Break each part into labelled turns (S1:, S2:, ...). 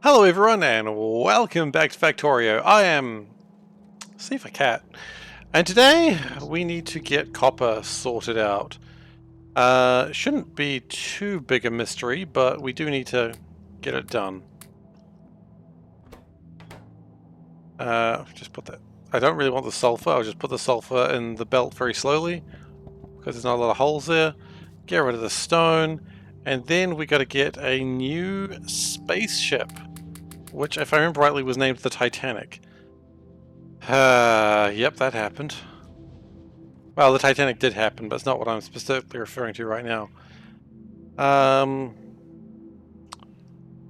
S1: Hello everyone and welcome back to Factorio. I am SeiferKatt and today we need to get copper sorted out. Shouldn't be too big a mystery, but we do need to get it done. Just put that. I don't really want the sulfur, I'll just put the sulfur in the belt very slowly because there's not a lot of holes there. Get rid of the stone, and then we got to get a new spaceship, which if I remember rightly was named the Titanic. Yep, that happened. Well, the Titanic did happen, but it's not what I'm specifically referring to right now.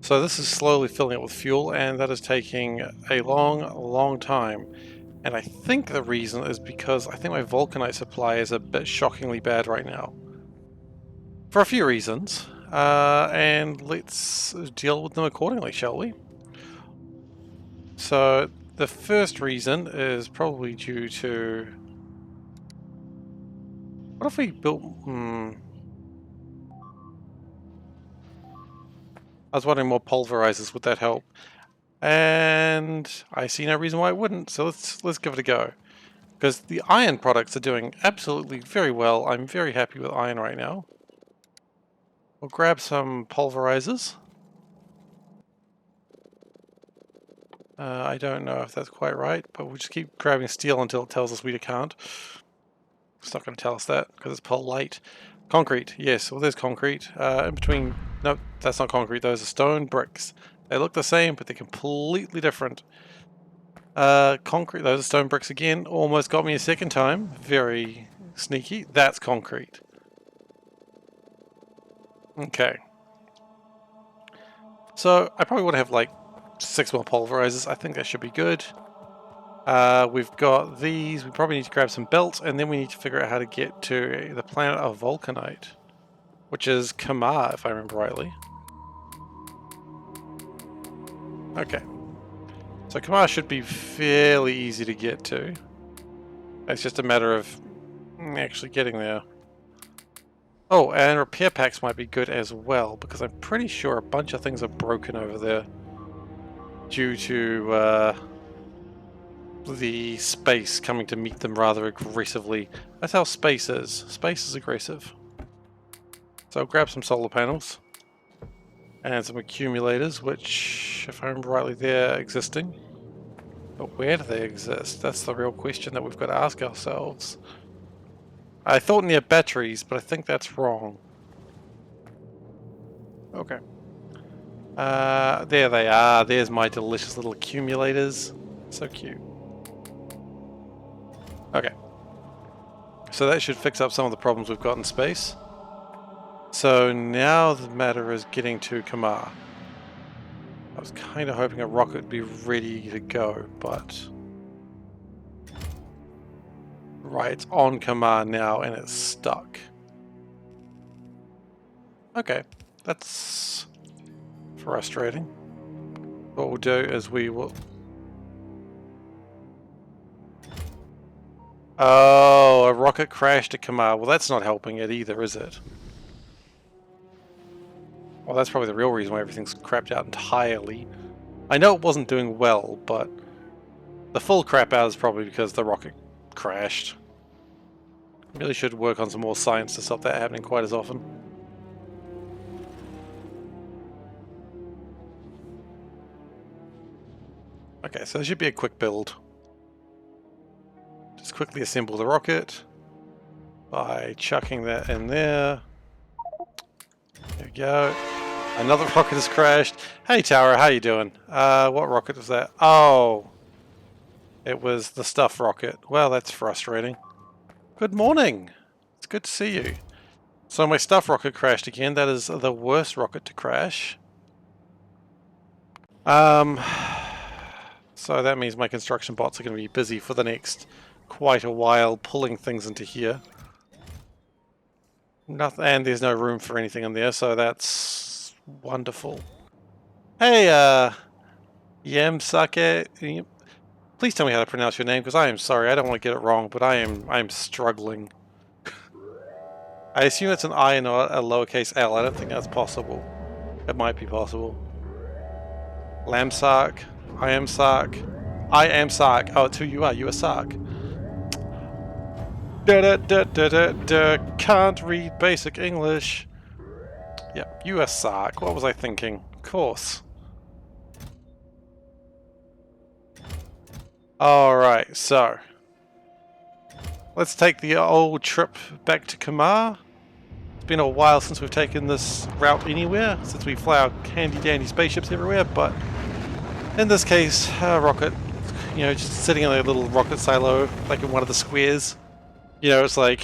S1: So this is slowly filling it with fuel, and that is taking a long time. And I think the reason is because I think my vulcanite supply is a bit shockingly bad right now. For a few reasons. And let's deal with them accordingly, shall we? So the first reason is probably due to... What if we built... I was wondering more pulverizers, would that help? And I see no reason why it wouldn't, so let's give it a go. Because the iron products are doing absolutely very well. I'm very happy with iron right now. We'll grab some pulverizers. I don't know if that's quite right, but we'll just keep grabbing steel until it tells us we can't. It's not going to tell us that because it's polite. Concrete, yes, well there's concrete. In between, no, that's not concrete, those are stone bricks. They look the same, but they're completely different. Concrete, those are stone bricks again. Almost got me a second time. Very sneaky. That's concrete. Okay. So, I probably want to have like 6 more pulverizers. I think that should be good. We've got these. We probably need to grab some belts, and then we need to figure out how to get to the planet of Vulcanite, which is Kamar, if I remember rightly. Okay. So Kamar should be fairly easy to get to. It's just a matter of actually getting there. Oh, and repair packs might be good as well, because I'm pretty sure a bunch of things are broken over there due to the space coming to meet them rather aggressively. That's how space is. Space is aggressive. So I'll grab some solar panels and some accumulators, which, if I remember rightly, they're existing. But where do they exist? That's the real question that we've got to ask ourselves. I thought near batteries, but I think that's wrong. Okay. There they are. There's my delicious little accumulators. So cute. Okay. So that should fix up some of the problems we've got in space. So now the matter is getting to Kamar. I was kind of hoping a rocket would be ready to go, but... Right, it's on Kamar now and it's stuck. Okay, that's frustrating. What we'll do is we will... Oh, a rocket crashed at Kamar. Well, that's not helping it either, is it? Well, that's probably the real reason why everything's crapped out entirely. I know it wasn't doing well, but the full crap out is probably because the rocket crashed. Really should work on some more science to stop that happening quite as often. Okay, so there should be a quick build. Just quickly assemble the rocket by chucking that in there. There we go. Another rocket has crashed. Hey Tower, how you doing? What rocket was that? Oh, it was the stuff rocket. Well, that's frustrating. Good morning. It's good to see you. So my stuff rocket crashed again. That is the worst rocket to crash. So that means my construction bots are going to be busy for the next quite a while pulling things into here. Nothing, and there's no room for anything in there, so that's wonderful. Hey, Yamsake. Please tell me how to pronounce your name, because I am sorry. I don't want to get it wrong, but I'm struggling. I assume it's an I and not a lowercase l. I don't think that's possible. It might be possible. Lamb Sark. I am Sark. I am Sark. Oh, it's who you are. You are Sark. Da da da da da da. Can't read basic English. Yep, you are Sark. What was I thinking? Of course. Alright, so. Let's take the old trip back to Kamar. It's been a while since we've taken this route anywhere, since we fly our handy dandy spaceships everywhere, but in this case, rocket, you know, just sitting in a little rocket silo, like in one of the squares. You know, it's like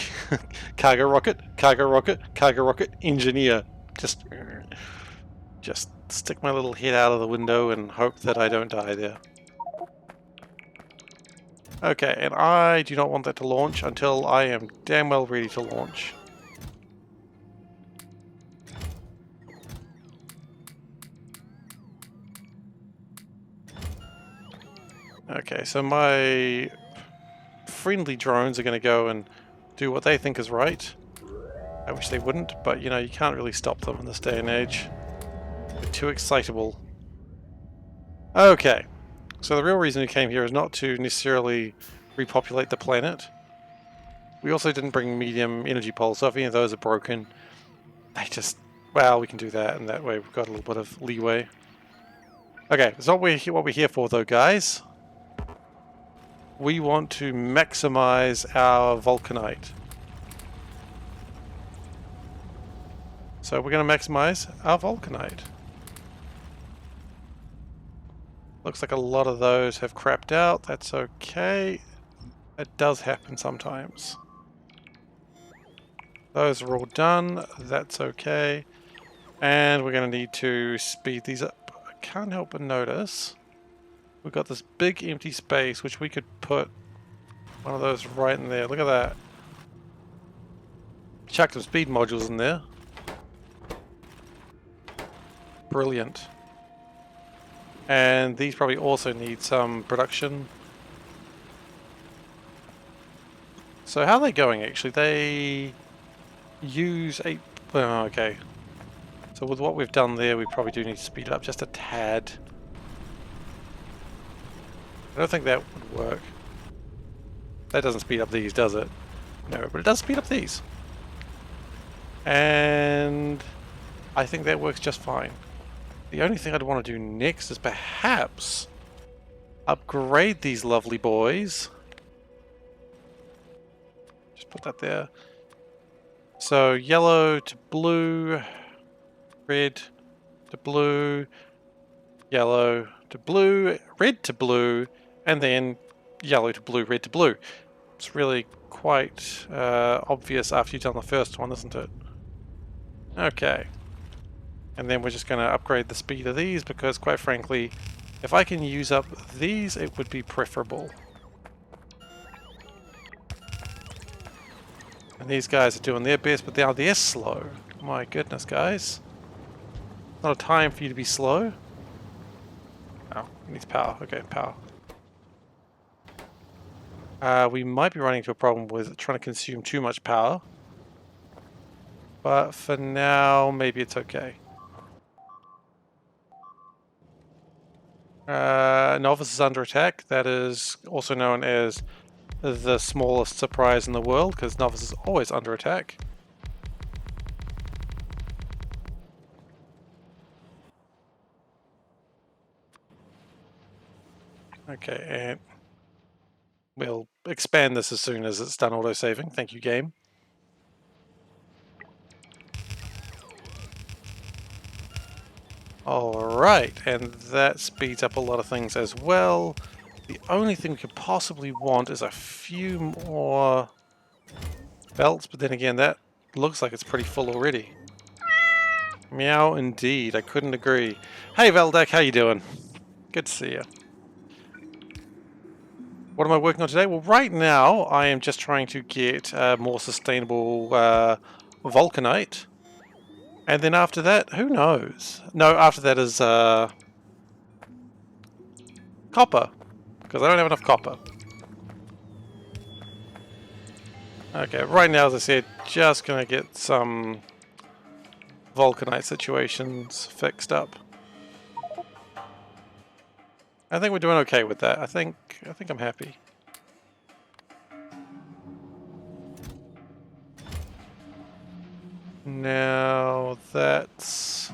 S1: cargo rocket, cargo rocket, cargo rocket, engineer. Just stick my little head out of the window and hope that I don't die there. Okay, and I do not want that to launch until I am damn well ready to launch. Okay, so my friendly drones are going to go and do what they think is right. I wish they wouldn't, but you know, you can't really stop them in this day and age. They're too excitable. Okay, so the real reason we came here is not to necessarily repopulate the planet. We also didn't bring medium energy poles, so if any of those are broken, they just... well, we can do that, and that way we've got a little bit of leeway. Okay, that's not what we're here for though, guys. We want to maximize our vulcanite. So we're going to maximize our vulcanite. Looks like a lot of those have crapped out. That's okay. It does happen sometimes. Those are all done. That's okay. And we're going to need to speed these up. I can't help but notice we've got this big empty space which we could put one of those right in there. Look at that. Chuck some speed modules in there. Brilliant. And these probably also need some production. So how are they going actually? They use 8... well, okay. So with what we've done there, we probably do need to speed it up just a tad. I don't think that would work. That doesn't speed up these, does it? No, but it does speed up these. And I think that works just fine. The only thing I'd want to do next is perhaps upgrade these lovely boys. Just put that there. So yellow to blue, red to blue, yellow to blue, red to blue, and then yellow to blue, red to blue. It's really quite obvious after you've done the first one, isn't it? Okay. And then we're just going to upgrade the speed of these because, quite frankly, if I can use up these, it would be preferable. And these guys are doing their best, but they're slow. My goodness, guys. Not a time for you to be slow. Oh, it needs power. Okay, power. We might be running into a problem with trying to consume too much power. But for now, maybe it's okay. Novice is under attack. That is also known as the smallest surprise in the world, because Novice is always under attack. Okay, and we'll expand this as soon as it's done auto-saving. Thank you, game. Alright, and that speeds up a lot of things as well. The only thing we could possibly want is a few more belts, but then again, that looks like it's pretty full already. Meow indeed, I couldn't agree. Hey Veldek, how you doing? Good to see you. What am I working on today? Well, right now, I am just trying to get more sustainable vulcanite. And then after that, who knows? No, after that is copper, because I don't have enough copper. Okay, right now, as I said, just gonna get some vulcanite situations fixed up. I think we're doing okay with that. I think I'm happy. Now that's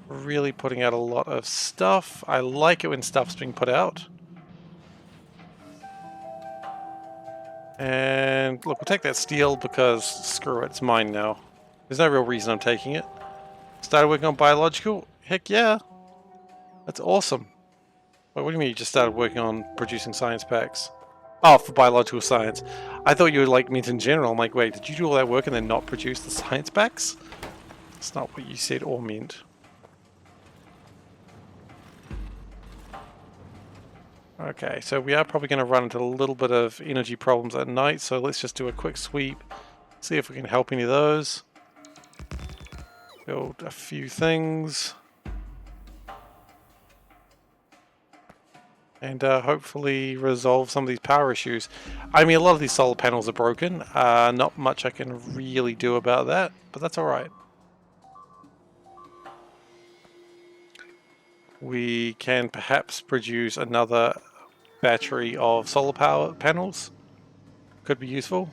S1: really putting out a lot of stuff. I like it when stuff's being put out. And look, we'll take that steel because screw it, it's mine now. There's no real reason I'm taking it. Started working on biological? Heck yeah. That's awesome. Wait, what do you mean you just started working on producing science packs? Oh, for biological science. I thought you were like meant in general. I'm like, wait, did you do all that work and then not produce the science packs? That's not what you said or meant. Okay, so we are probably going to run into a little bit of energy problems at night, so let's just do a quick sweep, see if we can help any of those. Build a few things. And hopefully resolve some of these power issues. I mean, a lot of these solar panels are broken. Not much I can really do about that, but that's alright. We can perhaps produce another battery of solar power panels. Could be useful.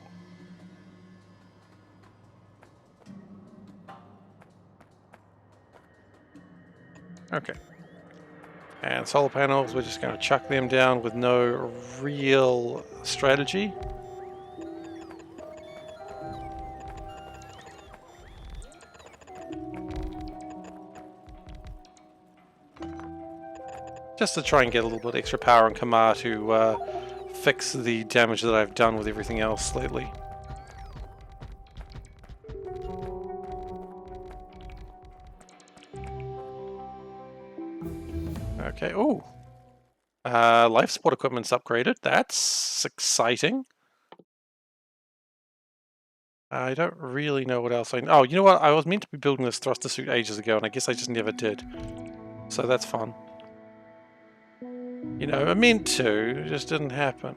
S1: Okay. And solar panels, we're just going to chuck them down with no real strategy. Just to try and get a little bit extra power on Kamar to fix the damage that I've done with everything else lately. Okay, ooh. Life support equipment's upgraded. That's exciting. I don't really know what else I... Oh, you know what? I was meant to be building this thruster suit ages ago, and I guess I just never did. So that's fun. You know, I meant to, it just didn't happen.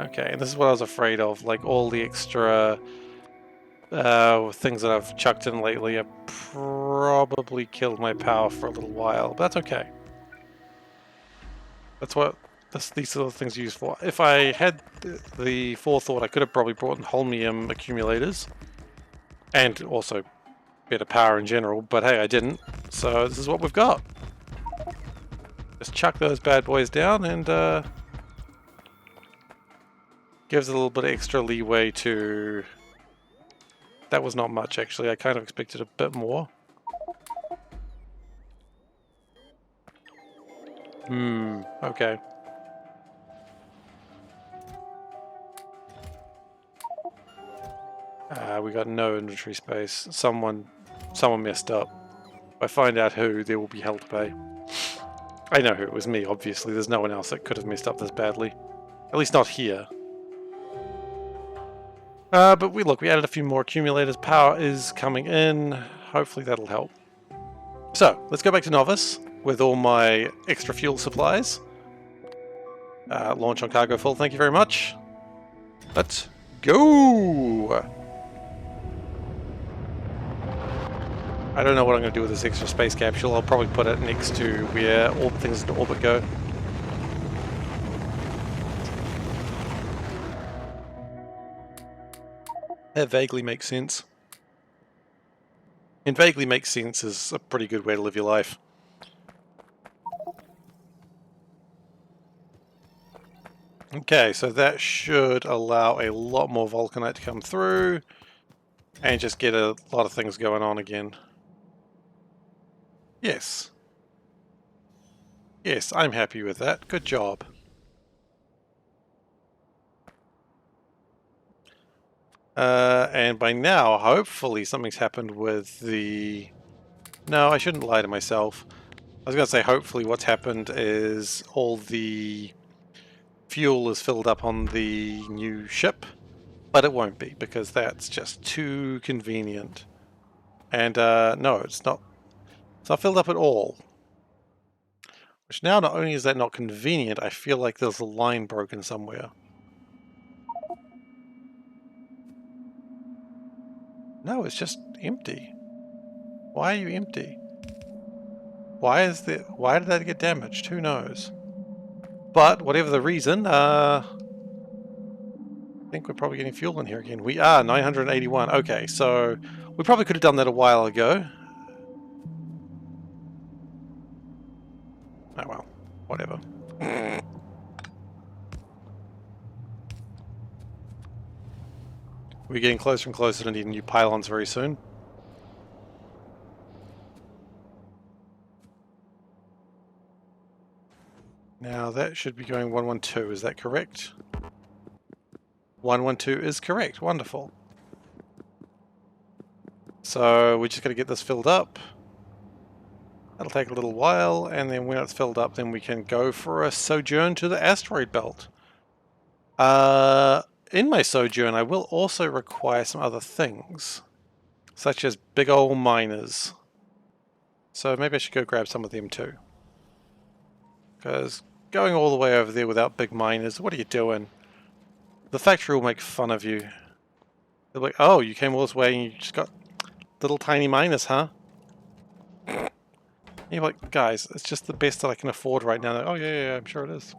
S1: Okay, and this is what I was afraid of. Like, all the extra things that I've chucked in lately have probably killed my power for a little while. But that's okay. That's what these are the things used for. If I had the forethought, I could have probably brought in holmium accumulators. And also better power in general, but hey, I didn't. So this is what we've got. Just chuck those bad boys down and gives a little bit of extra leeway to... That was not much, actually. I kind of expected a bit more. Okay. We got no inventory space. Someone messed up. If I find out who, there will be hell to pay. I know who, it was me, obviously. There's no one else that could have messed up this badly. At least not here. But we added a few more accumulators. Power is coming in. Hopefully that'll help. So, let's go back to Novice with all my extra fuel supplies. Launch on cargo full, thank you very much. Let's go! I don't know what I'm going to do with this extra space capsule. I'll probably put it next to where all the things in orbit go. That vaguely makes sense. And vaguely makes sense is a pretty good way to live your life. Okay, so that should allow a lot more vulcanite to come through and just get a lot of things going on again. Yes. Yes, I'm happy with that. Good job. And by now, hopefully something's happened with the... No, I shouldn't lie to myself. I was going to say hopefully what's happened is all the fuel is filled up on the new ship, but it won't be because that's just too convenient. And no, it's not filled up at all. Which now, not only is that not convenient, I feel like there's a line broken somewhere. No, it's just empty. Why are you empty? Why did that get damaged? Who knows? But whatever the reason, I think we're probably getting fuel in here again. We are 981. Okay, so we probably could have done that a while ago. Oh well, whatever. We're getting closer and closer to needing new pylons very soon. Now that should be going 112, is that correct? 112 is correct, wonderful. So we're just going to get this filled up. That'll take a little while, and then when it's filled up, then we can go for a sojourn to the asteroid belt. In my sojourn, I will also require some other things, such as big old miners. So maybe I should go grab some of them too. Because going all the way over there without big miners, what are you doing? The factory will make fun of you. They're like, oh, you came all this way and you just got little tiny miners, huh? And you're like, guys, it's just the best that I can afford right now. Like, oh yeah, I'm sure it is.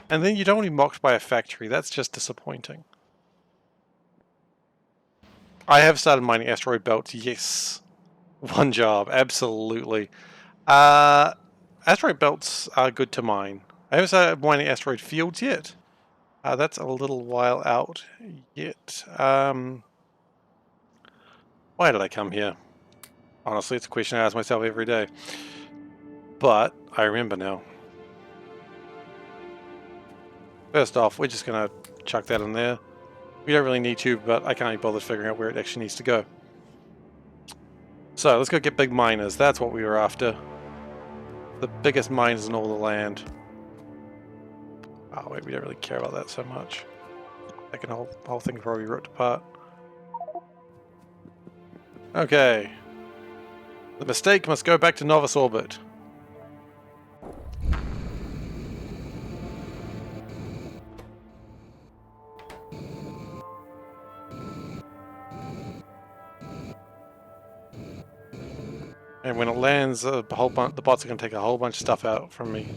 S1: And then you don't want to be mocked by a factory. That's just disappointing. I have started mining asteroid belts, yes. One job, absolutely. Asteroid belts are good to mine. I haven't started mining asteroid fields yet. That's a little while out yet. Why did I come here? Honestly, it's a question I ask myself every day. But I remember now. First off, we're just going to chuck that in there. We don't really need to, but I can't be bothered figuring out where it actually needs to go. So, let's go get big miners. That's what we were after. The biggest miners in all the land. Oh wait, we don't really care about that so much. That whole thing probably ripped apart. Okay. The mistake must go back to novice orbit. And when it lands, the bots are going to take a whole bunch of stuff out from me.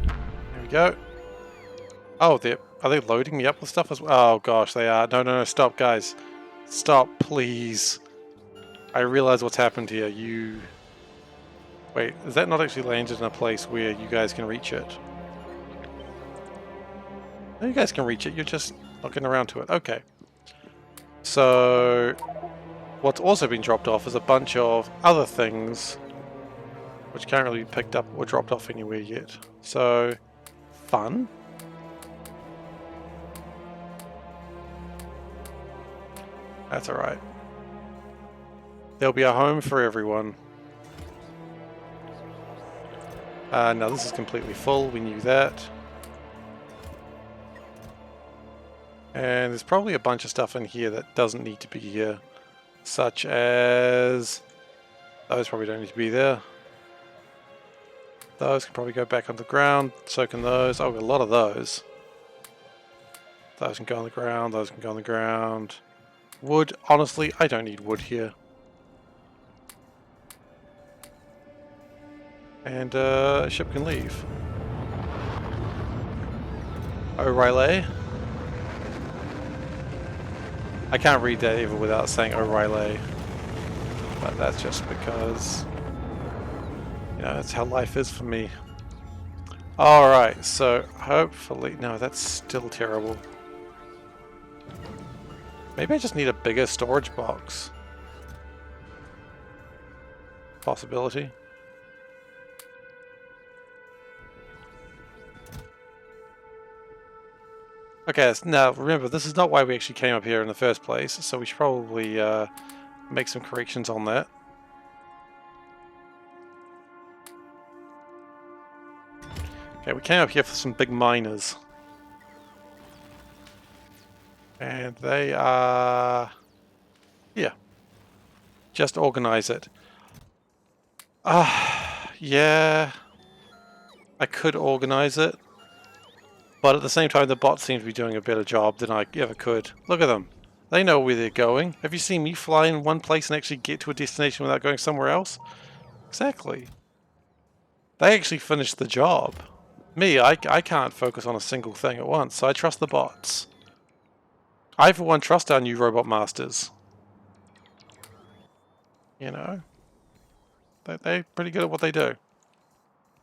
S1: There we go. Oh, are they loading me up with stuff as well? Oh gosh, they are. No, stop, guys. Stop, please. I realize what's happened here. Wait, is that not actually landed in a place where you guys can reach it? No, you guys can reach it. You're just looking around to it. Okay. So, what's also been dropped off is a bunch of other things which can't really be picked up or dropped off anywhere yet. So, fun. That's alright. There'll be a home for everyone. Now this is completely full, we knew that. And there's probably a bunch of stuff in here that doesn't need to be here. Such as... those probably don't need to be there. Those can probably go back on the ground, so can those. Oh, a lot of those. Those can go on the ground, those can go on the ground. Wood, honestly, I don't need wood here. And ship can leave. O'Reilly. I can't read that even without saying O'Reilly. But that's just because, you know, that's how life is for me. Alright, so hopefully... no, that's still terrible. Maybe I just need a bigger storage box. Possibility. Okay, now remember, this is not why we actually came up here in the first place, so we should probably make some corrections on that. Okay, we came up here for some big miners. And they are... yeah. Just organize it. Yeah. I could organize it. But at the same time, the bots seem to be doing a better job than I ever could. Look at them. They know where they're going. Have you seen me fly in one place and actually get to a destination without going somewhere else? Exactly. They actually finished the job. Me, I can't focus on a single thing at once, so I trust the bots. I, for one, trust our new robot masters. You know? They're pretty good at what they do.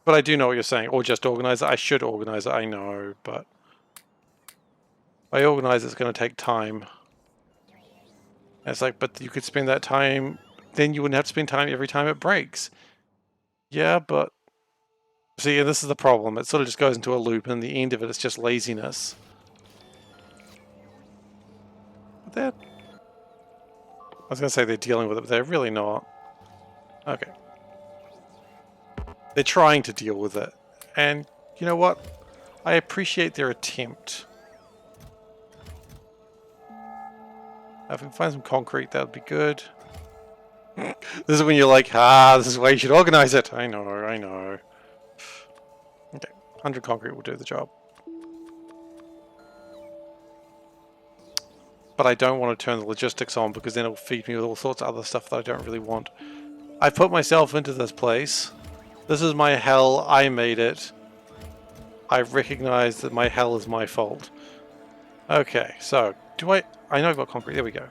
S1: But I do know what you're saying. Or just organize it. I should organize it, I know, but... If I organize it's going to take time. And it's like, but you could spend that time... Then you wouldn't have to spend time every time it breaks. Yeah, but... See, and this is the problem. It sort of just goes into a loop, and the end of it is just laziness. But they're... I was going to say they're dealing with it, but they're really not. Okay. They're trying to deal with it. And, you know what? I appreciate their attempt. If we can find some concrete, that would be good. This is when you're like, this is why you should organize it. I know, I know. Okay, 100 concrete will do the job. But I don't want to turn the logistics on because then it will feed me with all sorts of other stuff that I don't really want. I've put myself into this place. This is my hell. I made it. I recognize that my hell is my fault. Okay, so do I know I've got concrete. There we go.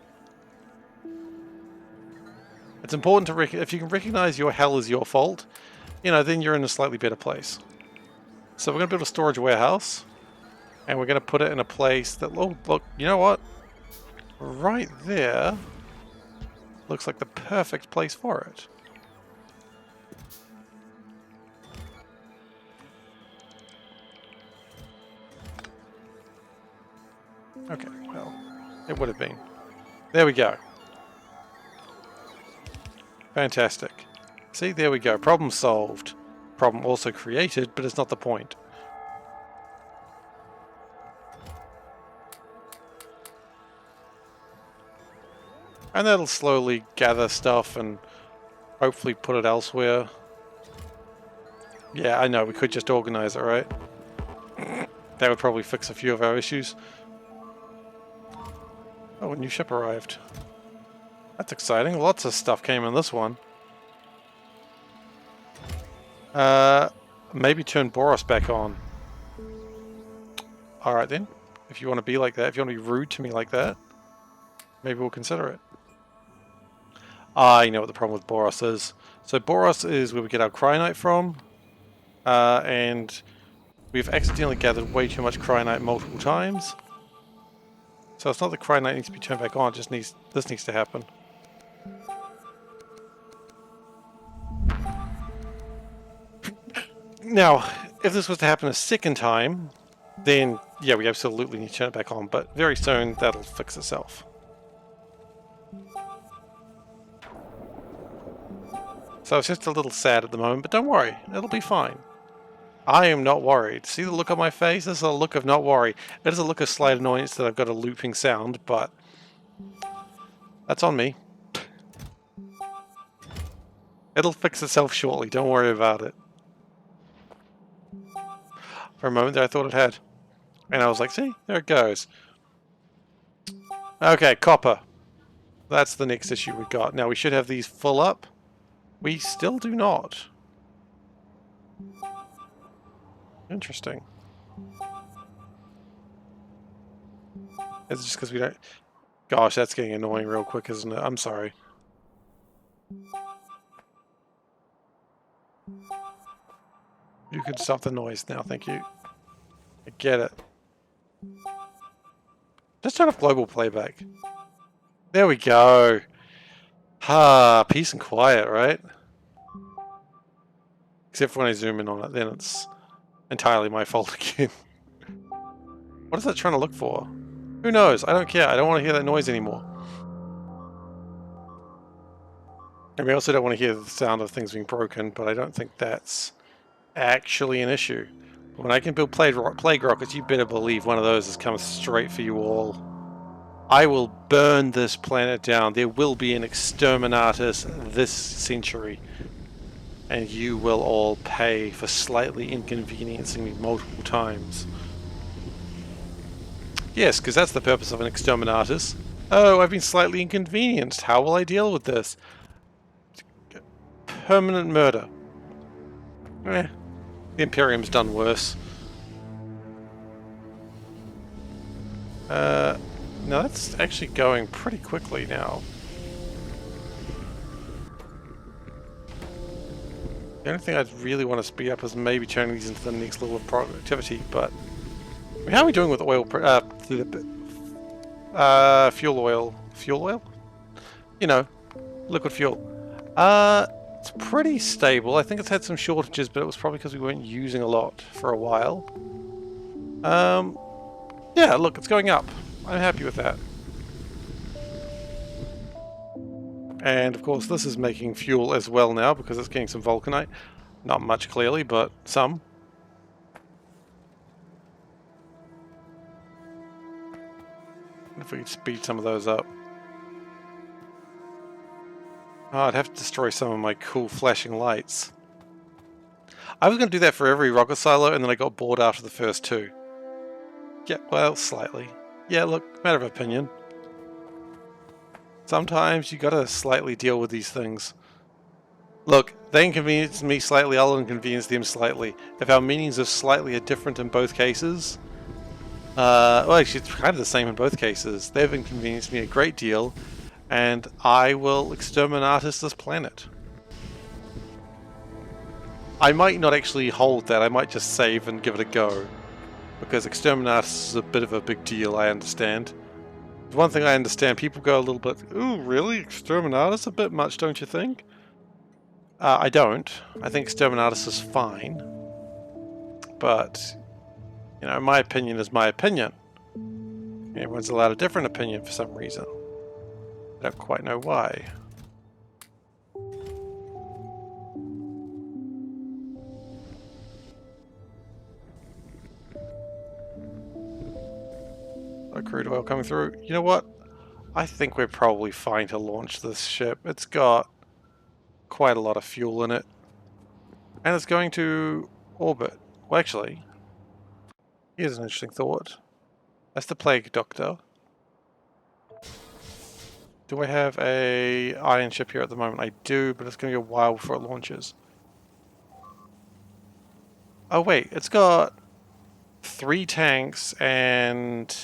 S1: It's important to if you can recognize your hell is your fault, you know, then you're in a slightly better place. So we're going to build a storage warehouse, and we're going to put it in a place that, oh, look, you know what? Right there looks like the perfect place for it. Okay, well, it would have been. There we go. Fantastic. See, there we go. Problem solved. Problem also created, but it's not the point. And that'll slowly gather stuff and hopefully put it elsewhere. Yeah, I know, we could just organize it, right? That would probably fix a few of our issues. Oh, a new ship arrived. That's exciting. Lots of stuff came in this one. Maybe turn Boros back on. Alright then. If you want to be like that, if you want to be rude to me like that, maybe we'll consider it. I know what the problem with Boros is. So Boros is where we get our Cryonite from. And we've accidentally gathered way too much Cryonite multiple times. So it's not that Cryonite needs to be turned back on, it just needs, this needs to happen. Now, if this was to happen a second time, then yeah, we absolutely need to turn it back on, but very soon that'll fix itself. So it's just a little sad at the moment, but don't worry, it'll be fine. I am not worried. See the look on my face? This is a look of not worry. It is a look of slight annoyance that I've got a looping sound, but that's on me. It'll fix itself shortly, don't worry about it. For a moment there I thought it had. And I was like, see, there it goes. Okay, copper. That's the next issue we got. Now we should have these full up. We still do not. Interesting. Is it just because we don't... Gosh, that's getting annoying real quick, isn't it? I'm sorry. You could stop the noise now, thank you. I get it. Just turn off global playback. There we go. Peace and quiet, right? Except for when I zoom in on it, then it's entirely my fault again. What is that trying to look for? Who knows? I don't care. I don't want to hear that noise anymore. And we also don't want to hear the sound of things being broken, but I don't think that's actually an issue. When I can build plague rockets, you better believe one of those is coming straight for you all. I will burn this planet down. There will be an exterminatus this century. And you will all pay for slightly inconveniencing me multiple times. Yes, because that's the purpose of an exterminatus. Oh, I've been slightly inconvenienced. How will I deal with this? Permanent murder. Eh, the Imperium's done worse. No, that's actually going pretty quickly now. The only thing I'd really want to speed up is maybe turning these into the next level of productivity, but... I mean, how are we doing with oil... fuel oil... Fuel oil? You know, liquid fuel. It's pretty stable. I think it's had some shortages, but it was probably because we weren't using a lot for a while. Yeah, look, it's going up. I'm happy with that. And of course this is making fuel as well now because it's getting some vulcanite. Not much clearly, but some. If we could speed some of those up. Oh, I'd have to destroy some of my cool flashing lights. I was going to do that for every rocket silo and then I got bored after the first two. Yeah, well, slightly. Yeah, look, matter of opinion. Sometimes you gotta slightly deal with these things. Look, they inconvenience me slightly, I'll inconvenience them slightly. If our meanings of slightly are different in both cases, well actually it's kind of the same in both cases. They've inconvenienced me a great deal, and I will exterminatus this planet. I might not actually hold that, I might just save and give it a go. Because exterminatus is a bit of a big deal, I understand. One thing I understand, people go a little bit, ooh, really? Exterminatus a bit much, don't you think? I don't. I think exterminatus is fine. But, you know, my opinion is my opinion. Everyone's allowed a different opinion for some reason. I don't quite know why. Crude oil coming through. You know what? I think we're probably fine to launch this ship. It's got quite a lot of fuel in it. And it's going to orbit. Well, actually, here's an interesting thought. That's the Plague Doctor. Do I have a iron ship here at the moment? I do, but it's going to be a while before it launches. Oh wait, it's got 3 tanks and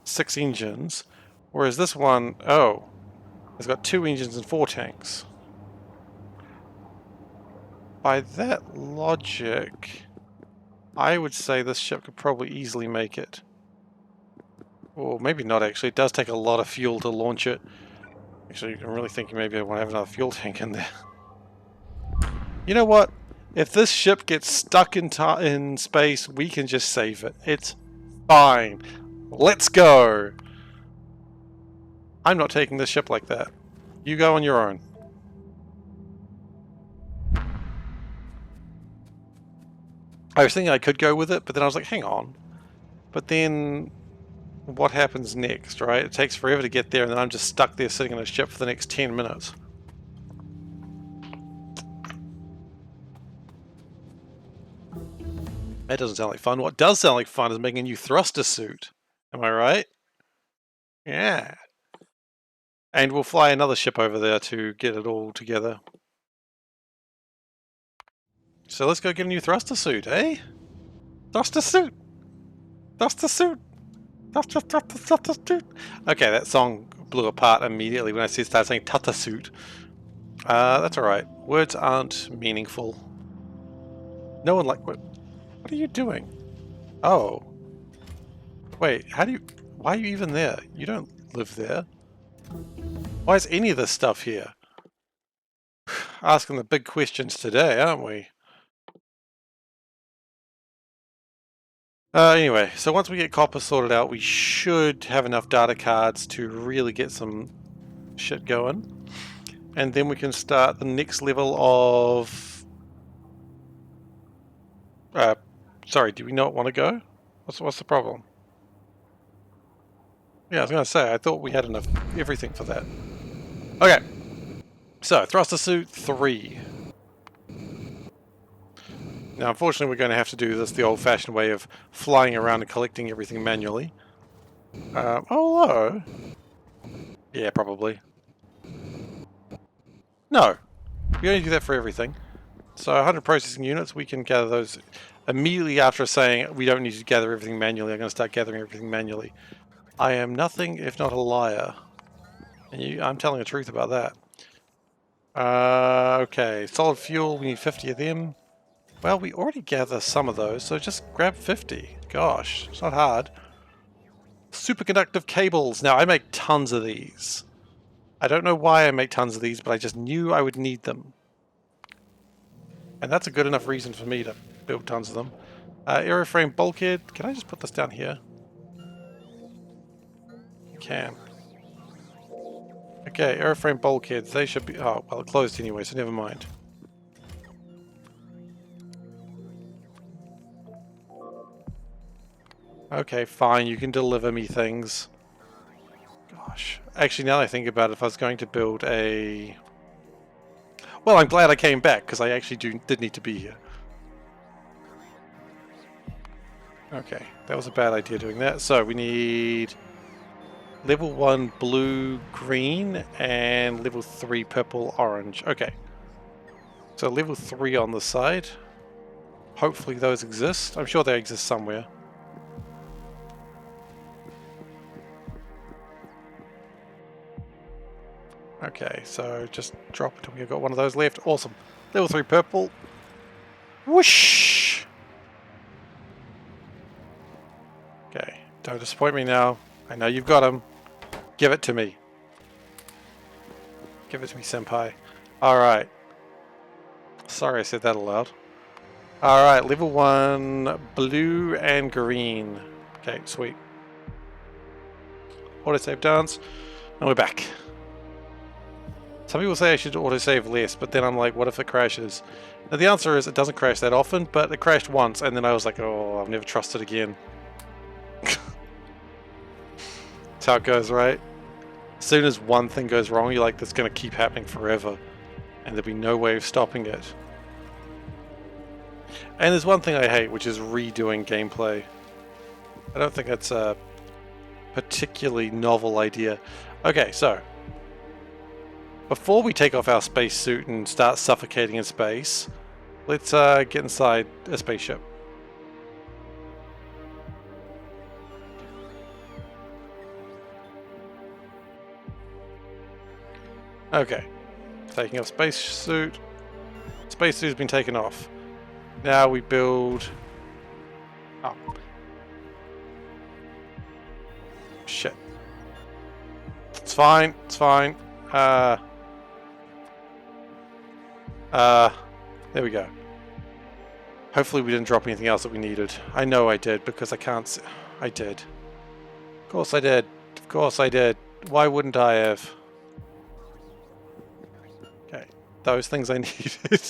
S1: 6 engines, whereas this one, oh, it's got 2 engines and 4 tanks. By that logic, I would say this ship could probably easily make it. Or maybe not actually, it does take a lot of fuel to launch it. Actually, I'm really thinking maybe I want to have another fuel tank in there. You know what? If this ship gets stuck in space, we can just save it. It's fine. Let's go! I'm not taking this ship like that. You go on your own. I was thinking I could go with it, but then I was like, hang on. But then, what happens next, right? It takes forever to get there, and then I'm just stuck there sitting in a ship for the next 10 minutes. That doesn't sound like fun. What does sound like fun is making a new thruster suit. Am I right? Yeah. And we'll fly another ship over there to get it all together. So let's go get a new thruster suit, eh? Thruster suit! Thruster suit! Thruster suit! Okay, that song blew apart immediately when I started saying Tata suit. That's alright. Words aren't meaningful. No one like... What are you doing? Oh. Wait, why are you even there? You don't live there. Why is any of this stuff here? Asking the big questions today, aren't we? Anyway, so once we get copper sorted out, we should have enough data cards to really get some shit going. And then we can start the next level of... sorry, do we not want to go? What's the problem? Yeah, I was going to say, I thought we had enough everything for that. Okay. So, thruster suit 3. Now, unfortunately, we're going to have to do this the old-fashioned way of flying around and collecting everything manually. Oh, hello. Yeah, probably. No, we only do that for everything. So 100 processing units, we can gather those immediately after saying we don't need to gather everything manually. I'm going to start gathering everything manually. I am nothing if not a liar. And I'm telling the truth about that. Okay, solid fuel, we need 50 of them. Well, we already gather some of those, so just grab 50. Gosh, it's not hard. Superconductive cables. Now, I make tons of these. I don't know why I make tons of these, but I just knew I would need them. And that's a good enough reason for me to build tons of them. Aeroframe bulkhead. Can I just put this down here? I can. Okay, airframe bulkheads. They should be... Oh, well, closed anyway, so never mind. Okay, fine. You can deliver me things. Gosh. Actually, now that I think about it, if I was going to build a... Well, I'm glad I came back, because I actually did need to be here. Okay, that was a bad idea doing that. So we need level 1 blue green and level 3 purple orange. Okay. So level 3 on the side. Hopefully those exist. I'm sure they exist somewhere. Okay, so just drop until we've got one of those left. Awesome. Level 3 purple. Whoosh! Okay, don't disappoint me now. I know you've got him. Give it to me. Give it to me, senpai. Alright. Sorry I said that aloud. Alright, level 1 blue and green. Okay, sweet. Autosave dance. And we're back. Some people say I should autosave less, but then I'm like, what if it crashes? Now the answer is it doesn't crash that often, but it crashed once, and then I was like, oh, I've never trusted again. That's how it goes, right? As soon as one thing goes wrong, you're like, that's going to keep happening forever, and there'll be no way of stopping it. And there's one thing I hate, which is redoing gameplay. I don't think that's a particularly novel idea. Okay, so before we take off our spacesuit and start suffocating in space, let's get inside a spaceship. Okay, taking off spacesuit. Spacesuit's been taken off. Now we build... Oh. Shit. It's fine, it's fine. There we go. Hopefully we didn't drop anything else that we needed. I know I did, because I can't see. I did. Of course I did. Of course I did. Why wouldn't I have? Okay. Those things I needed.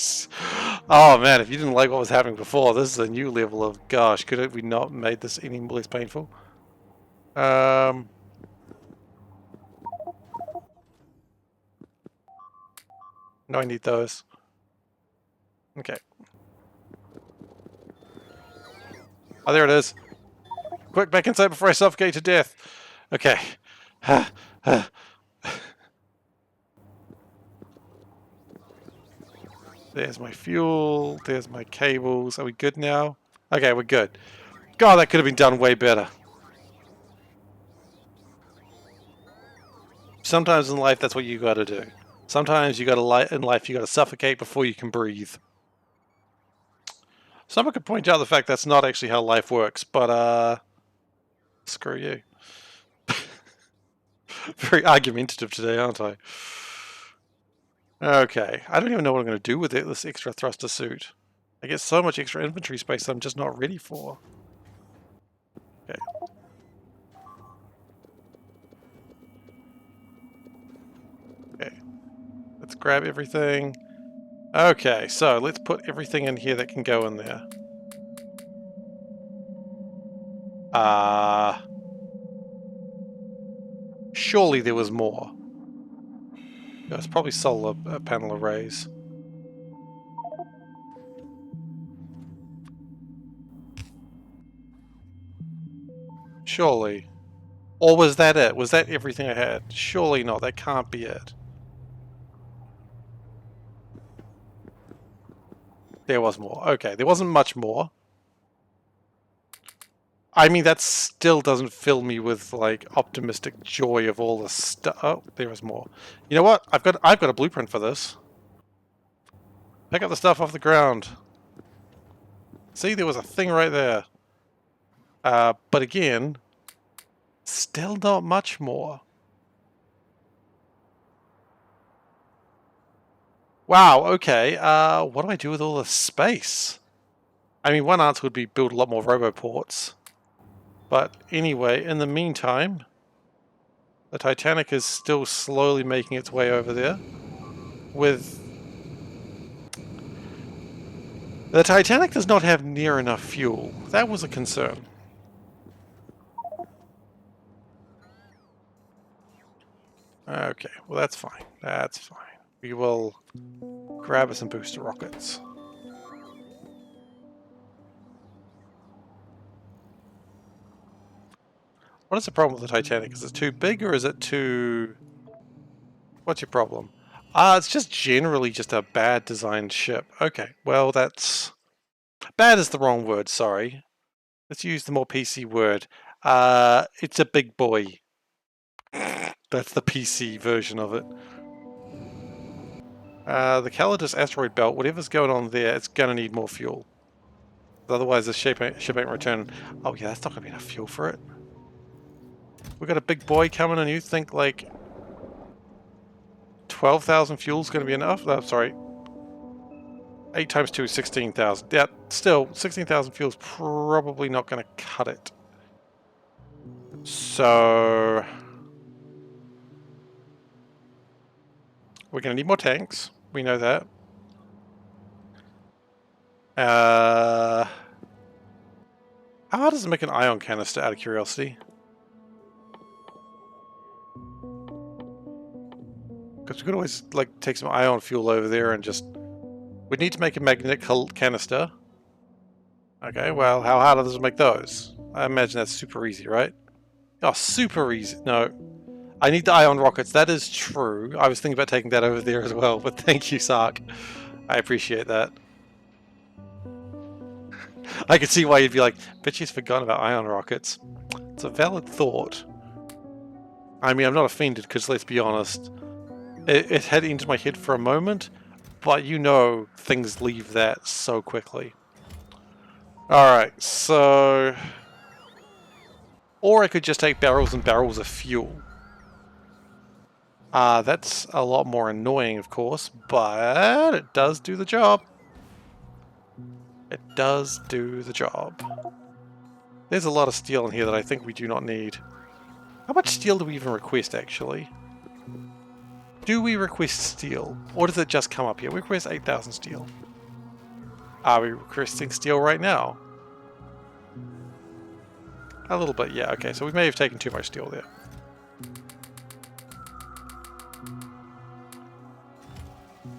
S1: Oh man, if you didn't like what was happening before, this is a new level of gosh, could we not made this any less painful? No, I need those. Okay. Oh, there it is. Quick, back inside before I suffocate to death. Okay. There's my fuel. There's my cables. Are we good now? Okay, we're good. God, that could have been done way better. Sometimes in life, that's what you got to do. Sometimes you got to in life, you got to suffocate before you can breathe. Someone could point out the fact that's not actually how life works, but screw you. Very argumentative today, aren't I? Okay, I don't even know what I'm going to do with it, this extra thruster suit. I get so much extra inventory space that I'm just not ready for. Okay. Okay. Let's grab everything. Okay, so let's put everything in here that can go in there. Surely there was more. Yeah, it's probably solar panel arrays. Surely. Or was that it? Was that everything I had? Surely not. That can't be it. There was more. Okay, there wasn't much more. I mean, that still doesn't fill me with like optimistic joy of all the stuff. Oh, there is more. You know what? I've got a blueprint for this. Pick up the stuff off the ground. See, there was a thing right there. But again, still not much more. Wow, okay. What do I do with all this space? I mean, one answer would be build a lot more roboports. But anyway, in the meantime, the Titanic is still slowly making its way over there. The Titanic does not have near enough fuel. That was a concern. Okay, well that's fine. That's fine. We will grab us some booster rockets. What is the problem with the Titanic? Is it too big or is it too... What's your problem? It's just generally just a bad designed ship. Okay, well that's... Bad is the wrong word, sorry. Let's use the more PC word. It's a big boy. That's the PC version of it. The Calidus asteroid belt, whatever's going on there, it's gonna need more fuel. Otherwise the ship ain't returning. Oh yeah, that's not gonna be enough fuel for it. We got a big boy coming and you think like 12,000 fuel's gonna be enough? Oh, sorry. 8 times 2 is 16,000. Yeah, still, 16,000 fuel's probably not gonna cut it. So... we're gonna need more tanks. We know that. How hard does it make an ion canister, out of curiosity? Because we could always like take some ion fuel over there and just... We'd need to make a magnetic canister. Okay, well, how hard does it make those? I imagine that's super easy, right? Oh, super easy. No. I need the ion rockets. That is true. I was thinking about taking that over there as well, but thank you, Sark. I appreciate that. I could see why you'd be like, bet she's forgotten about ion rockets. It's a valid thought. I mean, I'm not offended because, let's be honest, it had entered my head for a moment, but you know things leave that so quickly. Alright, so... Or I could just take barrels and barrels of fuel. That's a lot more annoying, of course, but it does do the job. It does do the job. There's a lot of steel in here that I think we do not need. How much steel do we even request, actually? Do we request steel? Or does it just come up here? We request 8,000 steel. Are we requesting steel right now? A little bit, yeah, okay, so we may have taken too much steel there.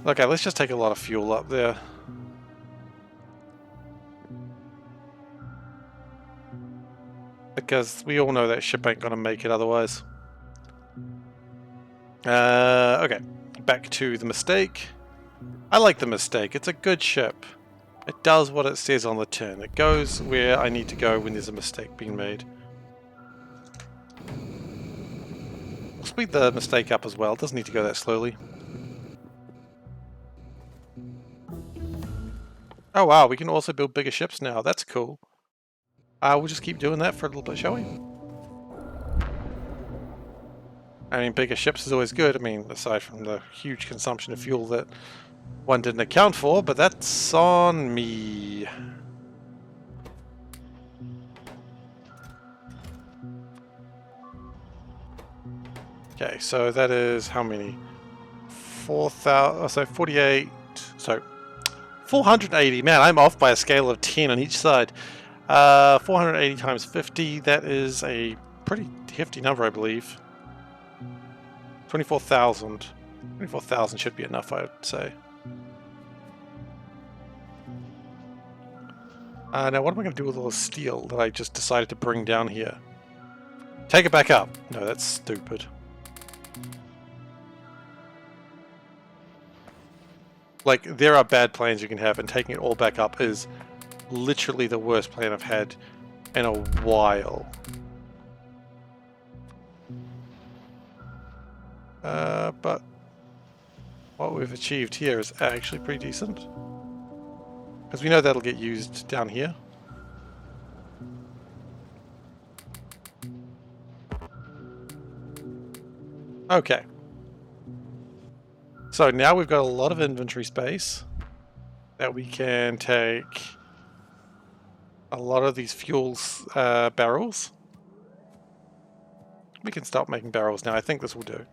S1: Okay, let's just take a lot of fuel up there. Because we all know that ship ain't gonna make it otherwise. Okay, back to the Mistake. I like the Mistake, it's a good ship. It does what it says on the tin. It goes where I need to go when there's a mistake being made. We'll speed the Mistake up as well, it doesn't need to go that slowly. Oh wow, we can also build bigger ships now, that's cool. We'll just keep doing that for a little bit, shall we? I mean, bigger ships is always good, I mean, aside from the huge consumption of fuel that one didn't account for, but that's on me. Okay, so that is how many? 4,000, so 48, so 480, man, I'm off by a scale of 10 on each side. 480 times 50, that is a pretty hefty number, I believe. 24,000. 24,000 should be enough, I would say. Now what am I going to do with all the steel that I just decided to bring down here? Take it back up. No, that's stupid. Like, there are bad plans you can have, and taking it all back up is literally the worst plan I've had in a while. But what we've achieved here is actually pretty decent. Because we know that'll get used down here. Okay. So now we've got a lot of inventory space that we can take a lot of these fuels barrels. We can start making barrels now. I think this will do.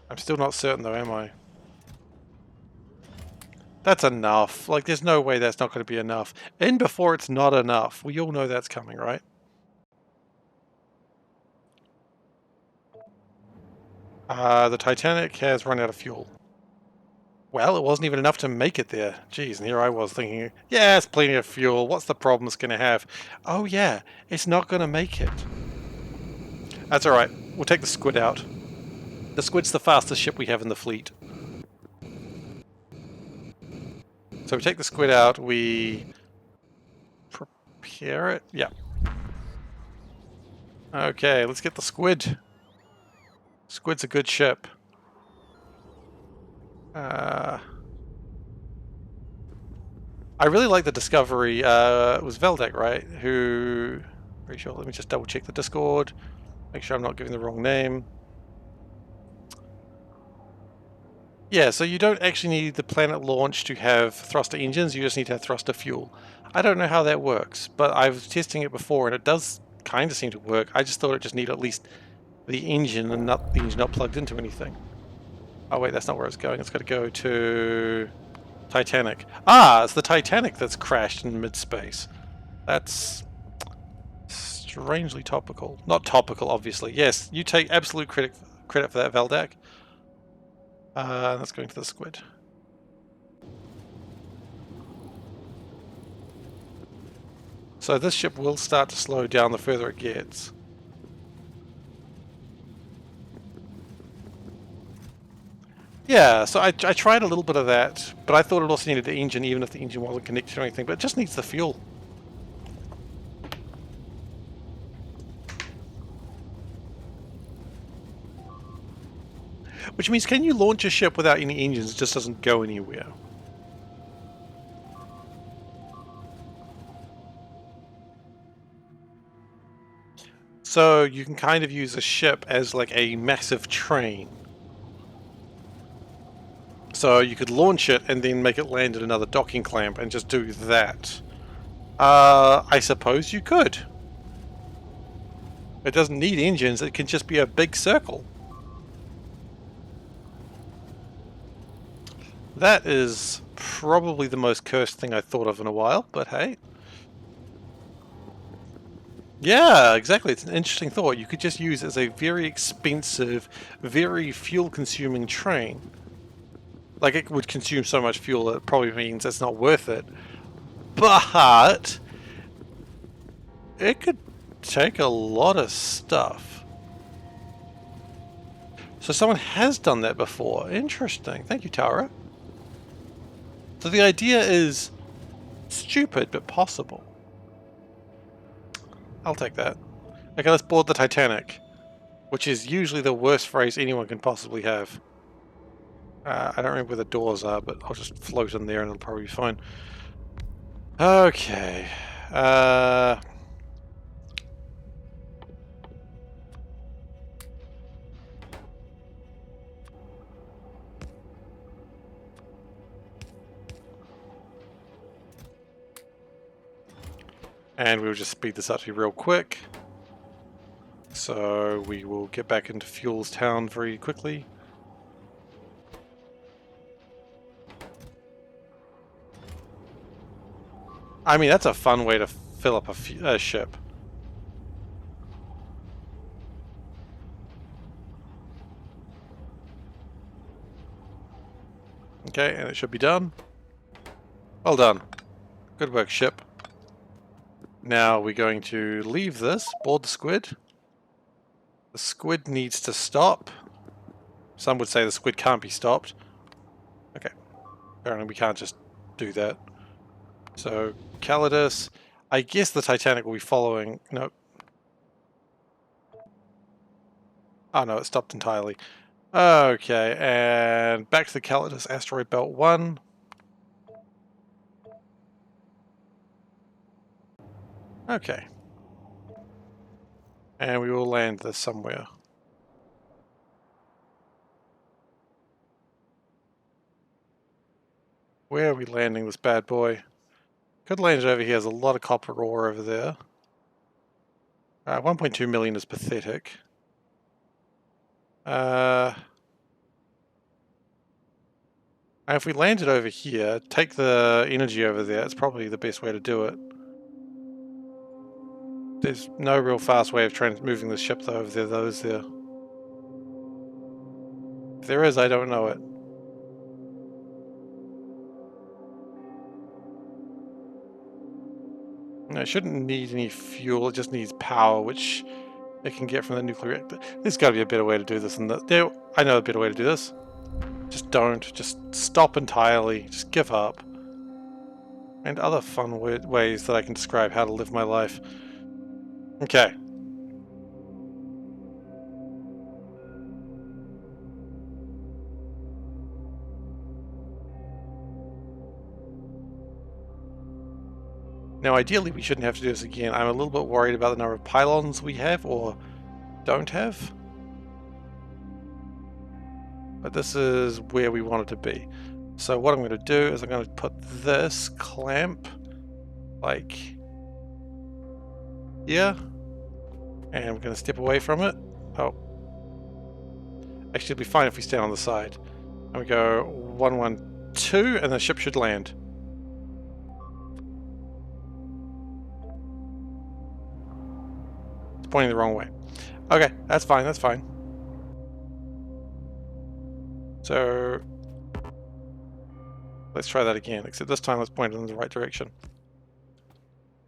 S1: I'm still not certain though, am I? That's enough. Like, there's no way that's not going to be enough. In before it's not enough. We all know that's coming, right? The Titanic has run out of fuel. Well, it wasn't even enough to make it there. Jeez, and here I was thinking, yeah, it's plenty of fuel. What's the problem it's going to have? Oh yeah, it's not going to make it. That's alright. We'll take the Squid out. The Squid's the fastest ship we have in the fleet. So we take the Squid out, we prepare it. Yeah. Okay, let's get the Squid. Squid's a good ship. I really like the Discovery. It was Veldak, right? Who... Pretty sure. Let me just double check the Discord. Make sure I'm not giving the wrong name. Yeah, so you don't actually need the planet launch to have thruster engines. You just need to have thruster fuel. I don't know how that works, but I was testing it before and it does kind of seem to work. I just thought it just needed at least the engine and not the engine not plugged into anything. Oh wait, that's not where it's going. It's got to go to Titanic. Ah, it's the Titanic that's crashed in mid-space. That's strangely topical. Not topical, obviously. Yes, you take absolute credit for that, Veldak. That's going to the Squid. So this ship will start to slow down the further it gets. Yeah, so I tried a little bit of that, but I thought it also needed the engine, even if the engine wasn't connected or anything, but it just needs the fuel. Which means, can you launch a ship without any engines? It just doesn't go anywhere. So you can kind of use a ship as like a massive train. So you could launch it and then make it land at another docking clamp and just do that. I suppose you could. It doesn't need engines, it can just be a big circle. That is probably the most cursed thing I thought of in a while, but hey. Yeah, exactly. It's an interesting thought. You could just use it as a very expensive, very fuel-consuming train. Like, it would consume so much fuel that it probably means it's not worth it. But it could take a lot of stuff. So someone has done that before. Interesting. Thank you, Tara. So the idea is stupid, but possible. I'll take that. Okay, let's board the Titanic, which is usually the worst phrase anyone can possibly have. I don't remember where the doors are, but I'll just float in there and it'll probably be fine. Okay. And we'll just speed this up to real quick. So we will get back into Fuels Town very quickly. I mean, that's a fun way to fill up a ship. Okay, and it should be done. Well done. Good work, ship. Now we're going to leave this, board the squid. The squid needs to stop. Some would say the squid can't be stopped. Okay, apparently we can't just do that. So, Calidus, I guess the Titanic will be following. Nope. Oh no, it stopped entirely. Okay, and back to the Calidus Asteroid Belt 1. Okay. And we will land this somewhere. Where are we landing this bad boy? Could land it over here. There's a lot of copper ore over there. 1.2 million is pathetic. And if we land it over here, take the energy over there, it's probably the best way to do it. There's no real fast way of moving the ship though over there, though, is there? If there is, I don't know it. No, it shouldn't need any fuel, it just needs power, which it can get from the nuclear reactor. There's got to be a better way to do this than that. There, I know a better way to do this. Just don't. Just stop entirely. Just give up. And other fun ways that I can describe how to live my life. Okay. Now ideally we shouldn't have to do this again. I'm a little bit worried about the number of pylons we have or don't have. But this is where we want it to be. So what I'm going to do is I'm going to put this clamp like here. And we're going to step away from it. Oh. Actually it'll be fine if we stand on the side. And we go 1, 1, 2 and the ship should land. It's pointing the wrong way. Okay, that's fine, that's fine. So let's try that again, except this time let's point it in the right direction.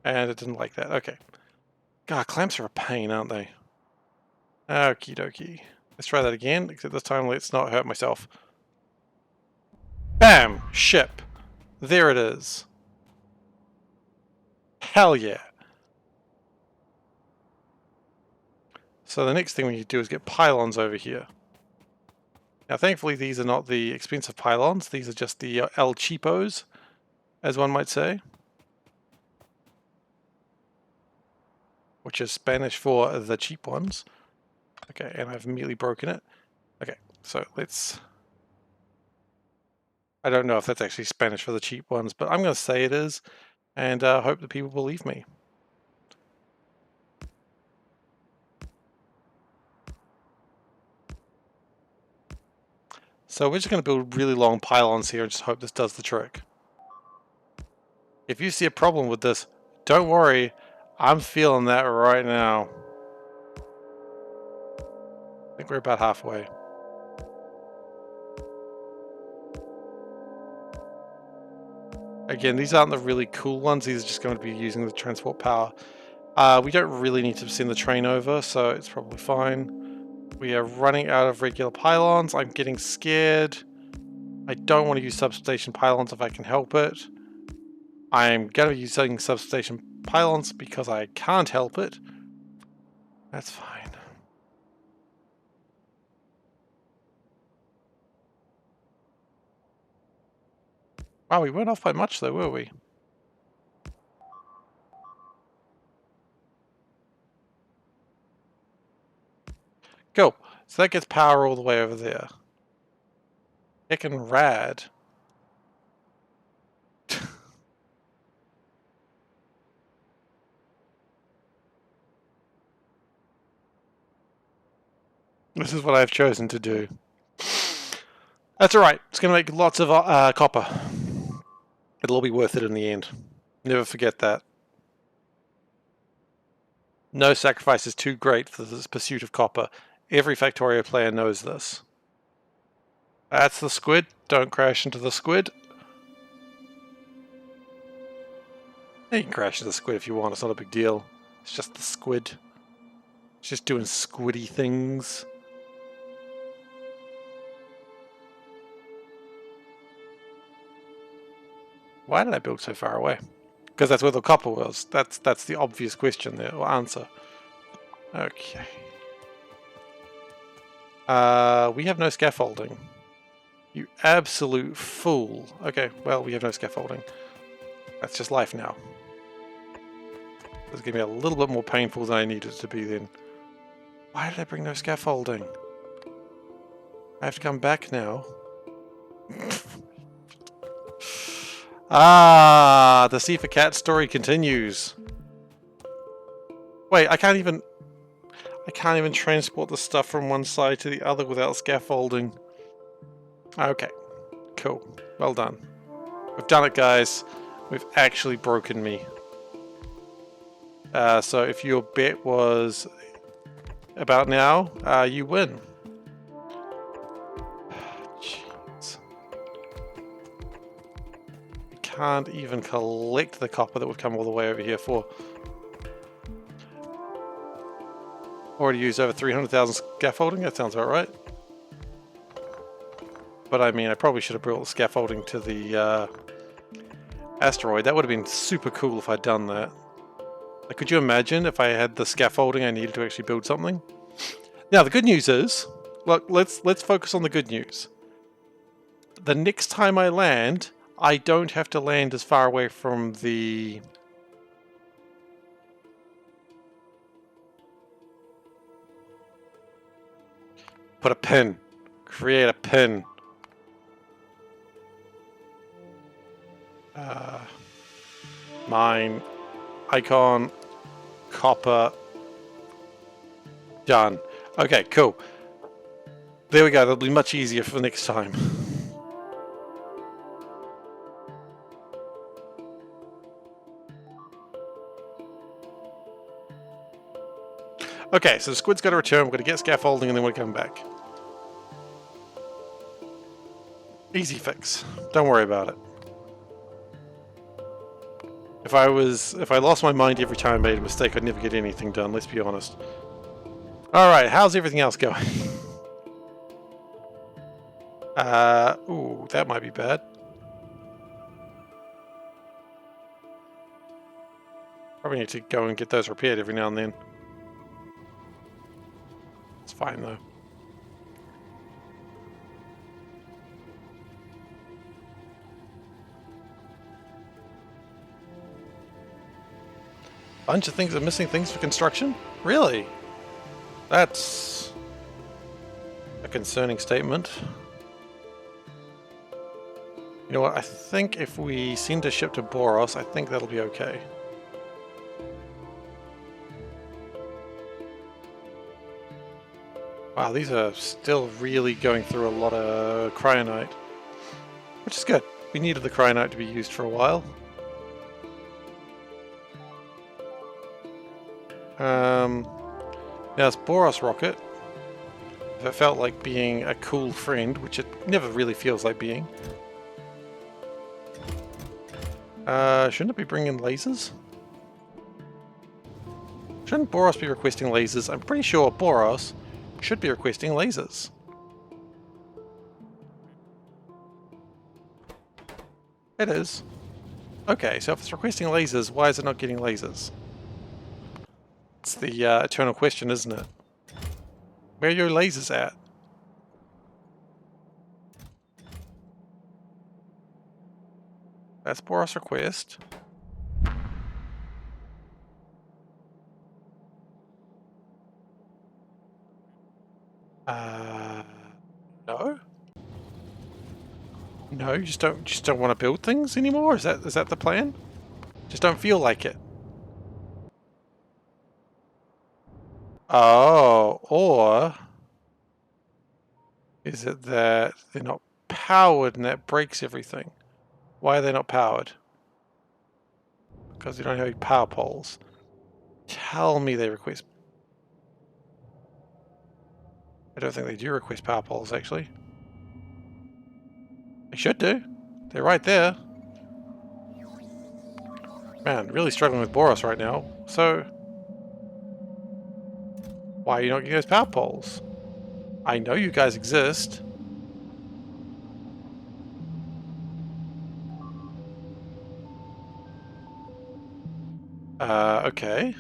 S1: And it didn't like that. Okay. God, clamps are a pain, aren't they? Okie dokie. Let's try that again, except this time let's not hurt myself. Bam! Ship. There it is. Hell yeah. So the next thing we need to do is get pylons over here. Now thankfully these are not the expensive pylons, these are just the El Cheapos, as one might say. Which is Spanish for the cheap ones. Okay, and I've immediately broken it. Okay, so let's... I don't know if that's actually Spanish for the cheap ones, but I'm going to say it is, and hope that people believe me. So we're just going to build really long pylons here and just hope this does the trick. If you see a problem with this, don't worry, I'm feeling that right now. I think we're about halfway. Again, these aren't the really cool ones, these are just going to be using the transport power. We don't really need to send the train over, so it's probably fine. We are running out of regular pylons. I'm getting scared. I don't want to use substation pylons if I can help it. I'm going to be using substation pylons because I can't help it. That's fine. Wow, we weren't off by much though, were we? Cool. So that gets power all the way over there. Heckin' rad. This is what I've chosen to do. That's alright. It's going to make lots of copper. It'll all be worth it in the end. Never forget that. No sacrifice is too great for this pursuit of copper. Every Factorio player knows this. That's the squid. Don't crash into the squid. You can crash the squid if you want, it's not a big deal. It's just the squid. It's just doing squiddy things. Why did I build so far away? Because that's where the copper was. That's the obvious question there, or answer. Okay. We have no scaffolding. You absolute fool. Okay, well, we have no scaffolding. That's just life now. It's going to be a little bit more painful than I needed it to be then. Why did I bring no scaffolding? I have to come back now. Ah, the SeiferKatt story continues. Wait, I can't even transport the stuff from one side to the other without scaffolding. Okay, cool. Well done. We've done it, guys. We've actually broken me. So if your bet was about now, you win. Jeez. Can't even collect the copper that we've come all the way over here for. Already used over 300,000 scaffolding, that sounds about right. But I mean, I probably should have brought the scaffolding to the asteroid. That would have been super cool if I'd done that. Like, could you imagine if I had the scaffolding I needed to actually build something? Now, the good news is, look, let's focus on the good news. The next time I land, I don't have to land as far away from the... Put a pin. Create a pin. Mine. Icon. Copper. Done. Okay, cool. There we go. That'll be much easier for next time. Okay, so the squid's got to return. We're going to get scaffolding and then we'll come back. Easy fix. Don't worry about it. If I lost my mind every time I made a mistake, I'd never get anything done, let's be honest. Alright, how's everything else going? Ooh, that might be bad. Probably need to go and get those repaired every now and then. It's fine though. Bunch of things are missing things for construction? Really? That's a concerning statement. You know what, I think if we send a ship to Boros, I think that'll be okay. Wow, these are still really going through a lot of cryonite. Which is good. We needed the cryonite to be used for a while. Now this Boros rocket, if it felt like being a cool friend, which it never really feels like being. Shouldn't it be bringing lasers? Shouldn't Boros be requesting lasers? I'm pretty sure Boros should be requesting lasers. It is. Okay, so if it's requesting lasers, why is it not getting lasers? It's the eternal question, isn't it? Where are your lasers at? That's Boros request. No. No, you just don't want to build things anymore? Is that the plan? Just don't feel like it. Oh, or is it that they're not powered and that breaks everything? Why are they not powered? Because they don't have any power poles. Tell me they request... I don't think they do request power poles, actually. They should do. They're right there. Man, really struggling with Boros right now. So, why are you not getting those power poles? I know you guys exist. Okay.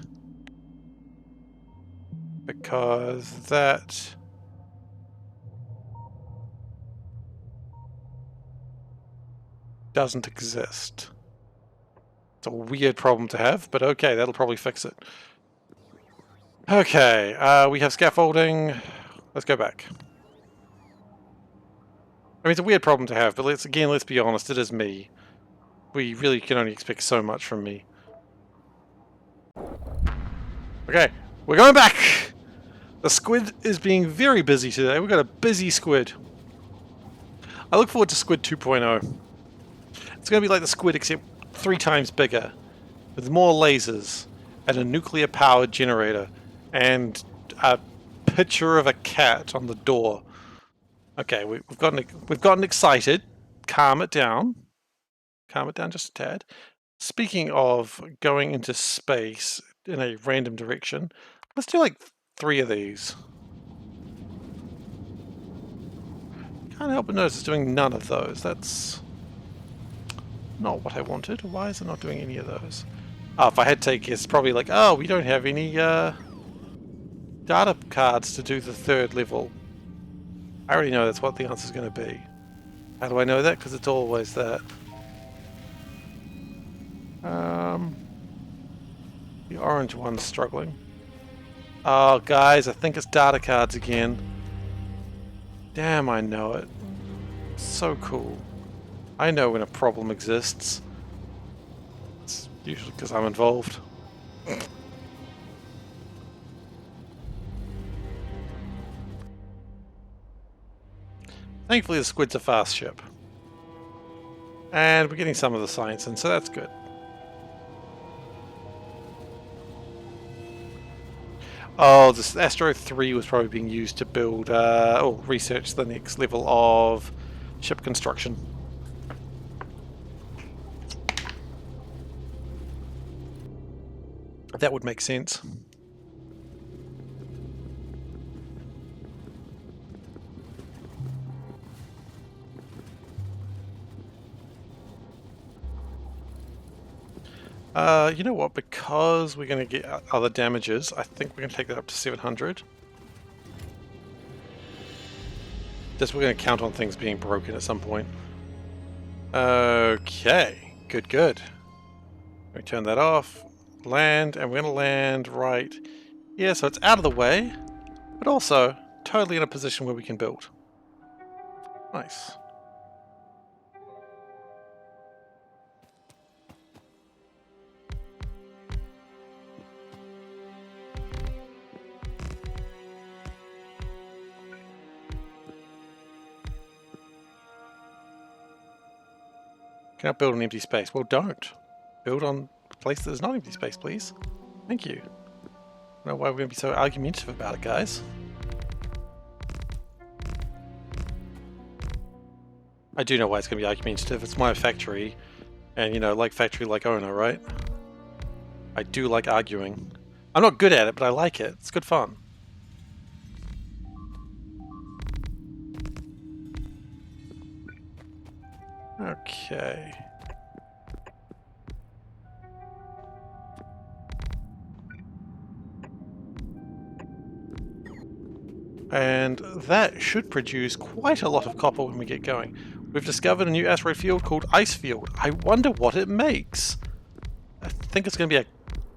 S1: Because that doesn't exist. It's a weird problem to have, but okay, that'll probably fix it. Okay, we have scaffolding. Let's go back. I mean, it's a weird problem to have, but let's be honest, it is me. We really can only expect so much from me. Okay, we're going back! The squid is being very busy today. We've got a busy squid. I look forward to Squid 2.0. It's going to be like the squid, except 3 times bigger, with more lasers, and a nuclear-powered generator, and a picture of a cat on the door. Okay, we've gotten excited. Calm it down. Calm it down just a tad. Speaking of going into space in a random direction, let's do like 3 of these. Can't help but notice it's doing none of those. That's not what I wanted. Why is it not doing any of those? Oh, if I had to guess, it's probably like, oh, we don't have any data cards to do the 3rd level. I already know that's what the answer is going to be. How do I know that? Because it's always that. The orange one's struggling. Oh, guys, I think it's data cards again. Damn, I know it. So cool. I know when a problem exists. It's usually because I'm involved. Thankfully, the squid's a fast ship. And we're getting some of the science in, so that's good. Oh, this Astro 3 was probably being used to build, or research the next level of ship construction. That would make sense. You know what? Because we're going to get other damages, I think we're going to take that up to 700. Just we're going to count on things being broken at some point. Okay, good, good. We turn that off, land, and we're going to land right here, so it's out of the way, but also totally in a position where we can build. Nice. Cannot build an empty space. Well, don't. Build on a place that is not empty space, please. Thank you. I don't know why we're going to be so argumentative about it, guys. I do know why it's going to be argumentative. It's my factory, and you know, like factory, like owner, right? I do like arguing. I'm not good at it, but I like it. It's good fun. Okay. And that should produce quite a lot of copper when we get going. We've discovered a new asteroid field called Ice Field. I wonder what it makes. I think it's going to be a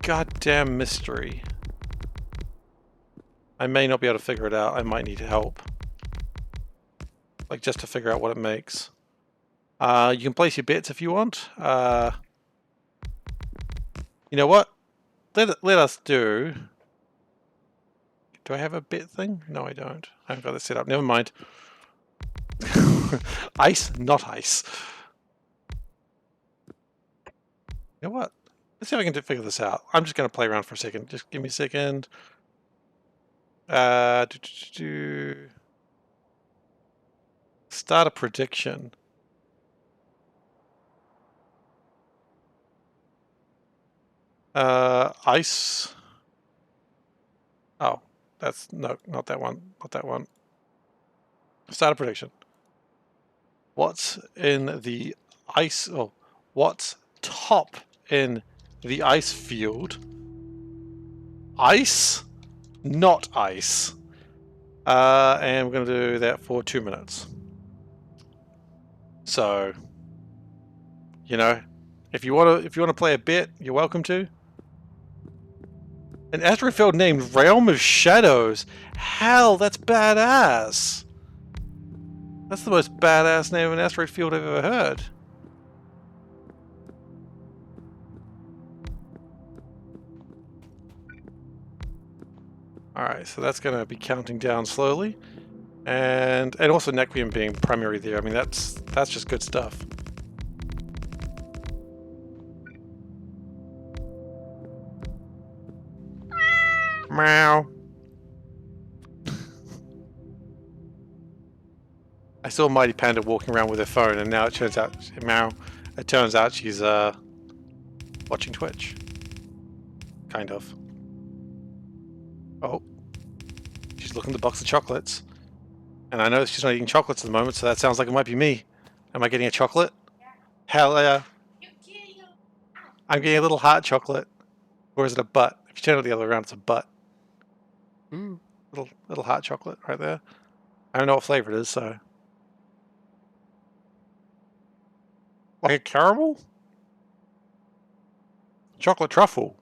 S1: goddamn mystery. I may not be able to figure it out. I might need help. Like, just to figure out what it makes. You can place your bets if you want. You know what? Let us do... Do I have a bet thing? No, I don't. I haven't got this set up. Never mind. Ice, not ice. You know what? Let's see if I can figure this out. I'm just going to play around for a second. Just give me a second. Start a prediction. Ice. Oh, that's no, not that one. Not that one. Start a prediction. What's in the ice? Oh, what's top in the ice field? Ice, not ice. And we're going to do that for 2 minutes. So, you know, if you want to play a bit, you're welcome to. An asteroid field named Realm of Shadows. Hell, that's badass. That's the most badass name of an asteroid field I've ever heard. Alright, so that's going to be counting down slowly. And also Nequium being primary there. I mean, that's just good stuff. Meow. I saw Mighty Panda walking around with her phone, and now it turns out, meow. It turns out she's watching Twitch. Kind of. Oh, she's looking at the box of chocolates, and I know she's not eating chocolates at the moment, so that sounds like it might be me. Am I getting a chocolate? Yeah. Hell yeah! I'm getting a little hot chocolate, or is it a butt? If you turn it the other way around, it's a butt. Ooh, little hot chocolate right there. I don't know what flavor it is, so. Like a caramel? Chocolate truffle.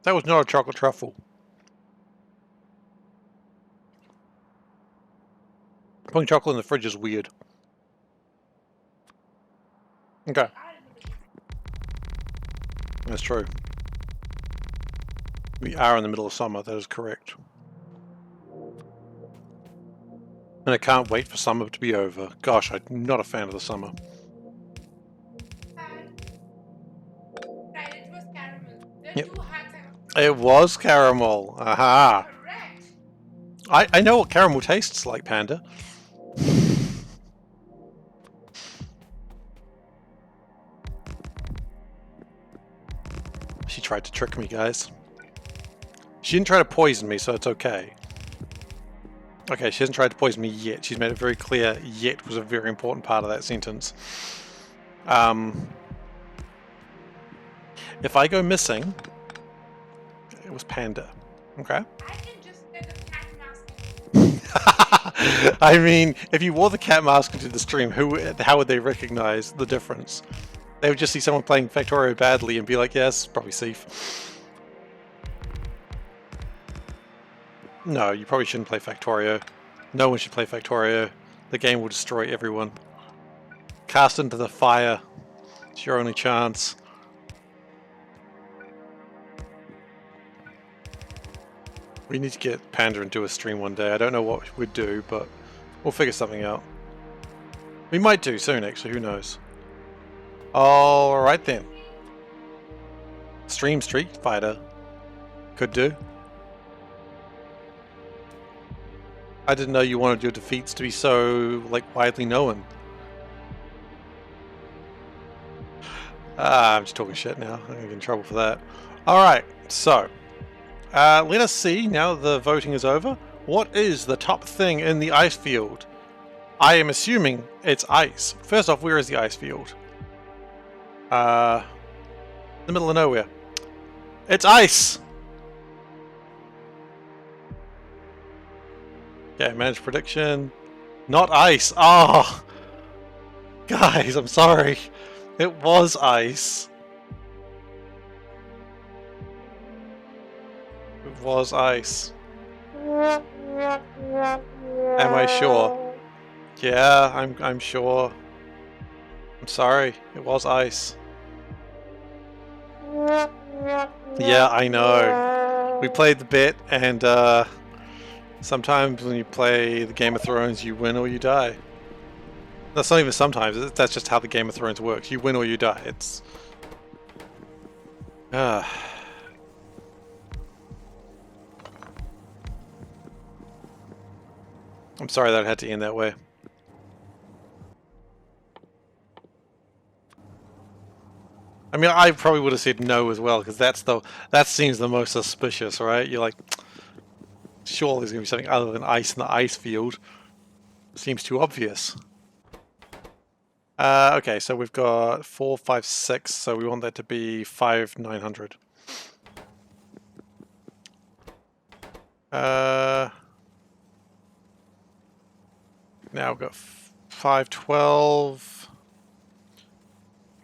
S1: That was not a chocolate truffle. Putting chocolate in the fridge is weird. Okay. That's true. We are in the middle of summer, that is correct. And I can't wait for summer to be over. Gosh, I'm not a fan of the summer.
S2: It was caramel.
S1: Yep. It was caramel. Aha.
S2: Correct.
S1: I know what caramel tastes like, Panda. She tried to trick me, guys. She didn't try to poison me, so it's okay. Okay, she hasn't tried to poison me yet. She's made it very clear yet was a very important part of that sentence. If I go missing, it was Panda. Okay?
S2: I can just get a cat mask.
S1: I mean, if you wore the cat mask into the stream, how would they recognize the difference? They would just see someone playing Factorio badly and be like, yes, probably Seif. No, you probably shouldn't play Factorio. No one should play Factorio. The game will destroy everyone. Cast into the fire. It's your only chance. We need to get Panda into a stream one day. I don't know what we'd do, but we'll figure something out. We might do soon, actually. Who knows? Alright then. Stream Street Fighter. Could do. I didn't know you wanted your defeats to be so, like, widely known. I'm just talking shit now. I'm gonna get in trouble for that. Alright, so. Let us see, now the voting is over. What is the top thing in the ice field? I am assuming it's ice. First off, where is the ice field? The middle of nowhere. It's ice! Okay, manage prediction. Not ice. Oh! Guys, I'm sorry. It was ice. It was ice. Am I sure? Yeah, I'm sure. I'm sorry. It was ice. Yeah, I know. We played the bit, and sometimes when you play the Game of Thrones, you win or you die. That's not even sometimes. That's just how the Game of Thrones works. You win or you die. It's... I'm sorry that it had to end that way. I mean, I probably would have said no as well, because that seems the most suspicious, right? You're like, surely there's going to be something other than ice in the ice field. Seems too obvious. Okay, so we've got 4, 5, 6, so we want that to be 5, 900. Now we've got 512.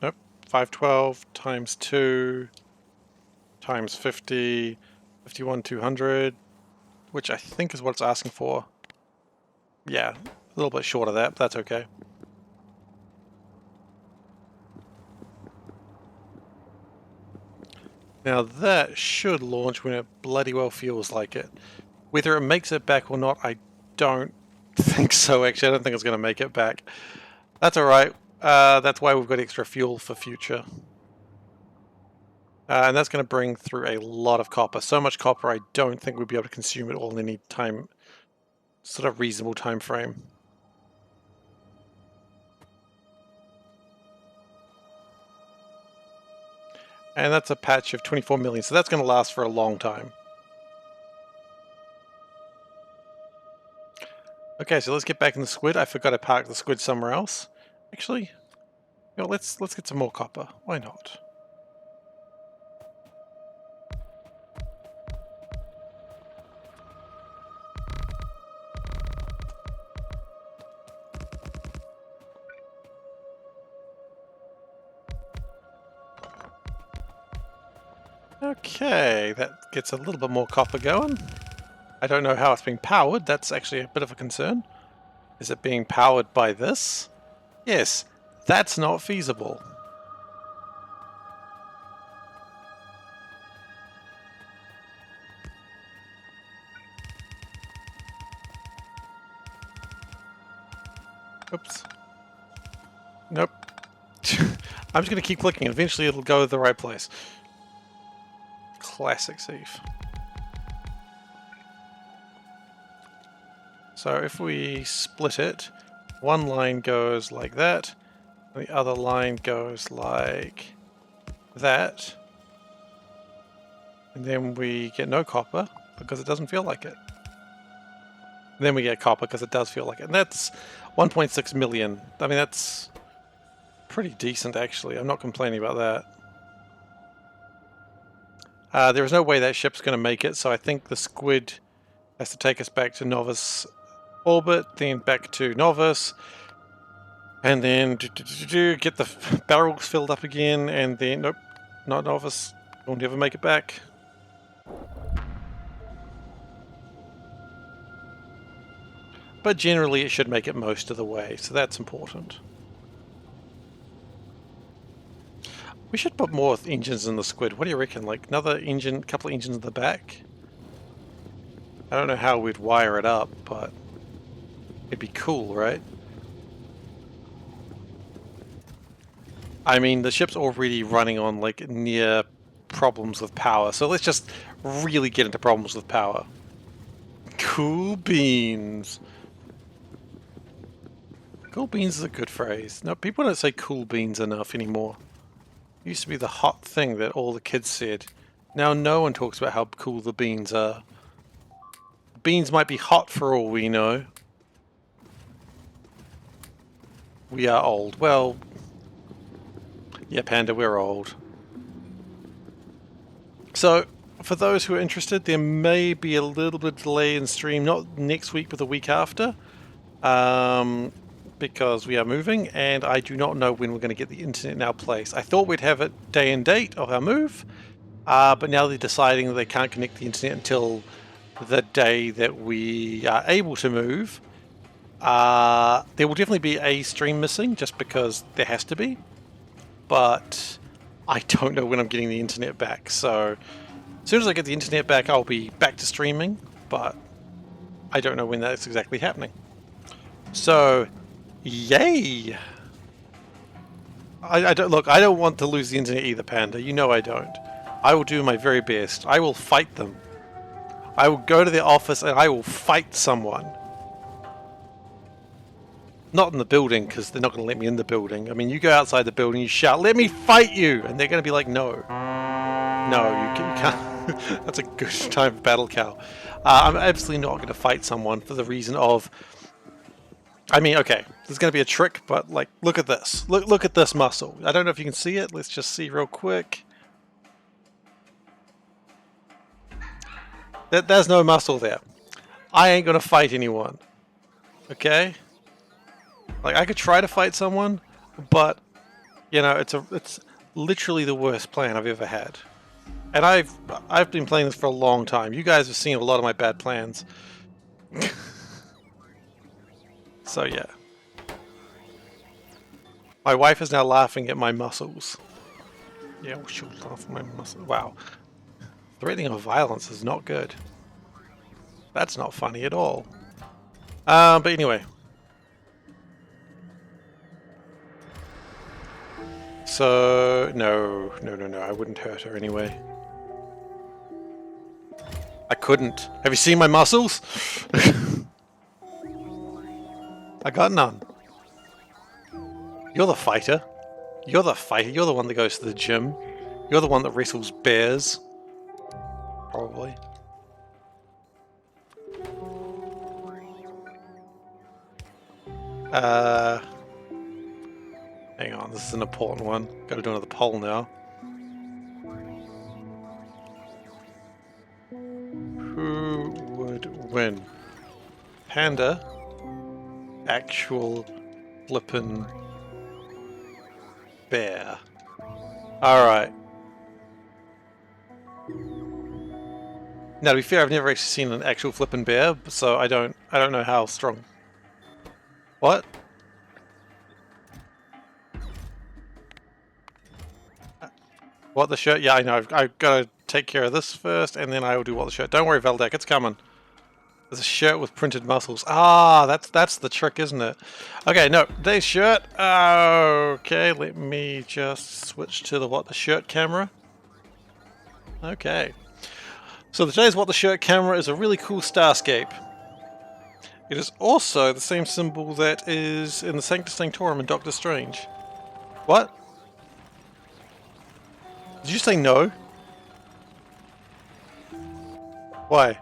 S1: Nope, 512 times 2 times 50, 51, 200, which I think is what it's asking for. Yeah, a little bit short of that, but that's okay. Now that should launch when it bloody well feels like it. Whether it makes it back or not, I don't think so, actually. I don't think it's going to make it back. That's alright. That's why we've got extra fuel for future. And that's going to bring through a lot of copper. So much copper, I don't think we'll be able to consume it all in any time, sort of reasonable time frame. And that's a patch of 24 million, so that's going to last for a long time. Okay, so let's get back in the squid. I forgot to park the squid somewhere else. Actually, you know, let's get some more copper. Why not? Okay, that gets a little bit more copper going. I don't know how it's being powered. That's actually a bit of a concern. Is it being powered by this? Yes, that's not feasible. Oops. Nope. I'm just going to keep clicking. Eventually it'll go to the right place. Classic Seif. So if we split it, one line goes like that, and the other line goes like that, and then we get no copper because it doesn't feel like it. And then we get copper because it does feel like it, and that's 1.6 million. I mean, that's pretty decent actually. I'm not complaining about that. There is no way that ship's going to make it, so I think the squid has to take us back to Novus orbit, then back to Novus, and then get the barrels filled up again, and then nope, not Novus. We'll never make it back. But generally, it should make it most of the way, so that's important. We should put more engines in the squid. What do you reckon? Like another engine, couple of engines in the back? I don't know how we'd wire it up, but it'd be cool, right? I mean, the ship's already running on like near problems with power, so let's just really get into problems with power. Cool beans. Cool beans is a good phrase. No, people don't say cool beans enough anymore. It used to be the hot thing that all the kids said. Now no one talks about how cool the beans are. Beans might be hot for all we know. We are old. Well, yeah, Panda, we're old. So, for those who are interested, there may be a little bit of delay in stream, not next week, but the week after. Because we are moving, and I do not know when we're going to get the internet in our place. I thought we'd have it day and date of our move, but now they're deciding that they can't connect the internet until the day that we are able to move. There will definitely be a stream missing, just because there has to be, but I don't know when I'm getting the internet back, so as soon as I get the internet back, I'll be back to streaming, but I don't know when that's exactly happening. So, yay! I don't want to lose the internet either, Panda. You know I don't. I will do my very best. I will fight them. I will go to their office and I will fight someone. Not in the building, because they're not going to let me in the building. I mean, you go outside the building, you shout, "Let me fight you!" And they're going to be like, "No. No, you can't." That's a good time for battle cow. I'm absolutely not going to fight someone for the reason of... I mean, okay, there's going to be a trick, but, like, look at this. Look at this muscle. I don't know if you can see it. Let's just see real quick. There's no muscle there. I ain't going to fight anyone. Okay? Like, I could try to fight someone, but, you know, it's literally the worst plan I've ever had. And I've been playing this for a long time. You guys have seen a lot of my bad plans. So, yeah. My wife is now laughing at my muscles. Yeah, well, she'll laugh at my muscles. Wow. Threatening of violence is not good. That's not funny at all. But anyway. So, no, I wouldn't hurt her anyway. I couldn't. Have you seen my muscles? I got none. You're the fighter. You're the fighter. You're the one that goes to the gym. You're the one that wrestles bears. Probably. Hang on, this is an important one. Gotta do another poll now. Who would win? Panda? Actual flippin' bear. Alright. Now to be fair, I've never actually seen an actual flippin' bear, so I don't know how strong. What? What the shirt? Yeah, I know. I've got to take care of this first, and then I will do what the shirt. Don't worry, Valdek, it's coming. There's a shirt with printed muscles. Ah, that's the trick, isn't it? Okay, no, today's shirt. Okay, let me just switch to the what the shirt camera. Okay. So today's what the shirt camera is a really cool starscape. It is also the same symbol that is in the Sanctus Sanctorum in Doctor Strange. What? Did you say no? Why?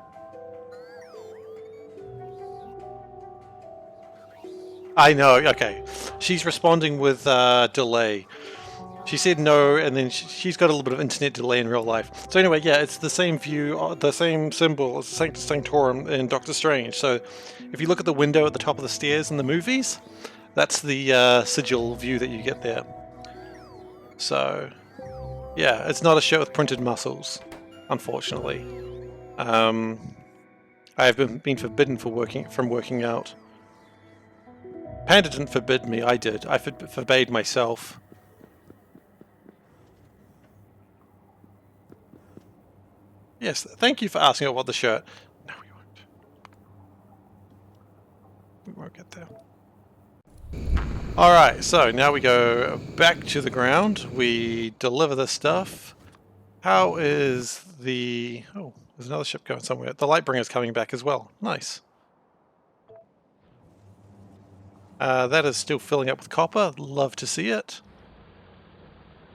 S1: I know, okay. She's responding with delay. She said no, and then she's got a little bit of internet delay in real life. So anyway, yeah, it's the same view, the same symbol as the Sanctus Sanctorum in Doctor Strange. So if you look at the window at the top of the stairs in the movies, that's the sigil view that you get there. So, yeah, it's not a shirt with printed muscles, unfortunately. I have been forbidden from working out. Panda didn't forbid me, I did. I forbade myself. Yes, thank you for asking about the shirt. No, we won't. We won't get there. Alright, so now we go back to the ground. We deliver the stuff. How is the... Oh, there's another ship going somewhere. The Lightbringer's coming back as well. Nice. That is still filling up with copper. Love to see it.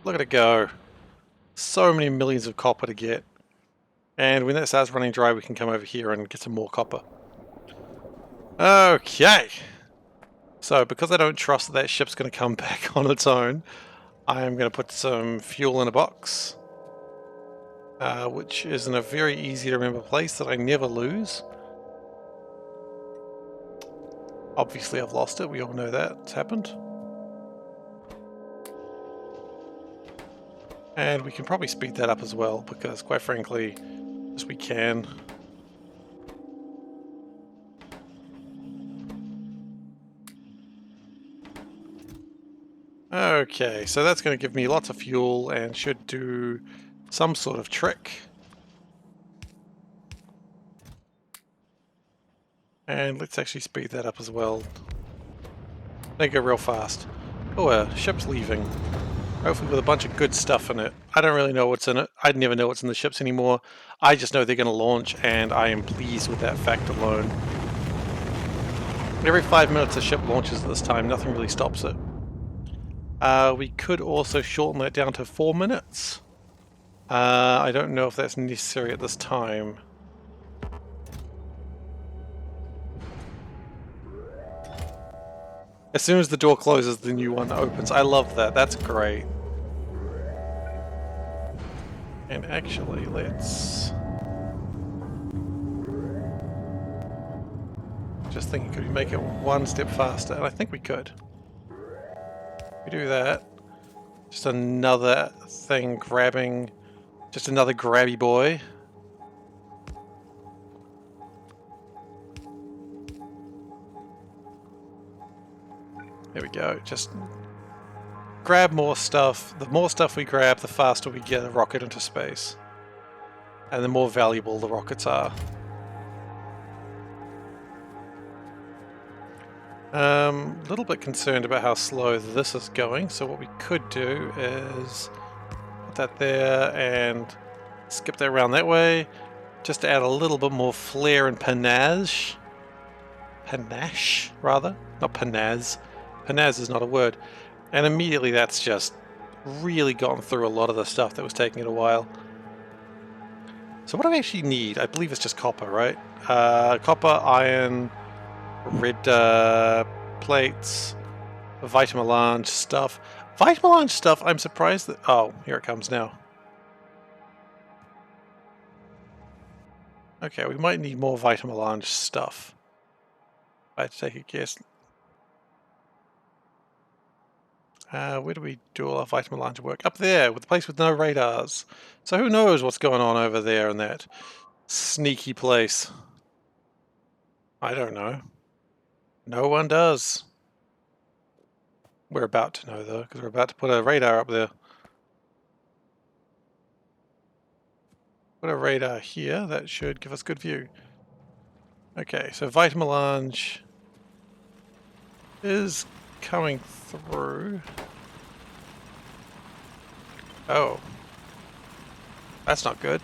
S1: Look at it go. So many millions of copper to get. And when that starts running dry, we can come over here and get some more copper. Okay. So, because I don't trust that ship's going to come back on its own, I am going to put some fuel in a box. Which is in a very easy to remember place that I never lose. Obviously I've lost it, we all know that. It's happened. And we can probably speed that up as well, because quite frankly, as we can. Okay, so that's going to give me lots of fuel and should do some sort of trick. And let's actually speed that up as well. They go real fast. Oh, a ship's leaving. Hopefully with a bunch of good stuff in it. I don't really know what's in it. I never know what's in the ships anymore. I just know they're going to launch, and I am pleased with that fact alone. Every 5 minutes a ship launches at this time, nothing really stops it. We could also shorten that down to 4 minutes. I don't know if that's necessary at this time. As soon as the door closes, the new one opens. I love that. That's great. And actually, let's... Just thinking, could we make it one step faster? And I think we could. We do that. Just another thing grabbing... Just another grabby boy. There we go. Just grab more stuff. The more stuff we grab, the faster we get a rocket into space. And the more valuable the rockets are. A little bit concerned about how slow this is going, so what we could do is put that there and skip that around that way, just to add a little bit more flair and panache. Panache, rather, not panaz. Panaz is not a word. And immediately that's just really gotten through a lot of the stuff that was taking it a while. So what do I actually need? I believe it's just copper, right? Copper, iron, red plates, vitamelange stuff. Vitamelange stuff, I'm surprised that... Oh, here it comes now. Okay, we might need more vitamelange stuff. I had to take a guess. Where do we do all our vitamelange work? Up there, with the place with no radars. So who knows what's going on over there in that sneaky place? I don't know. No one does. We're about to know though, because we're about to put a radar up there. Put a radar here, that should give us good view. Okay, so vitamelange is coming through. Oh. That's not good.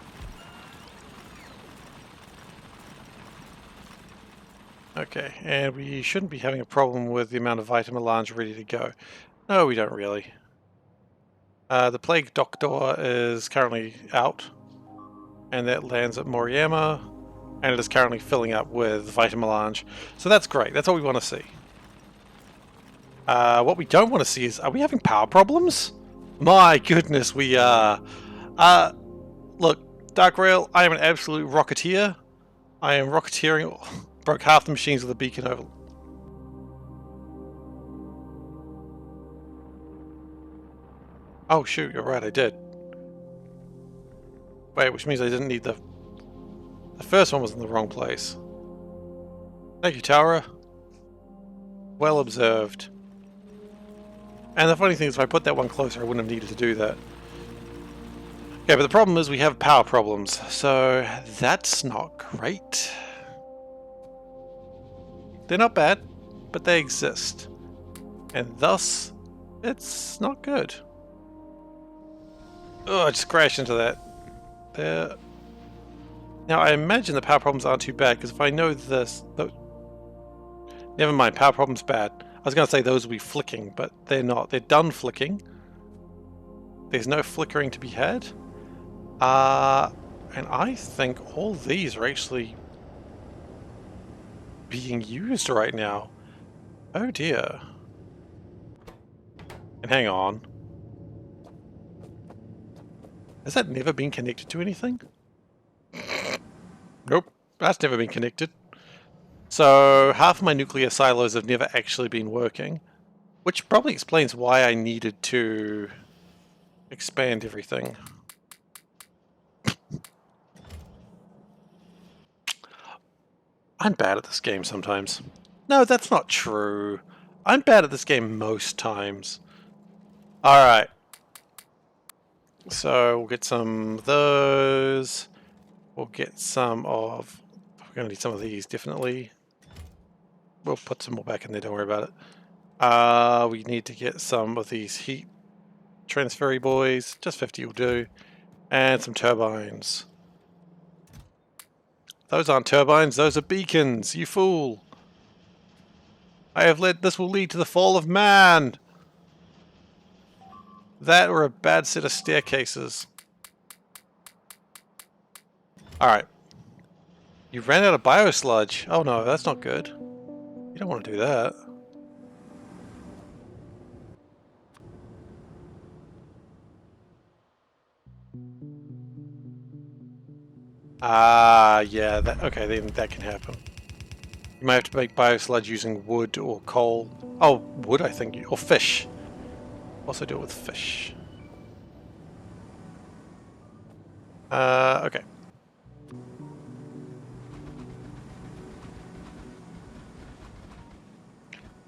S1: Okay, and we shouldn't be having a problem with the amount of vitamelange ready to go. No, we don't really. The Plague Doctor is currently out, and that lands at Moriyama, and it is currently filling up with vitamelange. So that's great, that's what we want to see. What we don't want to see is, are we having power problems? My goodness, we are. Look, Dark Rail, I am an absolute rocketeer. I am rocketeering. Broke half the machines with a beacon over. Oh shoot, you're right, I did. Wait, which means I didn't need the... The first one was in the wrong place. Thank you, Tara. Well observed. And the funny thing is, if I put that one closer, I wouldn't have needed to do that. Okay, but the problem is we have power problems, so that's not great. They're not bad, but they exist. And thus, it's not good. Oh, I just crashed into that. There. Now, I imagine the power problems aren't too bad, because if I know this... Never mind, power problems bad. I was going to say those will be flicking, but they're not. They're done flicking. There's no flickering to be had. And I think all these are actually being used right now. Oh dear. And hang on. Has that never been connected to anything? Nope, that's never been connected. So half of my nuclear silos have never actually been working, which probably explains why I needed to expand everything. I'm bad at this game sometimes. No, that's not true. I'm bad at this game most times. Alright. So we'll get some of those. We'll get some of... We're going to need some of these, definitely. We'll put some more back in there, don't worry about it. We need to get some of these heat transfery boys. Just 50 will do. And some turbines. Those aren't turbines, those are beacons, you fool! This will lead to the fall of man. That or a bad set of staircases. Alright. You ran out of biosludge. Oh no, that's not good. You don't want to do that. Ah, yeah, okay, then that can happen. You might have to make biosludge using wood or coal. Oh, wood, I think, or fish. Also do it with fish. Okay.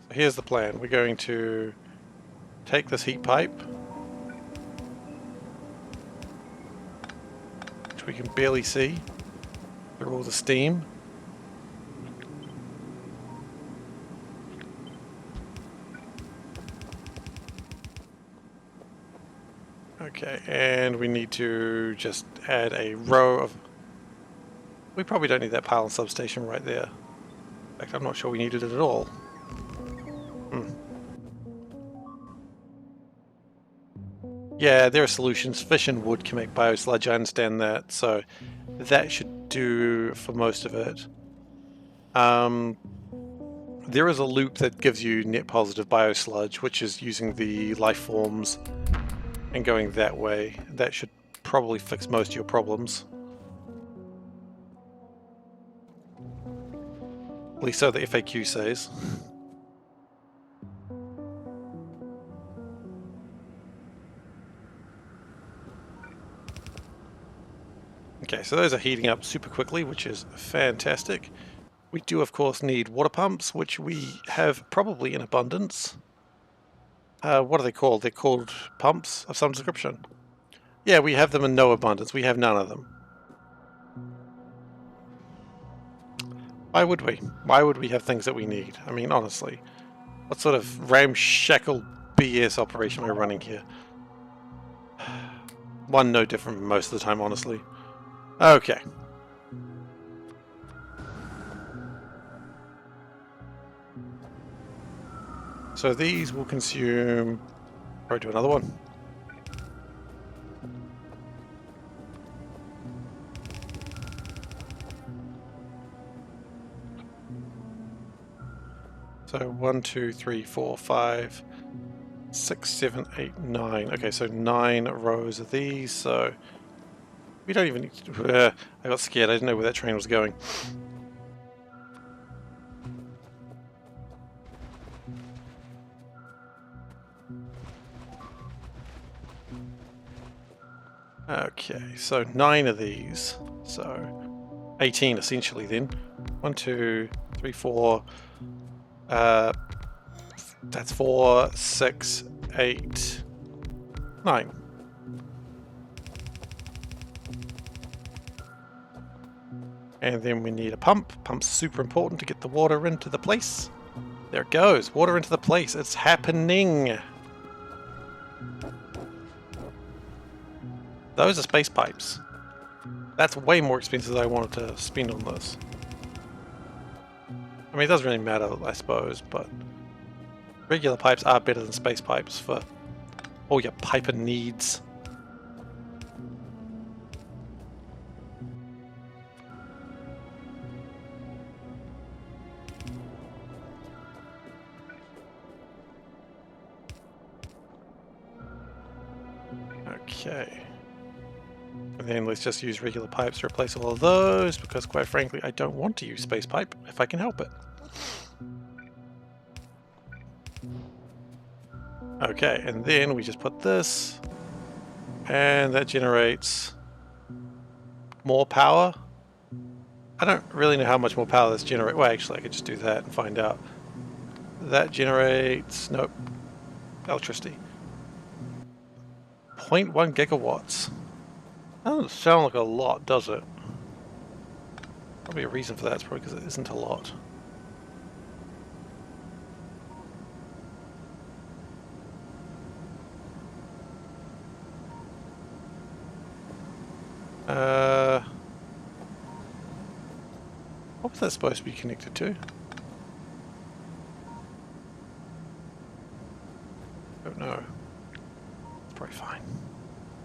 S1: So here's the plan. We're going to take this heat pipe, which we can barely see through all the steam. Okay, and we need to just add a row of... We probably don't need that pile and substation right there. In fact, I'm not sure we needed it at all. Yeah, there are solutions. Fish and wood can make biosludge, I understand that, so that should do for most of it. There is a loop that gives you net positive biosludge, which is using the life forms and going that way. That should probably fix most of your problems. At least so the FAQ says. Okay, so those are heating up super quickly, which is fantastic. We do, of course, need water pumps, which we have probably in abundance. What are they called? They're called pumps of some description. Yeah, we have them in no abundance. We have none of them. Why would we? Why would we have things that we need? I mean, honestly. What sort of ramshackle BS operation am I running here? One no different from most of the time, honestly. Okay. So these will consume... Probably do another one. So 1, 2, 3, 4, 5, 6, 7, 8, 9. Okay, so 9 rows of these, so... We don't even need to... I got scared, I didn't know where that train was going. Okay, so 9 of these. So 18 essentially then. 1, 2, 3, 4. That's 4, 6, 8, 9. And then we need a pump. Pump's super important to get the water into the place. There it goes. Water into the place. It's happening. Those are space pipes. That's way more expensive than I wanted to spend on this. I mean, it doesn't really matter, I suppose, but regular pipes are better than space pipes for all your piping needs. Okay. And then let's just use regular pipes to replace all of those, because quite frankly, I don't want to use space pipe if I can help it. Okay, and then we just put this, and that generates more power. I don't really know how much more power this generates. Well, actually, I could just do that and find out. That generates, nope, electricity. 0.1 gigawatts. That doesn't sound like a lot, does it? Probably a reason for that is probably because it isn't a lot. What was that supposed to be connected to? Don't know. It's probably fine.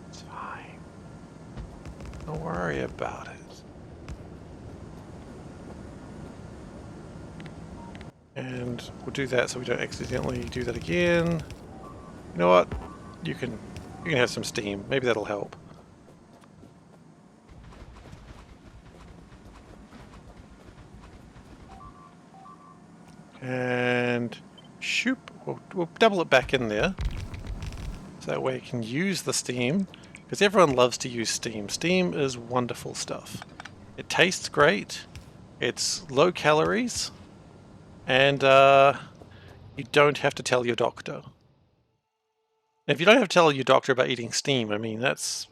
S1: It's fine. Don't worry about it. And we'll do that so we don't accidentally do that again. You know what? You can have some steam. Maybe that'll help. And shoop, we'll double it back in there. So that way it can use the steam. Because everyone loves to use steam. Steam is wonderful stuff. It tastes great. It's low calories. And you don't have to tell your doctor. If you don't have to tell your doctor about eating steam, I mean, that's...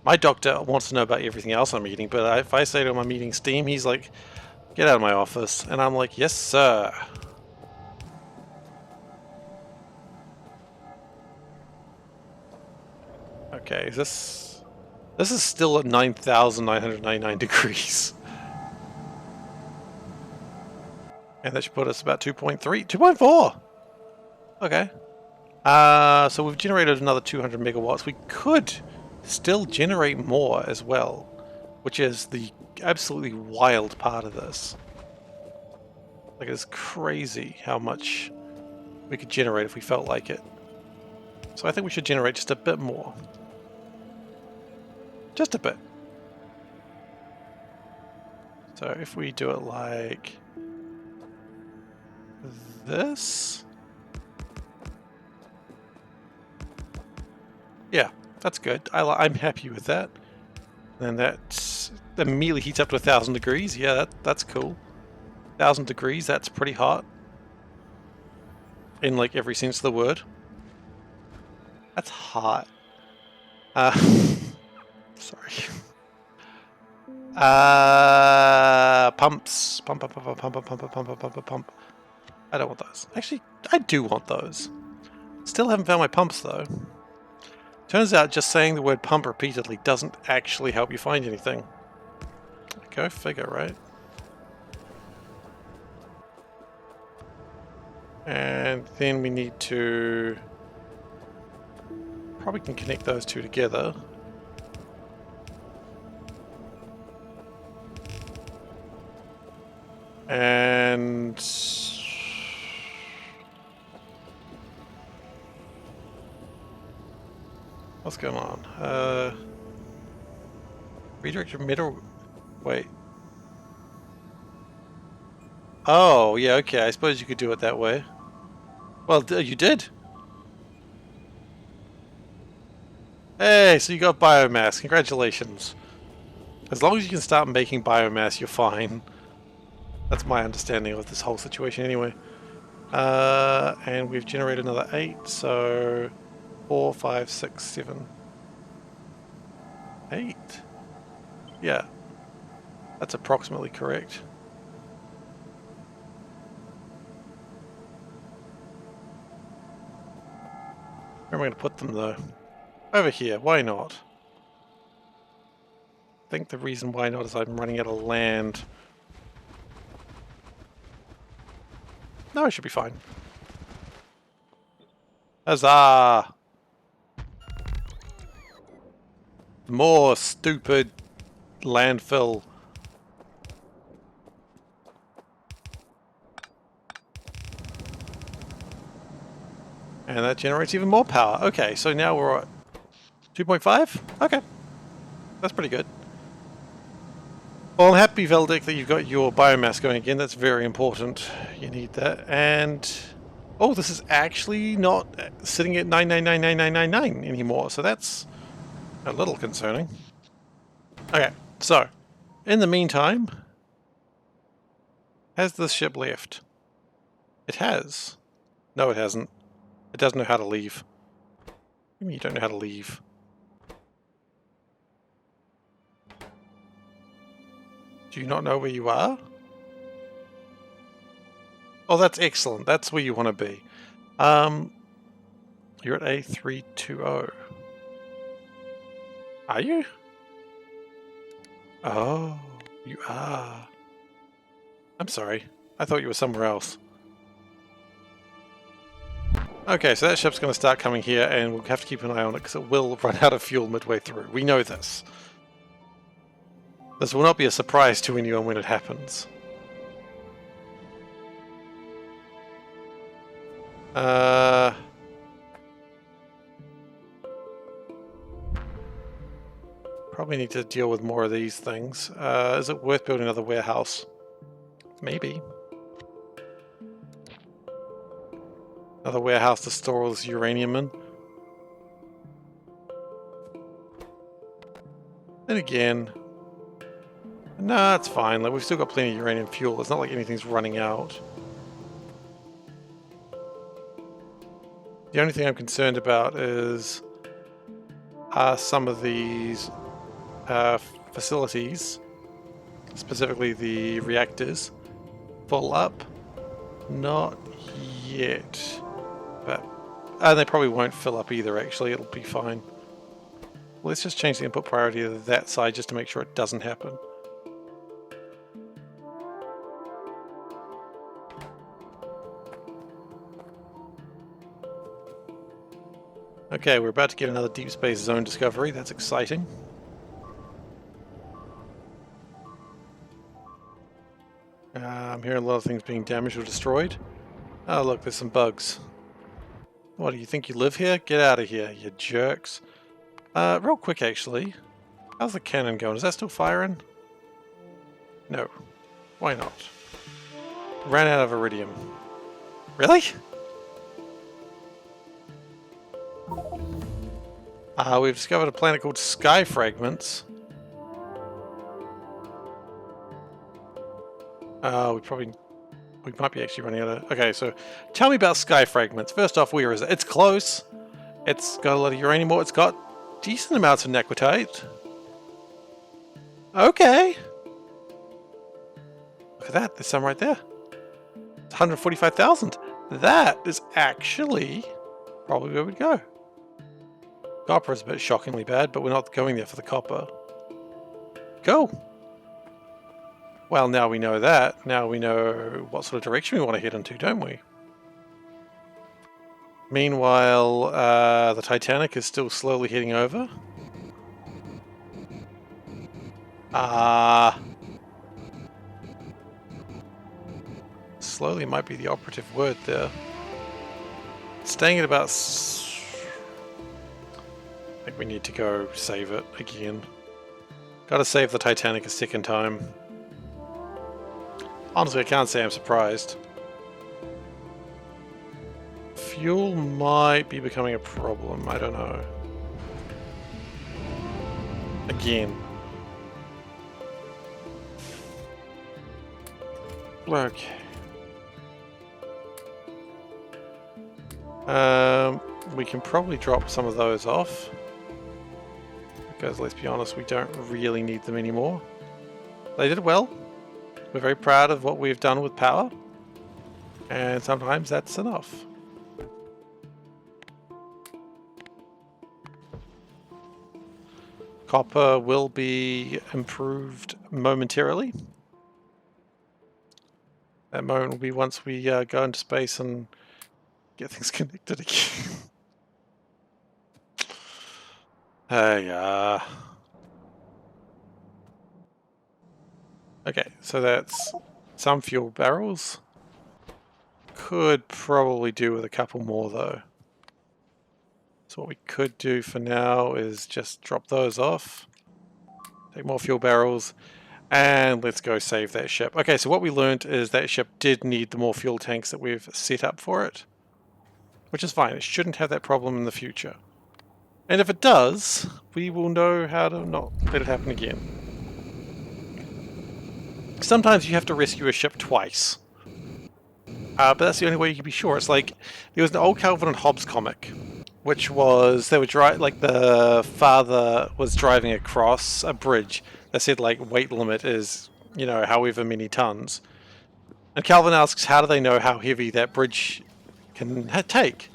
S1: My doctor wants to know about everything else I'm eating, but if I say to him I'm eating steam, he's like, get out of my office. And I'm like, yes, sir. Okay, this is still at 9,999 degrees. And that should put us about 2.3, 2.4! Okay. So we've generated another 200 megawatts. We could still generate more as well, which is the absolutely wild part of this. Like, it's crazy how much we could generate if we felt like it. So I think we should generate just a bit more. Just a bit. So if we do it like this... Yeah, that's good. I'm happy with that. And that immediately heats up to 1,000 degrees. Yeah, that's cool. 1,000 degrees, that's pretty hot. In like every sense of the word. That's hot. Sorry. Pumps. Pump. I don't want those. Actually, I do want those. Still haven't found my pumps though. Turns out just saying the word pump repeatedly doesn't actually help you find anything. Go figure, right? And then we need to... Probably can connect those two together. And... What's going on? Redirect your middle... Wait. Oh, yeah, okay. I suppose you could do it that way. Well, you did. Hey, so you got biomass. Congratulations. As long as you can start making biomass, you're fine. That's my understanding of this whole situation anyway. And we've generated another 8, so 4, 5, 6, 7, 8. Yeah, that's approximately correct. Where am I going to put them though? Over here, why not? I think the reason why not is I'm running out of land. No, it should be fine. Huzzah! More stupid landfill. And that generates even more power. Okay, so now we're at 2.5? Okay. That's pretty good. Well, I'm happy, Veldic, that you've got your biomass going again. That's very important. You need that. And... oh, this is actually not sitting at 9999999 anymore, so that's a little concerning. Okay, so, in the meantime, has this ship left? It has. No, it hasn't. It doesn't know how to leave. What do you mean you don't know how to leave? Do you not know where you are? Oh, that's excellent. That's where you want to be. You're at A320. Are you? Oh, you are. I'm sorry. I thought you were somewhere else. Okay, so that ship's going to start coming here, and we'll have to keep an eye on it because it will run out of fuel midway through. We know this. This will not be a surprise to anyone when it happens. Probably need to deal with more of these things. Is it worth building another warehouse? Maybe. Another warehouse to store all this uranium in. Then again, no, it's fine. Like, we've still got plenty of uranium fuel. It's not like anything's running out. The only thing I'm concerned about is some of these facilities, specifically the reactors, full up. Not yet. But they probably won't fill up either, actually. It'll be fine. Let's just change the input priority to that side just to make sure it doesn't happen. Okay, we're about to get another deep space zone discovery. That's exciting. I'm hearing a lot of things being damaged or destroyed. Oh look, there's some bugs. What, do you think you live here? Get out of here, you jerks. Real quick actually, how's the cannon going? Is that still firing? No. Why not? Ran out of iridium. Really? We've discovered a planet called Sky Fragments. We might be actually running out of... Okay, so tell me about Sky Fragments. First off, where is it? It's close. It's got a lot of uranium ore. It's got decent amounts of nequitite. Okay. Look at that. There's some right there. It's 145,000. That is actually probably where we'd go. Copper is a bit shockingly bad, but we're not going there for the copper. Go. Well, now we know that. Now we know what sort of direction we want to head into, don't we? Meanwhile, the Titanic is still slowly heading over. Slowly might be the operative word there. Staying at about... I think we need to go save it again. Gotta save the Titanic a second time. Honestly, I can't say I'm surprised. Fuel might be becoming a problem, I don't know. Again. Okay. We can probably drop some of those off. Because let's be honest, we don't really need them anymore. They did well. We're very proud of what we've done with power. And sometimes that's enough. Copper will be improved momentarily. That moment will be once we go into space and get things connected again. Hey, okay, so that's some fuel barrels. Could probably do with a couple more though. So what we could do for now is just drop those off. Take more fuel barrels. And let's go save that ship. Okay, so what we learned is that ship did need the more fuel tanks that we've set up for it. Which is fine. It shouldn't have that problem in the future. And if it does, we will know how to not let it happen again. Sometimes you have to rescue a ship twice. But that's the only way you can be sure. It's like, there was an old Calvin and Hobbes comic, which was, they would like the father was driving across a bridge that said like weight limit is, you know, however many tons. And Calvin asks, how do they know how heavy that bridge can take?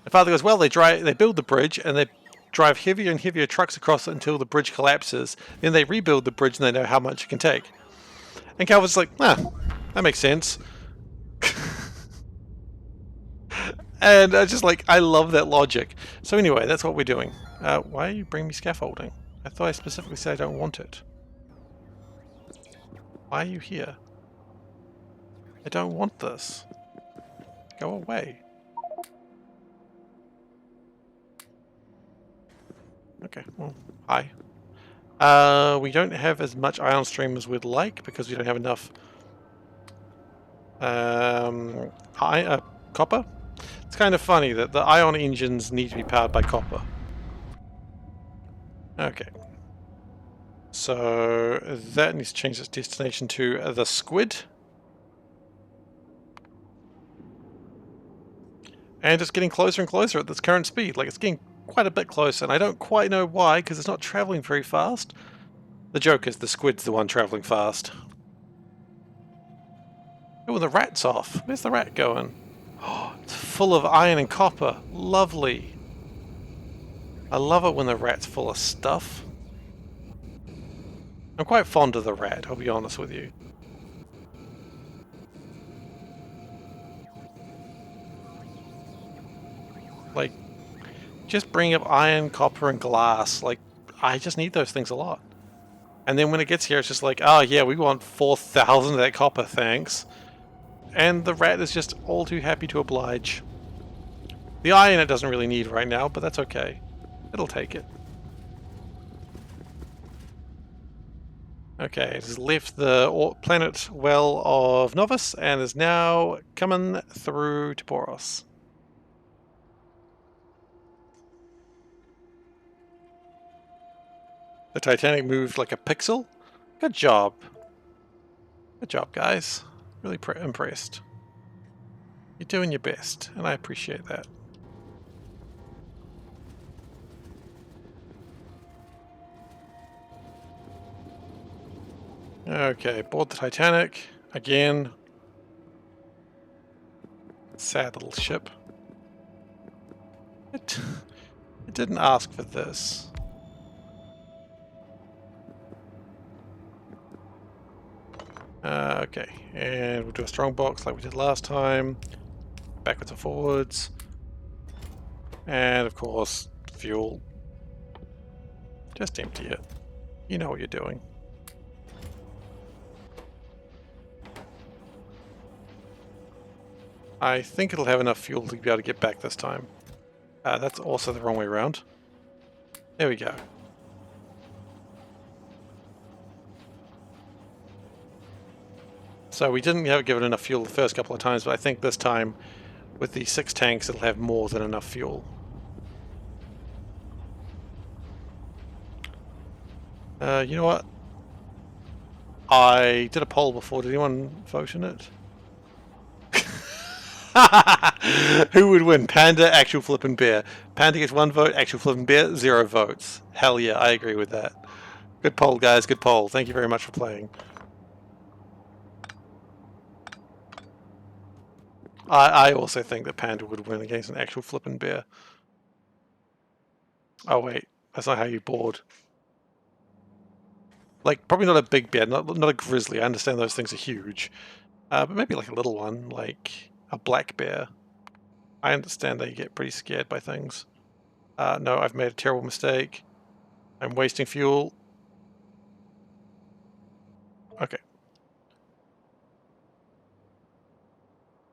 S1: The father goes, well, they build the bridge and they drive heavier and heavier trucks across it until the bridge collapses. Then they rebuild the bridge and they know how much it can take. And Calvin's like, that makes sense. And I just like, I love that logic. So anyway, that's what we're doing. Why are you bringing me scaffolding? I thought I specifically said I don't want it. Why are you here? I don't want this. Go away. Okay, well, hi. We don't have as much ion stream as we'd like because we don't have enough copper. It's kind of funny that the ion engines need to be powered by copper. Okay. So that needs to change its destination to the squid. And it's getting closer and closer at this current speed. Like, it's getting quite a bit closer, and I don't quite know why, because it's not traveling very fast. The joke is the squid's the one traveling fast. Oh, the rat's off. Where's the rat going? Oh, it's full of iron and copper. Lovely. I love it when the rat's full of stuff. I'm quite fond of the rat, I'll be honest with you. Like, just bring up iron, copper, and glass. Like, I just need those things a lot. And then when it gets here, it's just like, oh yeah, we want 4,000 of that copper, thanks. And the rat is just all too happy to oblige. The iron it doesn't really need right now, but that's okay. It'll take it. Okay, it has left the planet well of Novus and is now coming through to Boros. The Titanic moved like a pixel. Good job. Good job, guys. Really impressed. You're doing your best, and I appreciate that. Okay, board the Titanic again. Sad little ship. It didn't ask for this. Okay, and we'll do a strong box like we did last time. Backwards and forwards. And of course, fuel. Just empty it. You know what you're doing. I think it'll have enough fuel to be able to get back this time. That's also the wrong way around. There we go. So we didn't give it enough fuel the first couple of times, but I think this time, with the 6 tanks, it'll have more than enough fuel. You know what? I did a poll before. Did anyone vote in it? Who would win? Panda, actual flippin' bear. Panda gets 1 vote, actual flippin' bear, 0 votes. Hell yeah, I agree with that. Good poll, guys, good poll. Thank you very much for playing. I also think that Panda would win against an actual flippin' bear. Oh wait, that's not how you board. Like, probably not a big bear, not a grizzly. I understand those things are huge. But maybe like a little one, like a black bear. I understand they get pretty scared by things. No, I've made a terrible mistake. I'm wasting fuel. Okay.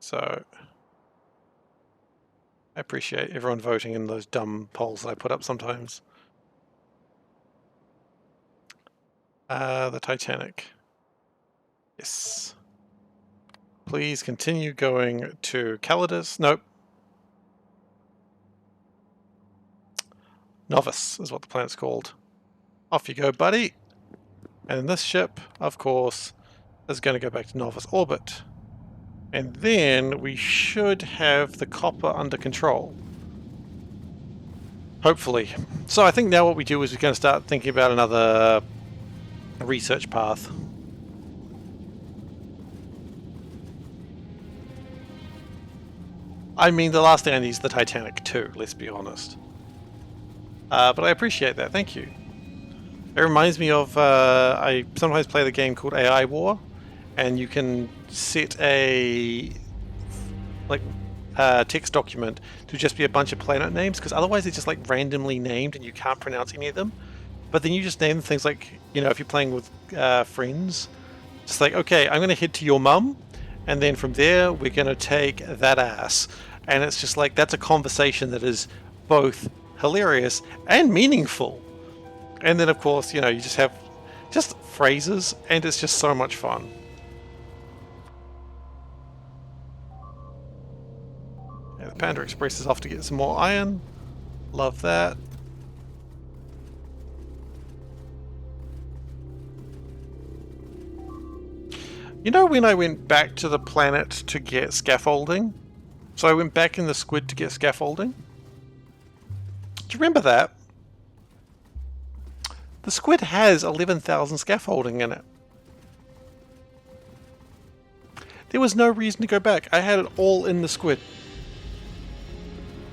S1: So, I appreciate everyone voting in those dumb polls that I put up sometimes. The Titanic. Yes. Please continue going to Calidus. Nope. Novus is what the planet's called. Off you go, buddy. And this ship, of course, is going to go back to Novus orbit. And then we should have the copper under control. Hopefully. So I think now what we do is we're going to start thinking about another research path. I mean, the last thing I need is the Titanic too, let's be honest. But I appreciate that, thank you. It reminds me of, I sometimes play the game called AI War, and you can set a, like, text document to just be a bunch of planet names, because otherwise they're just like randomly named and you can't pronounce any of them. But then you just name things like, you know, if you're playing with friends, just like, okay, I'm going to head to your mum, and then from there we're going to take that ass. And it's just like, that's a conversation that is both hilarious and meaningful. And then of course, you know, you just have just phrases, and it's just so much fun. Yeah, the Panda Express is off to get some more iron. Love that. You know when I went back to the planet to get scaffolding? So I went back in the squid to get scaffolding. Do you remember that? The squid has 11,000 scaffolding in it. There was no reason to go back. I had it all in the squid.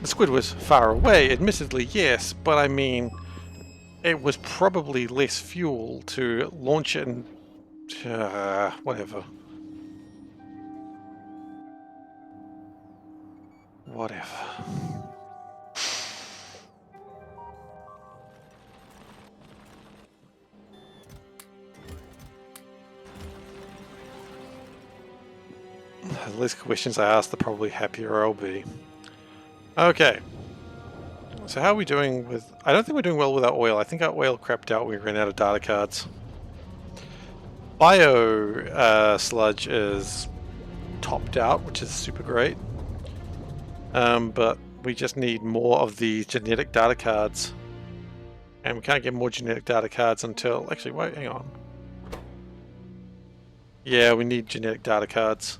S1: The squid was far away, admittedly, yes, but I mean, it was probably less fuel to launch it and... whatever. Whatever. The less questions I ask, the probably happier I'll be. Okay. So how are we doing with... I don't think we're doing well with our oil. I think our oil crapped out. We ran out of data cards. Bio sludge is topped out, which is super great. But we just need more of the genetic data cards. And we can't get more genetic data cards until... Actually, wait, hang on. Yeah, we need genetic data cards.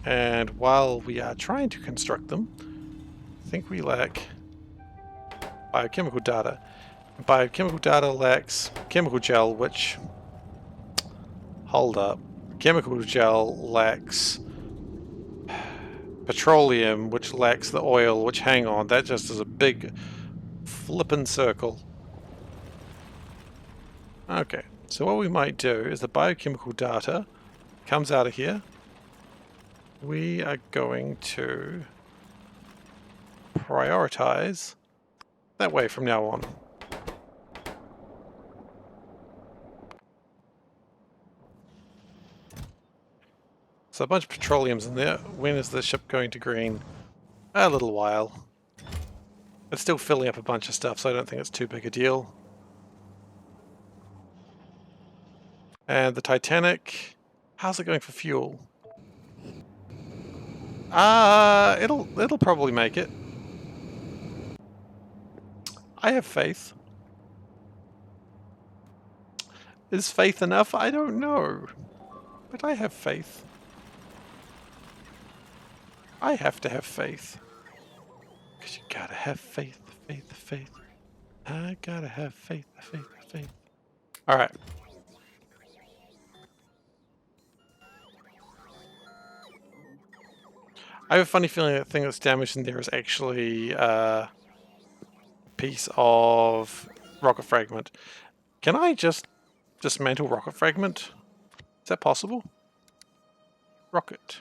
S1: And while we are trying to construct them, I think we lack biochemical data. Biochemical data lacks chemical gel, which... Hold up. Chemical gel lacks petroleum, which lacks the oil, which, hang on, that just is a big flippin' circle. Okay, so what we might do is the biochemical data comes out of here. We are going to prioritize that way from now on. So a bunch of petroleum's in there. When is the ship going to green? A little while. It's still filling up a bunch of stuff, so I don't think it's too big a deal. And the Titanic, how's it going for fuel? It'll probably make it. I have faith. Is faith enough? I don't know. But I have faith. I have to have faith. Because you gotta have faith, faith. I gotta have faith. Alright. I have a funny feeling that thing that's damaged in there is actually a piece of rocket fragment. Can I just dismantle rocket fragment? Is that possible? Rocket.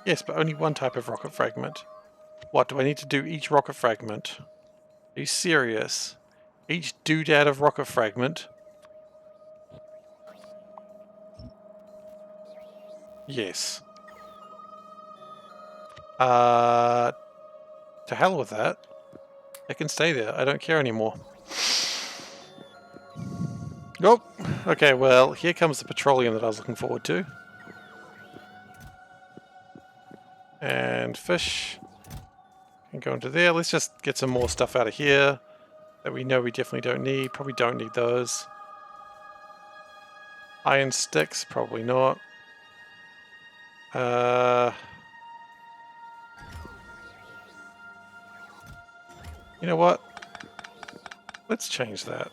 S1: Yes, but only one type of rocket fragment. What, do I need to do each rocket fragment? Are you serious? Each doodad of rocket fragment? Yes. To hell with that. It can stay there. I don't care anymore. Nope. Okay, well, here comes the petroleum that I was looking forward to. And fish can go into there. Let's just get some more stuff out of here that we know we definitely don't need. Probably don't need those. Iron sticks, probably not. You know what? Let's change that.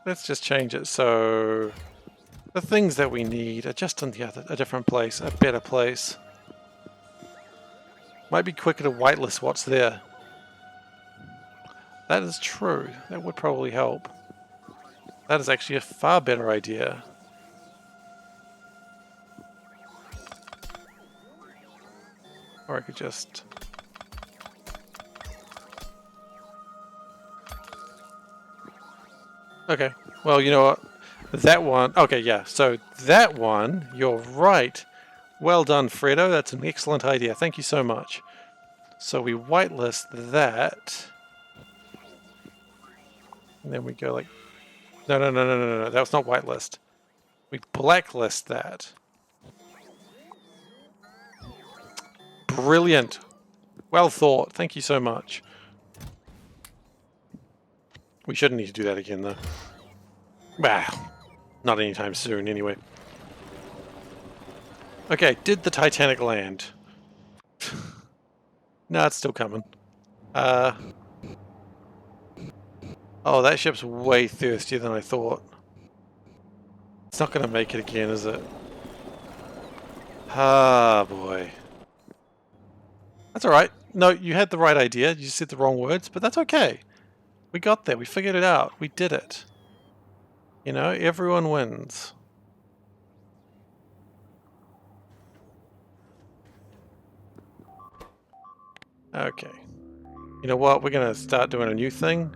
S1: Let's just change it so The things that we need are just in a different place, a better place. Might be quicker to whitelist what's there. That is true. That would probably help. That is actually a far better idea. Or I could just... Okay, well, you know what? That one... Okay, yeah, so that one, you're right. Well done, Fredo. That's an excellent idea. Thank you so much. So we whitelist that. And then we go like... No. That was not whitelist. We blacklist that. Brilliant. Well thought. Thank you so much. We shouldn't need to do that again, though. Well, not anytime soon, anyway. Okay, did the Titanic land? No, it's still coming. Oh, that ship's way thirstier than I thought. It's not going to make it again, is it? Ah, boy. That's alright. No, you had the right idea. You just said the wrong words, but that's okay. We got there. We figured it out. We did it. You know, everyone wins. Okay. You know what? We're going to start doing a new thing,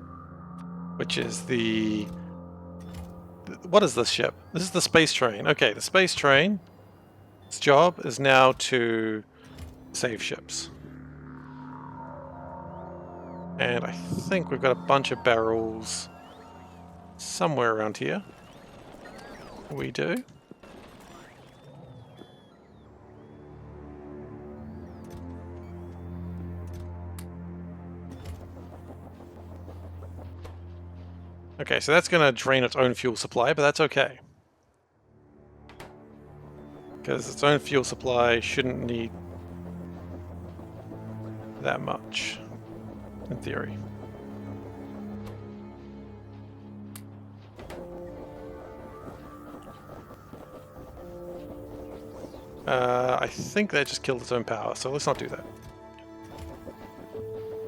S1: which is the... What is this ship? This is the space train. Okay, the space train, its job is now to save ships. And I think we've got a bunch of barrels somewhere around here. We do. Okay, so that's going to drain its own fuel supply, but that's okay. Because its own fuel supply shouldn't need that much, in theory. I think that just killed its own power, so let's not do that.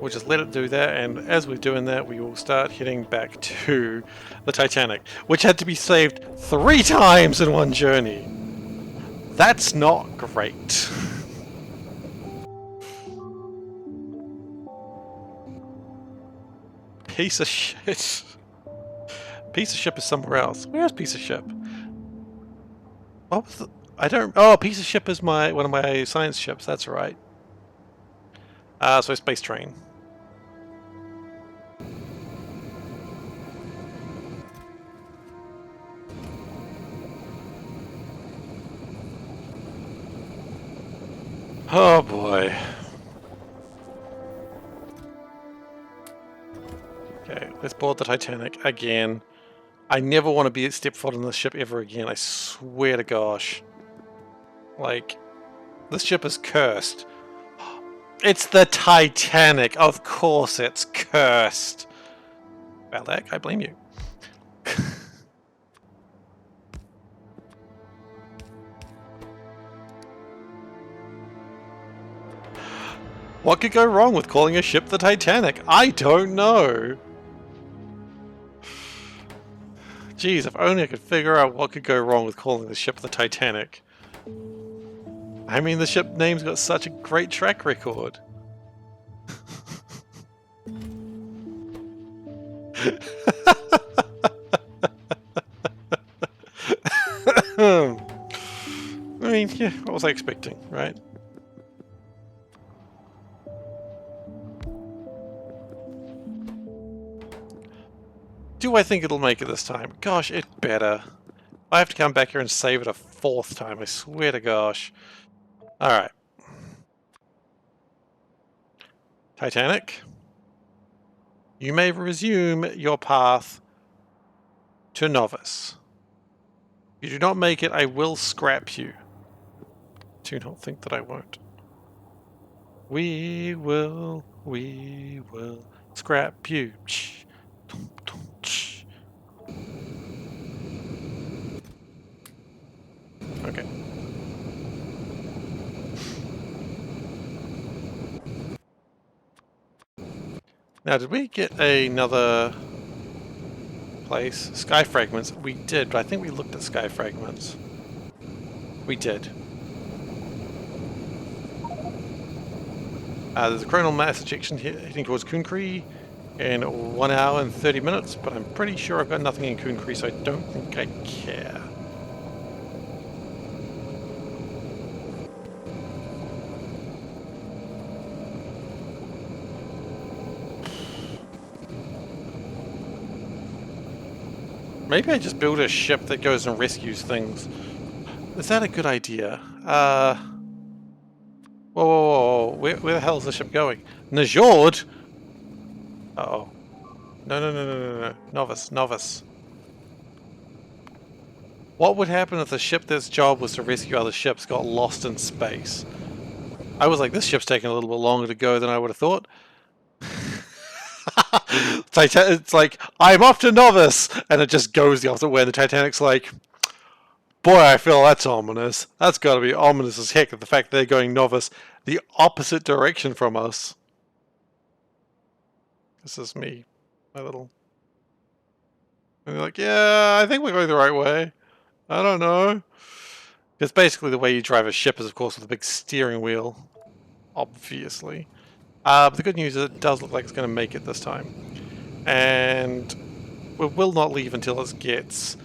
S1: We'll just let it do that, and as we're doing that, we will start heading back to the Titanic, which had to be saved 3 times in one journey. That's not great. Piece of shit. Piece of ship is somewhere else. Where's piece of ship? What was the... I don't... Oh, piece of ship is one of my science ships. That's right. So space train. Oh boy. Okay, let's board the Titanic again. I never want to step foot on this ship ever again. I swear to gosh. Like, this ship is cursed. It's the Titanic. Of course it's cursed. Balak, I blame you. What could go wrong with calling a ship the Titanic? I don't know. Jeez, if only I could figure out what could go wrong with calling the ship the Titanic. I mean, the ship name's got such a great track record. I mean, yeah, what was I expecting, right? Do I think it'll make it this time? Gosh, it better. I have to come back here and save it a 4th time, I swear to gosh. Alright. Titanic. You may resume your path to Novice. If you do not make it, I will scrap you. Do not think that I won't. We will scrap you. Now, did we get another place? Sky fragments. We did, but I think we looked at sky fragments. We did. There's a coronal mass ejection heading towards Kunkri in 1 hour and 30 minutes, but I'm pretty sure I've got nothing in Kunkri, so I don't think I care. Maybe I just build a ship that goes and rescues things. Is that a good idea? Whoa, whoa, whoa. Where the hell is the ship going? Najord? Uh-oh. No, no, no, no, no, no. Novice, novice. What would happen if the ship that's job was to rescue other ships got lost in space? I was like, this ship's taking a little bit longer to go than I would have thought. It's like, I'm off to Novice! And it just goes the opposite way. And the Titanic's like, boy, I feel that's ominous. That's got to be ominous as heck, the fact that they're going Novice the opposite direction from us. This is me, my little... And they're like, yeah, I think we're going the right way. I don't know. Because basically the way you drive a ship is, of course, with a big steering wheel. Obviously. But the good news is it does look like it's going to make it this time. And we will not leave until it gets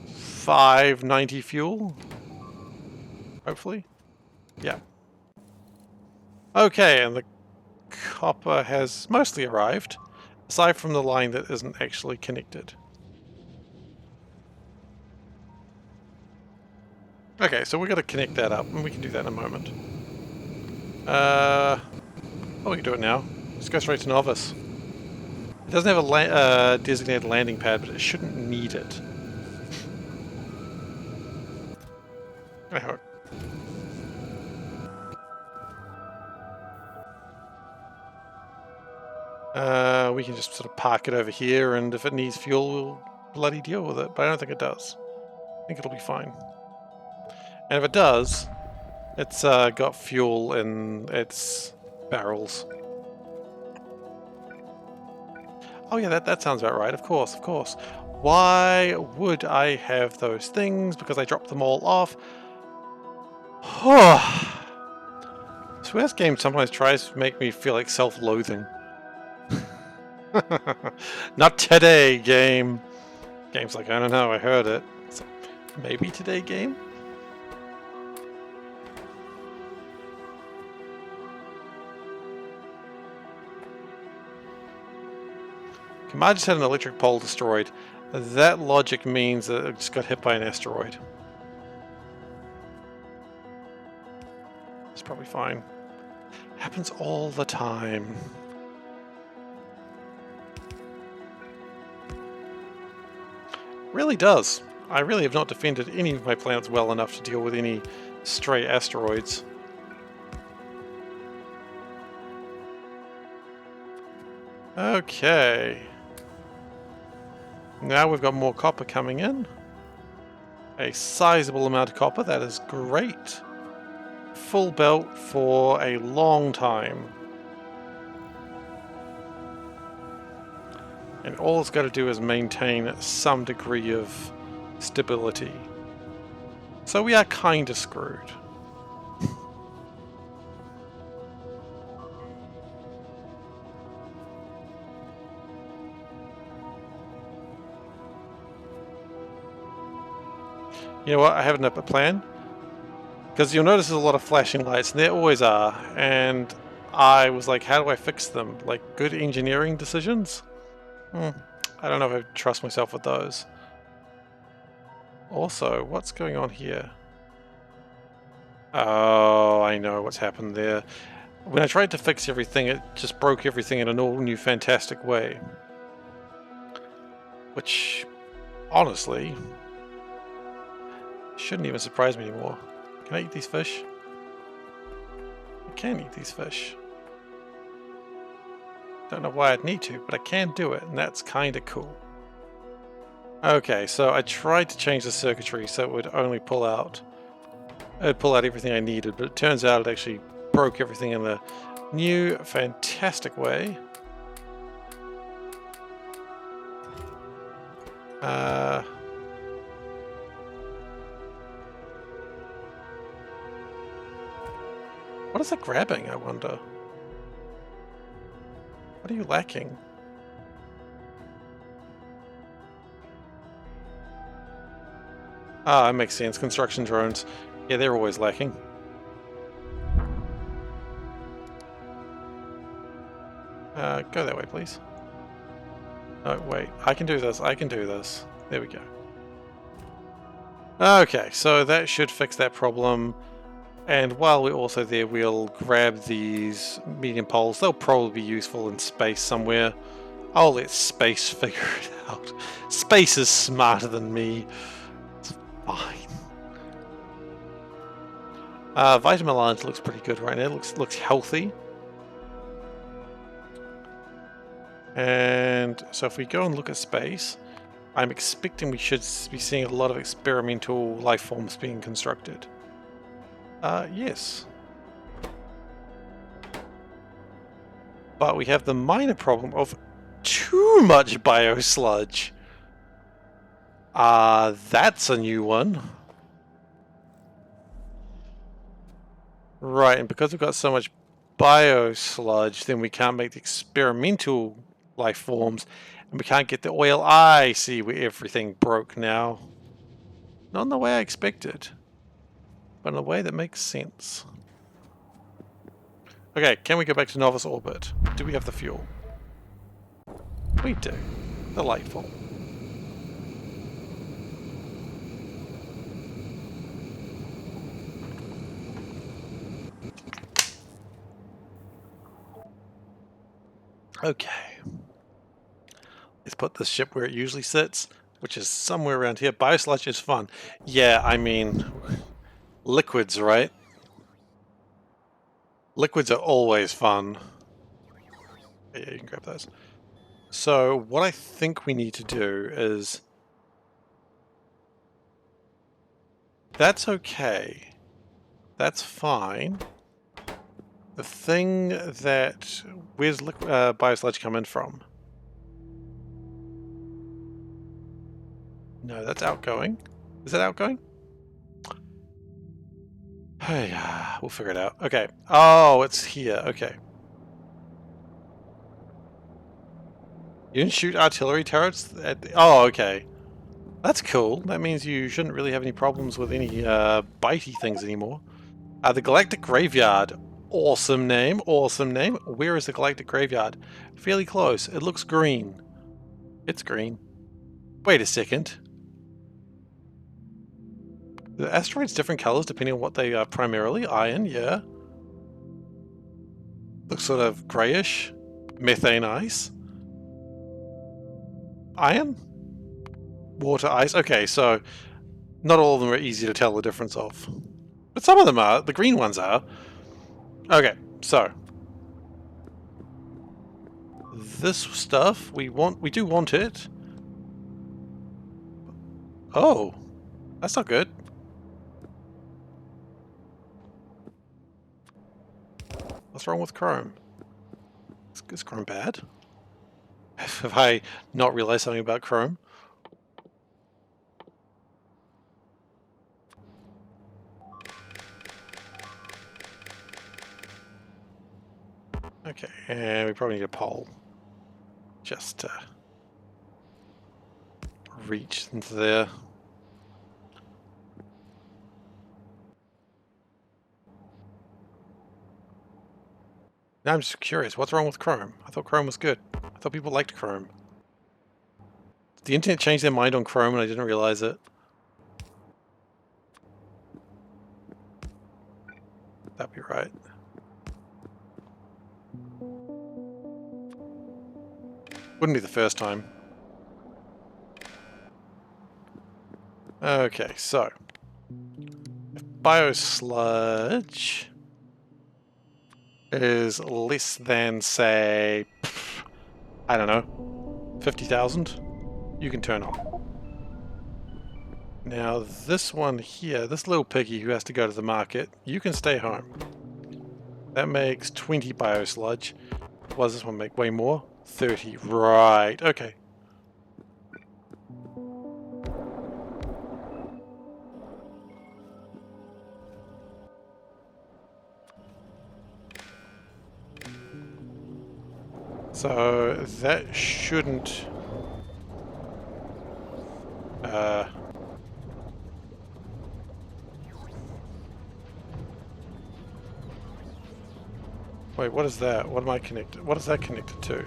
S1: 590 fuel. Hopefully. Yeah. Okay, and the copper has mostly arrived, aside from the line that isn't actually connected. Okay, so we're going to connect that up, and we can do that in a moment. Oh, we can do it now. Let's go straight to Novice. It doesn't have a designated landing pad, but it shouldn't need it. I hope. We can just sort of park it over here, and if it needs fuel, we'll bloody deal with it. But I don't think it does. I think it'll be fine. And if it does, it's got fuel in its barrels. Oh yeah, that sounds about right. Of course, of course. Why would I have those things? Because I dropped them all off. So this game sometimes tries to make me feel like self-loathing. Not today, game. Game's like, I don't know, I heard it. So, maybe today, game? Kamar just had an electric pole destroyed. That logic means that it just got hit by an asteroid. It's probably fine. Happens all the time. Really does. I really have not defended any of my planets well enough to deal with any stray asteroids. Okay. Now we've got more copper coming in. A sizable amount of copper, that is great. Full belt for a long time. And all it's got to do is maintain some degree of stability. So we are kind of screwed. You know what? I have a plan. Because you'll notice there's a lot of flashing lights, and there always are. And I was like, how do I fix them? Like, good engineering decisions? I don't know if I trust myself with those. Also, what's going on here? Oh, I know what's happened there. When I tried to fix everything, it just broke everything in an all-new fantastic way. Which, honestly, shouldn't even surprise me anymore. Can I eat these fish? I can eat these fish. Don't know why I'd need to, but I can do it, and that's kind of cool. Okay, so I tried to change the circuitry so it would only pull out everything I needed, but it turns out it actually broke everything in a new, fantastic way. Uh, what is it grabbing, I wonder? What are you lacking? Ah, that makes sense. Construction drones. Yeah, they're always lacking. Go that way, please. Oh, wait. I can do this. I can do this. There we go. Okay, so that should fix that problem. And while we're also there, we'll grab these medium poles. They'll probably be useful in space somewhere. I'll let space figure it out. Space is smarter than me. It's fine. Vitamin Lines looks pretty good right now. It looks healthy. And so if we go and look at space, I'm expecting we should be seeing a lot of experimental life forms being constructed. Yes. But we have the minor problem of too much biosludge. That's a new one. Right, and because we've got so much biosludge, then we can't make the experimental life forms, and we can't get the oil. I see where everything broke now. Not in the way I expected, but in a way that makes sense. Okay, can we go back to novice orbit? Do we have the fuel? We do. Delightful. Okay. Let's put this ship where it usually sits, which is somewhere around here. Biosludge is fun. Yeah, I mean, liquids, right? Liquids are always fun. Yeah, you can grab those. So what I think we need to do is... That's okay. That's fine. The thing that... Where's biosludge come in from? No, that's outgoing. Is that outgoing? Hey, we'll figure it out. Okay. Oh, it's here. Okay. You didn't shoot artillery turrets at the... Oh, okay. That's cool. That means you shouldn't really have any problems with any bitey things anymore. The Galactic Graveyard. Awesome name. Awesome name. Where is the Galactic Graveyard? Fairly close. It looks green. It's green. Wait a second. The asteroids different colors depending on what they are primarily. Iron, yeah. Looks sort of grayish. Methane ice. Iron? Water ice. Okay, so not all of them are easy to tell the difference of. But some of them are. The green ones are. Okay, so this stuff we do want it. Oh, that's not good. What's wrong with Chrome? Is Chrome bad? Have I not realized something about Chrome? Okay, and we probably need a pole just to reach into there. Now I'm just curious, what's wrong with Chrome? I thought Chrome was good. I thought people liked Chrome. Did the internet change their mind on Chrome and I didn't realize it? That'd be right. Wouldn't be the first time. Okay, so if biosludge is less than, say, I don't know, 50,000, you can turn on. Now this one here, this little piggy who has to go to the market, you can stay home. That makes 20 biosludge. What does this one make? Way more? 30. Right, okay. So that shouldn't... Wait, what is that? What am I connected? What is that connected to?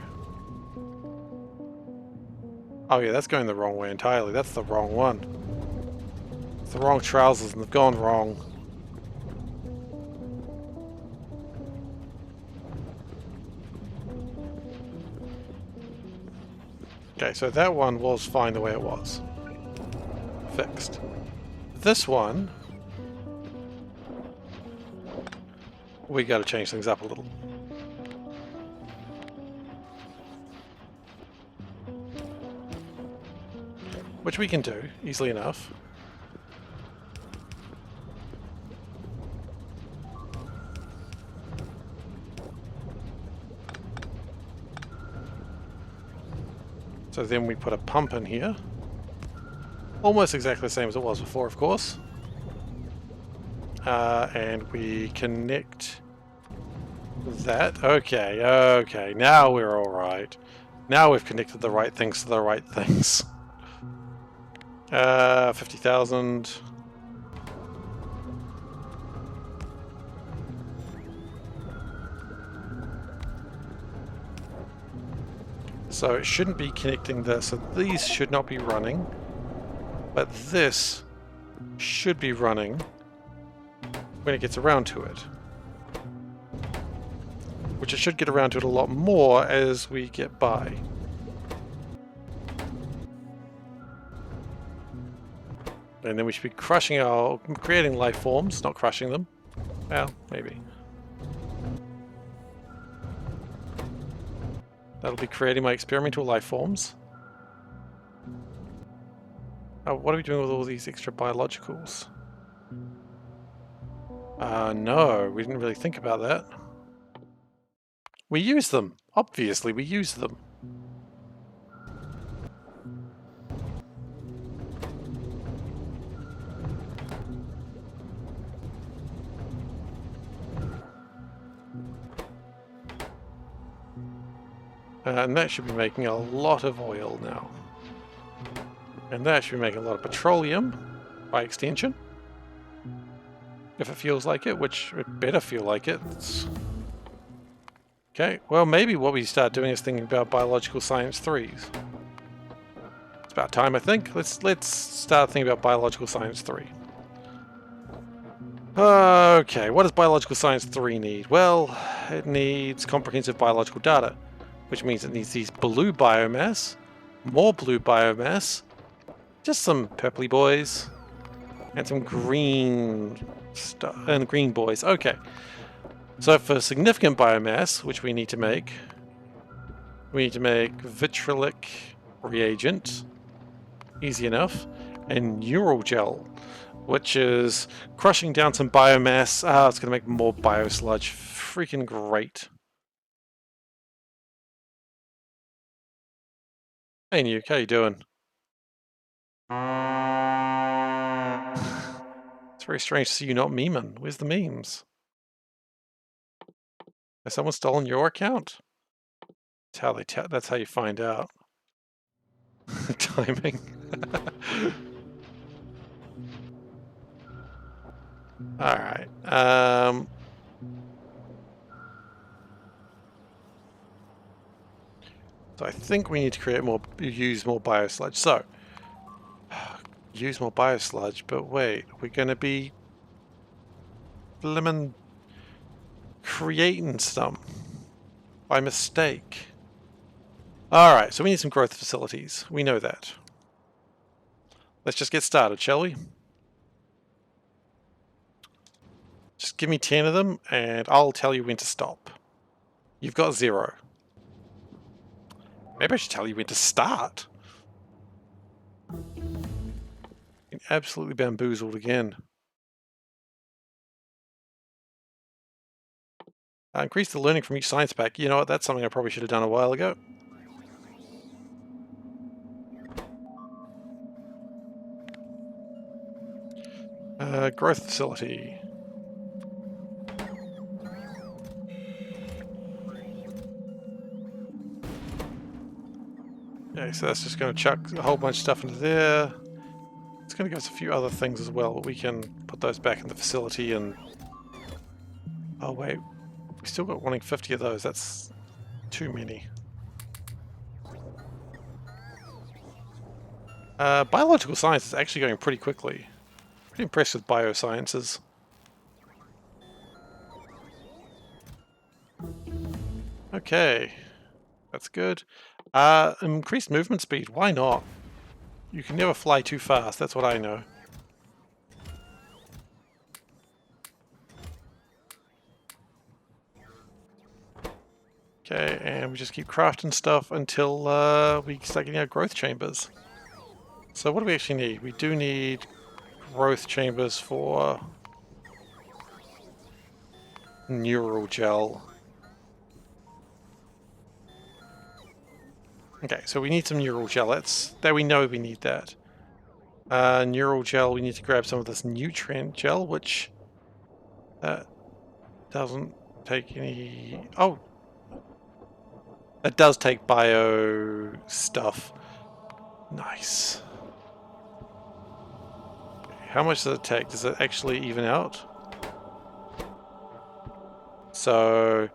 S1: Oh yeah, that's going the wrong way entirely. That's the wrong one. It's the wrong trousers and they've gone wrong. Okay, so that one was fine the way it was. Fixed. This one... we gotta change things up a little. Which we can do, easily enough. So then we put a pump in here. Almost exactly the same as it was before, of course. And we connect that. Okay, okay, now we're alright. Now we've connected the right things to the right things. 50,000. So it shouldn't be connecting this, so these should not be running. But this should be running when it gets around to it. Which it should get around to it a lot more as we get by. And then we should be creating life forms, not crushing them. Well, maybe. That'll be creating my experimental life forms. Oh, what are we doing with all these extra biologicals? No, we didn't really think about that. We use them. Obviously, we use them. And that should be making a lot of oil now. And that should be making a lot of petroleum, by extension. If it feels like it, which it better feel like it. Okay, well maybe what we start doing is thinking about biological science 3s. It's about time, I think. Let's start thinking about biological science 3. Okay, what does biological science 3 need? Well, it needs comprehensive biological data, which means it needs these blue biomass, more blue biomass, just some purpley boys, and some green stuff, and green boys. Okay, so for significant biomass, which we need to make vitriolic reagent, easy enough, and neural gel, which is crushing down some biomass. It's going to make more biosludge. Freaking great. Hey Nuke, how you doing? It's very strange to see you not memeing. Where's the memes? Has someone stolen your account? That's how you find out. Timing. Alright. So I think we need to use more biosludge. So, use more biosludge, but wait, we're going to be blimmin' creating some by mistake. Alright, so we need some growth facilities. We know that. Let's just get started, shall we? Just give me 10 of them, and I'll tell you when to stop. You've got 0. Maybe I should tell you when to start. Been absolutely bamboozled again. Increase the learning from each science pack. You know what, that's something I probably should have done a while ago. Growth facility. Okay, so that's just going to chuck a whole bunch of stuff into there. It's going to give us a few other things as well, but we can put those back in the facility and... Oh wait, we still got wanting 50 of those, that's too many. Biological science is actually going pretty quickly. Pretty impressed with biosciences. Okay, that's good. Increased movement speed, why not? You can never fly too fast, that's what I know. Okay, and we just keep crafting stuff until we start getting our growth chambers. So what do we actually need? We do need growth chambers for neural gel. Okay, so we need some neural gel. That we know we need that. Neural gel, we need to grab some of this nutrient gel, which doesn't take any... Oh! That does take bio stuff. Nice. How much does it take? Does it actually even out? So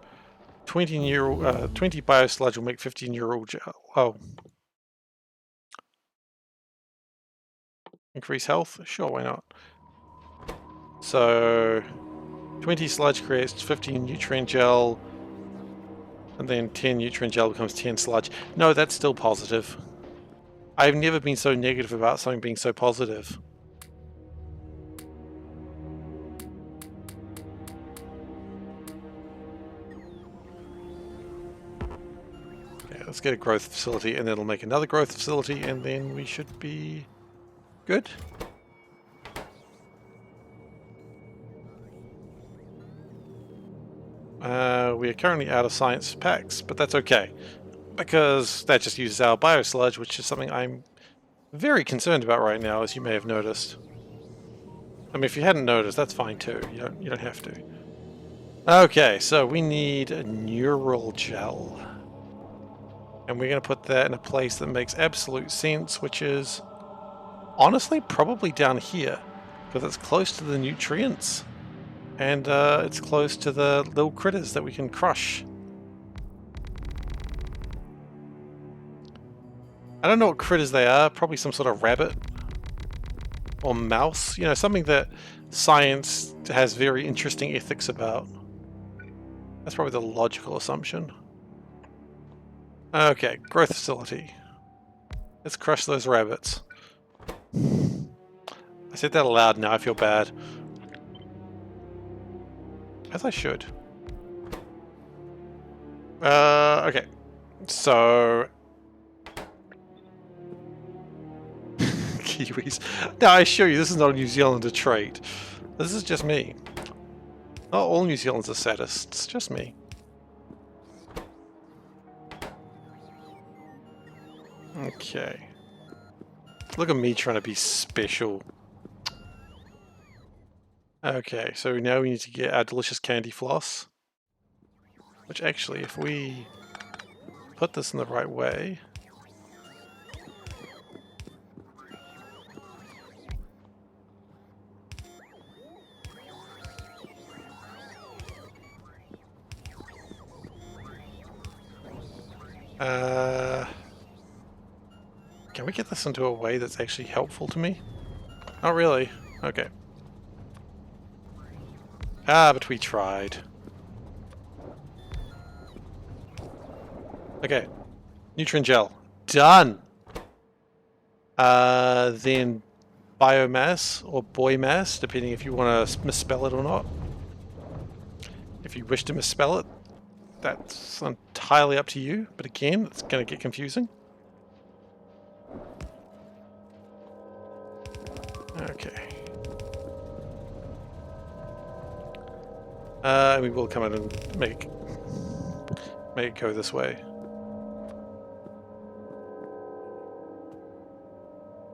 S1: 20 bio sludge will make 50 neural gel. Oh. Increase health? Sure, why not? So 20 sludge creates 15 nutrient gel, and then 10 nutrient gel becomes 10 sludge. No, that's still positive. I've never been so negative about something being so positive. Okay, let's get a growth facility, and it'll make another growth facility, and then we should be good. We are currently out of science packs, but that's okay, because that just uses our biosludge, which is something I'm very concerned about right now, as you may have noticed. I mean, if you hadn't noticed, that's fine too. You don't have to. Okay, so we need a neural gel. And we're going to put that in a place that makes absolute sense, which is honestly probably down here, because it's close to the nutrients. And it's close to the little critters that we can crush. I don't know what critters they are, probably some sort of rabbit or mouse, you know, something that science has very interesting ethics about. That's probably the logical assumption. Okay, growth facility. Let's crush those rabbits. I said that aloud now, I feel bad. As I should. Okay. So... Kiwis. Now I assure you, this is not a New Zealander trait. This is just me. Not all New Zealanders are sadists, just me. Okay. Look at me trying to be special. Okay, so now we need to get our delicious candy floss. Which actually, if we put this in the right way... Can we get this into a way that's actually helpful to me? Not really. Okay. Ah, but we tried. Okay. Nutrient gel. Done! Then biomass, or boy mass, depending if you want to misspell it or not. If you wish to misspell it, that's entirely up to you, but again, it's going to get confusing. Okay. We will come in and make it go this way.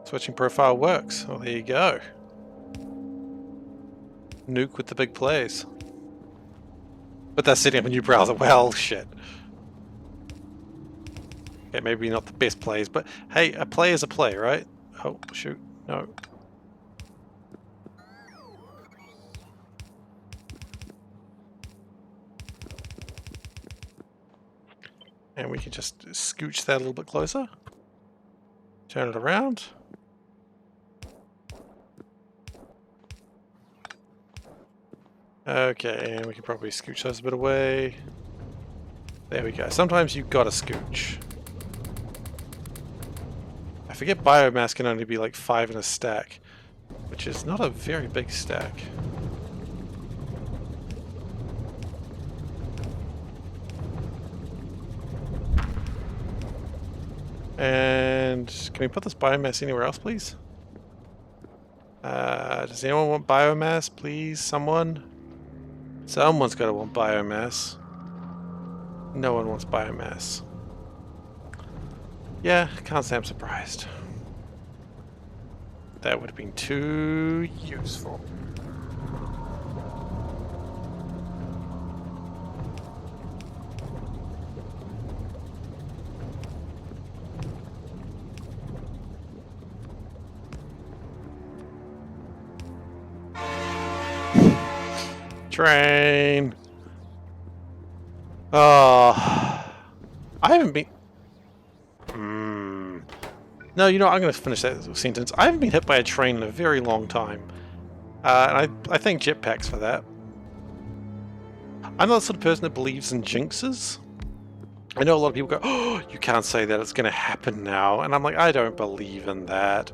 S1: Switching profile works. Well, there you go. Nuke with the big plays. But that's setting up a new browser. Well, shit. Okay, maybe not the best plays, but hey, a play is a play, right? Oh, shoot. No. And we can just scooch that a little bit closer. Turn it around. Okay, and we can probably scooch those a bit away. There we go. Sometimes you've got to scooch. I forget biomass can only be like 5 in a stack, which is not a very big stack. And can we put this biomass anywhere else, please? Does anyone want biomass, please? Someone? Someone's got to want biomass. No one wants biomass. Yeah, can't say I'm surprised. That would have been too useful. Train! Oh, I haven't been... No, you know, I'm going to finish that sentence. I haven't been hit by a train in a very long time. And I thank jetpacks for that. I'm not the sort of person that believes in jinxes. I know a lot of people go, oh, you can't say that, it's going to happen now. And I'm like, I don't believe in that.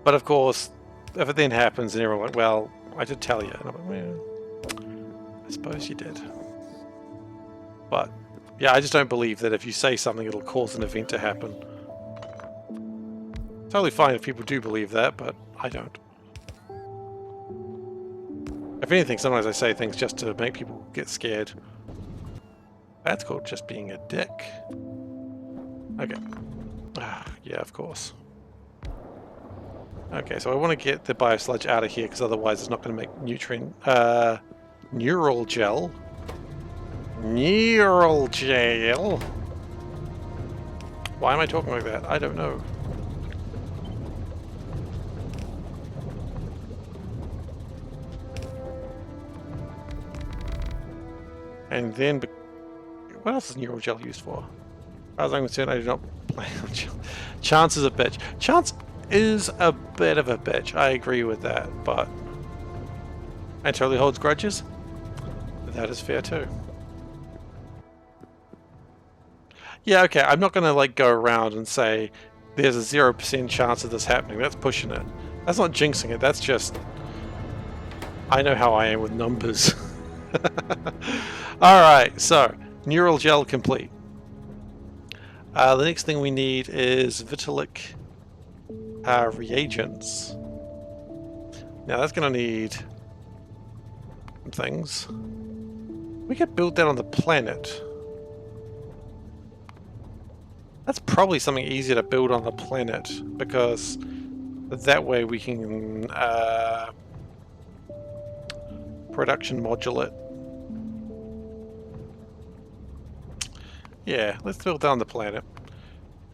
S1: But of course, if it then happens and everyone's like, well, I did tell you. And I'm like, well, I suppose you did. But, yeah, I just don't believe that if you say something, it'll cause an event to happen. Totally fine if people do believe that, but I don't. If anything, sometimes I say things just to make people get scared. That's called just being a dick. Okay. Yeah, of course. Okay, so I want to get the biosludge out of here, because otherwise it's not going to make nutrient... neural gel. Neural gel? Why am I talking like that? I don't know. And then... What else is neural gel used for? As far as I'm concerned, I do not plan on gel. Chance is a bitch. Chance is a bit of a bitch. I agree with that, but... And totally holds grudges? That is fair too. Yeah, okay, I'm not going to like go around and say there's a 0% chance of this happening. That's pushing it. That's not jinxing it, that's just... I know how I am with numbers. Alright, so, neural gel complete. The next thing we need is vitalic reagents. Now that's going to need some things. We could build that on the planet. That's probably something easier to build on the planet, because that way we can production module it. Yeah, let's build that on the planet.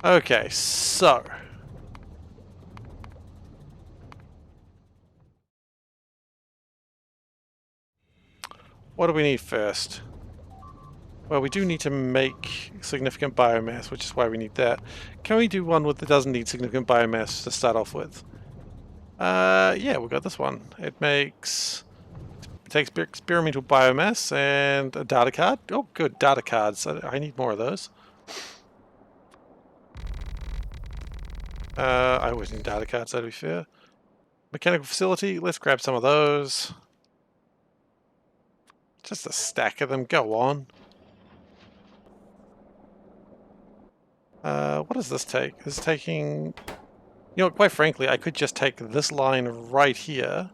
S1: Okay, so... What do we need first? Well, we do need to make significant biomass, which is why we need that. Can we do one that doesn't need significant biomass to start off with? Yeah, we got this one. It takes experimental biomass and a data card. Oh, good, data cards. I need more of those. I always need data cards, so to be fair. Mechanical facility, let's grab some of those. Just a stack of them, go on. What does this take? This is taking... You know, quite frankly, I could just take this line right here,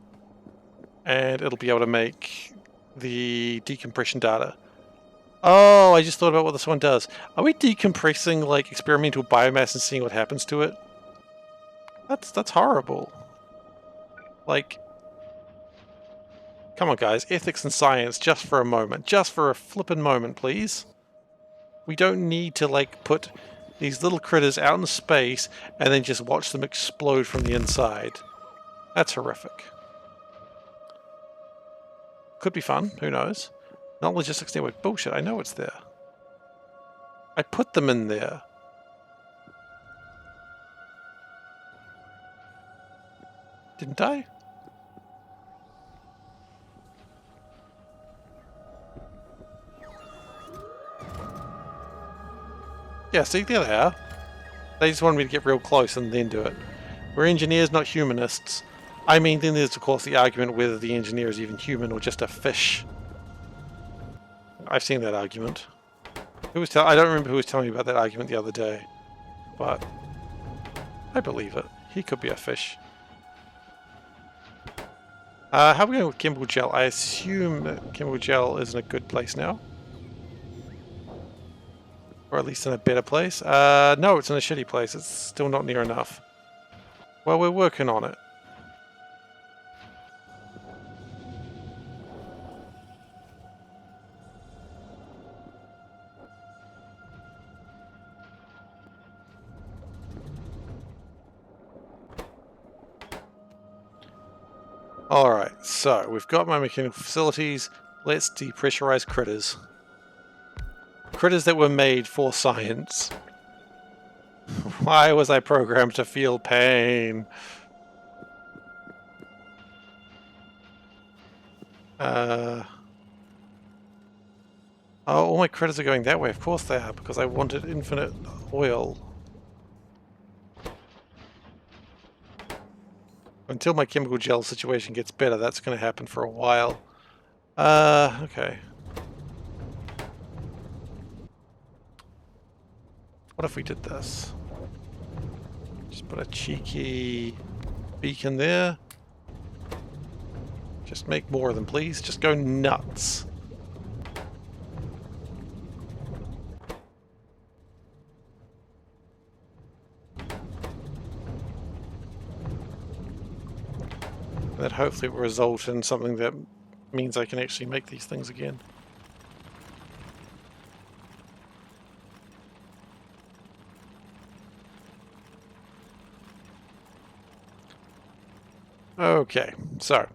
S1: and it'll be able to make the decompression data. Oh, I just thought about what this one does. Are we decompressing, like, experimental biomass and seeing what happens to it? That's horrible. Like... Come on, guys. Ethics and science, just for a moment. Just for a flippin' moment, please. We don't need to, like, put these little critters out in space and then just watch them explode from the inside. That's horrific. Could be fun, who knows? Not logistics network. Bullshit, I know it's there. I put them in there. Didn't I? Yeah, see, there they are. They just wanted me to get real close and then do it. We're engineers, not humanists. I mean, then there's of course the argument whether the engineer is even human or just a fish. I've seen that argument. I don't remember who was telling me about that argument the other day, but I believe it. He could be a fish. How are we going with chemical gel? I assume that chemical gel is in a good place now. Or at least in a better place. No, it's in a shitty place. It's still not near enough. Well, we're working on it. Alright, so we've got my mechanical facilities. Let's depressurize critters. Critters that were made for science. Why was I programmed to feel pain? Oh, all my critters are going that way. Of course they are, because I wanted infinite oil. Until my chemical gel situation gets better, that's going to happen for a while. Okay. What if we did this? Just put a cheeky beacon there. Just make more of them, please. Just go nuts. That hopefully will result in something that means I can actually make these things again. Okay, so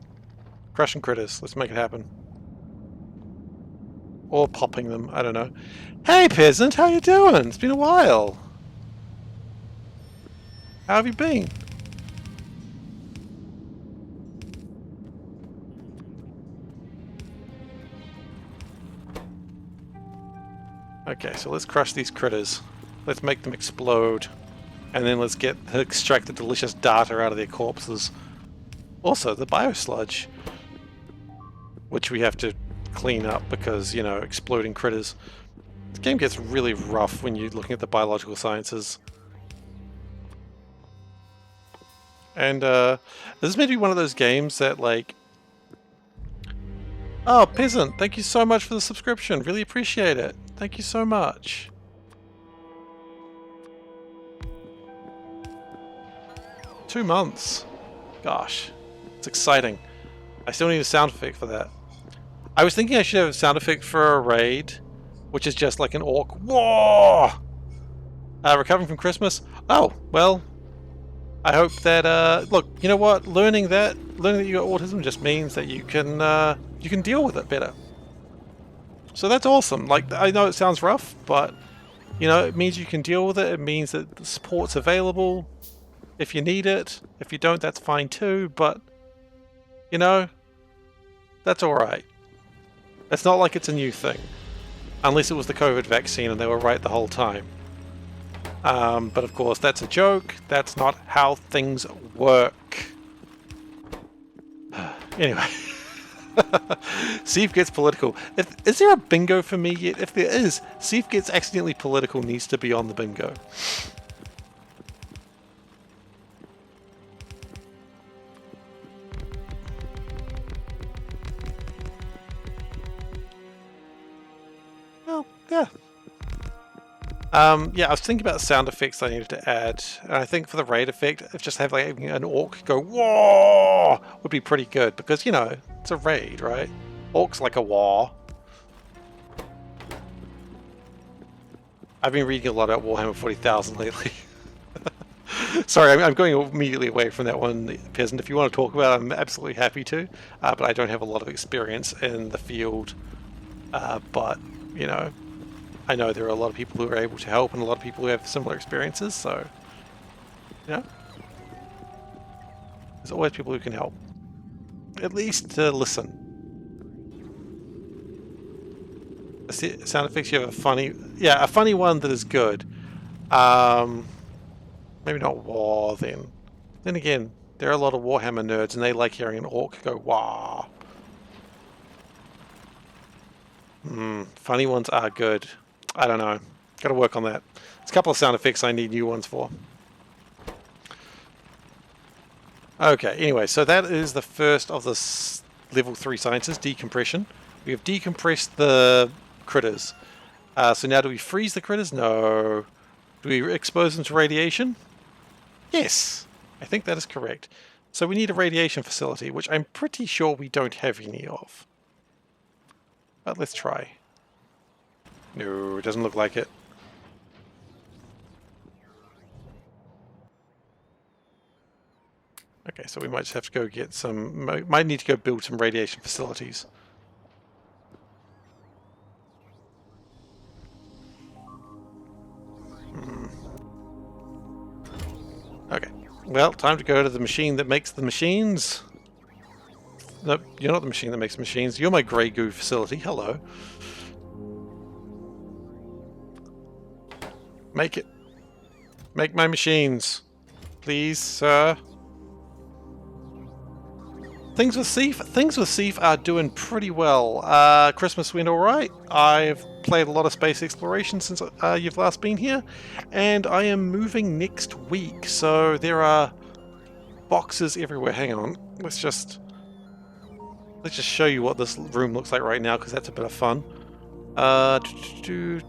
S1: crushing critters, let's make it happen. Or popping them, I don't know. Hey peasant, how you doing? It's been a while. How have you been? Okay, so let's crush these critters. Let's make them explode. And then let's extract the delicious data out of their corpses. Also, the biosludge. Which we have to clean up because, you know, exploding critters. This game gets really rough when you're looking at the biological sciences. And, this is maybe one of those games that, like... Oh, Peasant, thank you so much for the subscription. Really appreciate it. Thank you so much. Two months. Gosh. It's exciting. I still need a sound effect for that. I was thinking I should have a sound effect for a raid, which is just like an orc. Whoa! Recovering from Christmas? Oh, well... I hope that, look, you know what? Learning that you got autism just means that you can deal with it better. So that's awesome. Like, I know it sounds rough, but, you know, it means you can deal with it. It means that the support's available if you need it. If you don't, that's fine too, but, you know, that's alright. It's not like it's a new thing. Unless it was the COVID vaccine and they were right the whole time. But of course, that's a joke. That's not how things work. Anyway. SeiferKatt's political. Is there a bingo for me yet? If there is, SeiferKatt's accidentally political needs to be on the bingo. Well, yeah. Yeah, I was thinking about sound effects I needed to add, and I think for the raid effect, if just have like an orc go whoa would be pretty good because, you know, it's a raid, right? Orcs like a wah. I've been reading a lot about Warhammer 40,000 lately. Sorry, I'm going immediately away from that one, Peasant. If you want to talk about it, I'm absolutely happy to, but I don't have a lot of experience in the field. But, you know, I know there are a lot of people who are able to help and a lot of people who have similar experiences, so, you know, there's always people who can help. At least to listen. Sound effects, you have a funny... Yeah, a funny one that is good. Maybe not war, then. Then again, there are a lot of Warhammer nerds, and they like hearing an orc go, wah. Funny ones are good. I don't know. Gotta work on that. There's a couple of sound effects I need new ones for. Okay, anyway, so that is the first of the level 3 sciences, decompression. We have decompressed the critters. So now do we freeze the critters? No. Do we expose them to radiation? Yes, I think that is correct. So we need a radiation facility, which I'm pretty sure we don't have any of. But let's try. No, it doesn't look like it. Okay, so we might just have to go get some... Might need to go build some radiation facilities. Okay, well, time to go to the machine that makes the machines. Nope, you're not the machine that makes machines. You're my grey goo facility. Hello. Make it. Make my machines. Please, sir. Things with Seif are doing pretty well. Christmas went alright. I've played a lot of space exploration since you've last been here, and I am moving next week, so there are boxes everywhere. Hang on, let's just show you what this room looks like right now, because that's a bit of fun.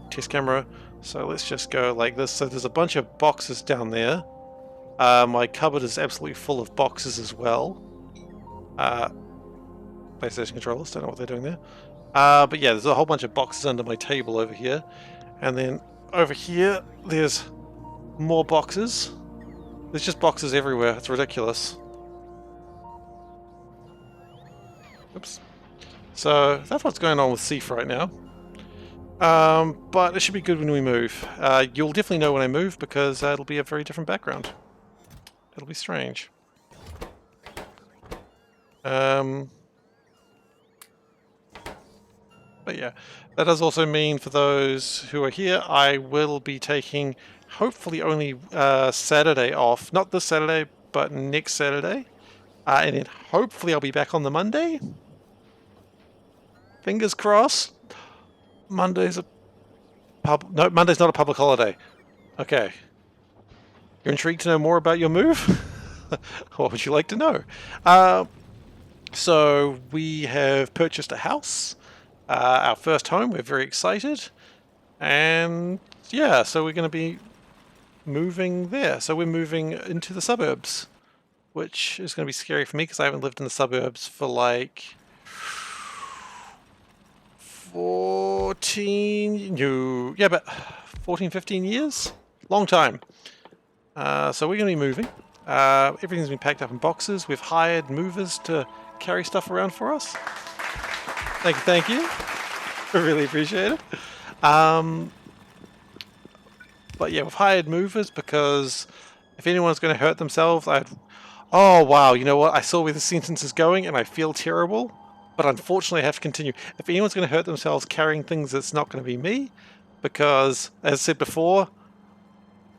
S1: Test camera. So let's just go like this. So there's a bunch of boxes down there. My cupboard is absolutely full of boxes as well. PlayStation controllers, don't know what they're doing there. But yeah, there's a whole bunch of boxes under my table over here. And then over here, there's more boxes. There's just boxes everywhere. It's ridiculous. Oops. So that's what's going on with Seif right now. But it should be good when we move. You'll definitely know when I move because it'll be a very different background. It'll be strange. But yeah, that does also mean for those who are here, I will be taking hopefully only Saturday off. Not this Saturday, but next Saturday. And then hopefully I'll be back on the Monday. Fingers crossed. Monday's Monday's not a public holiday. Okay. You're intrigued to know more about your move? What would you like to know? So we have purchased a house, our first home. We're very excited, and yeah, so we're going to be moving there. So we're moving into the suburbs, which is going to be scary for me because I haven't lived in the suburbs for like 15 years, long time. So we're going to be moving. Everything's been packed up in boxes. We've hired movers to carry stuff around for us. Thank you. I really appreciate it. But yeah, we've hired movers because if anyone's going to hurt themselves, oh wow, you know what? I saw where the sentence is going and I feel terrible, but unfortunately I have to continue. If anyone's going to hurt themselves carrying things, it's not going to be me because, as I said before,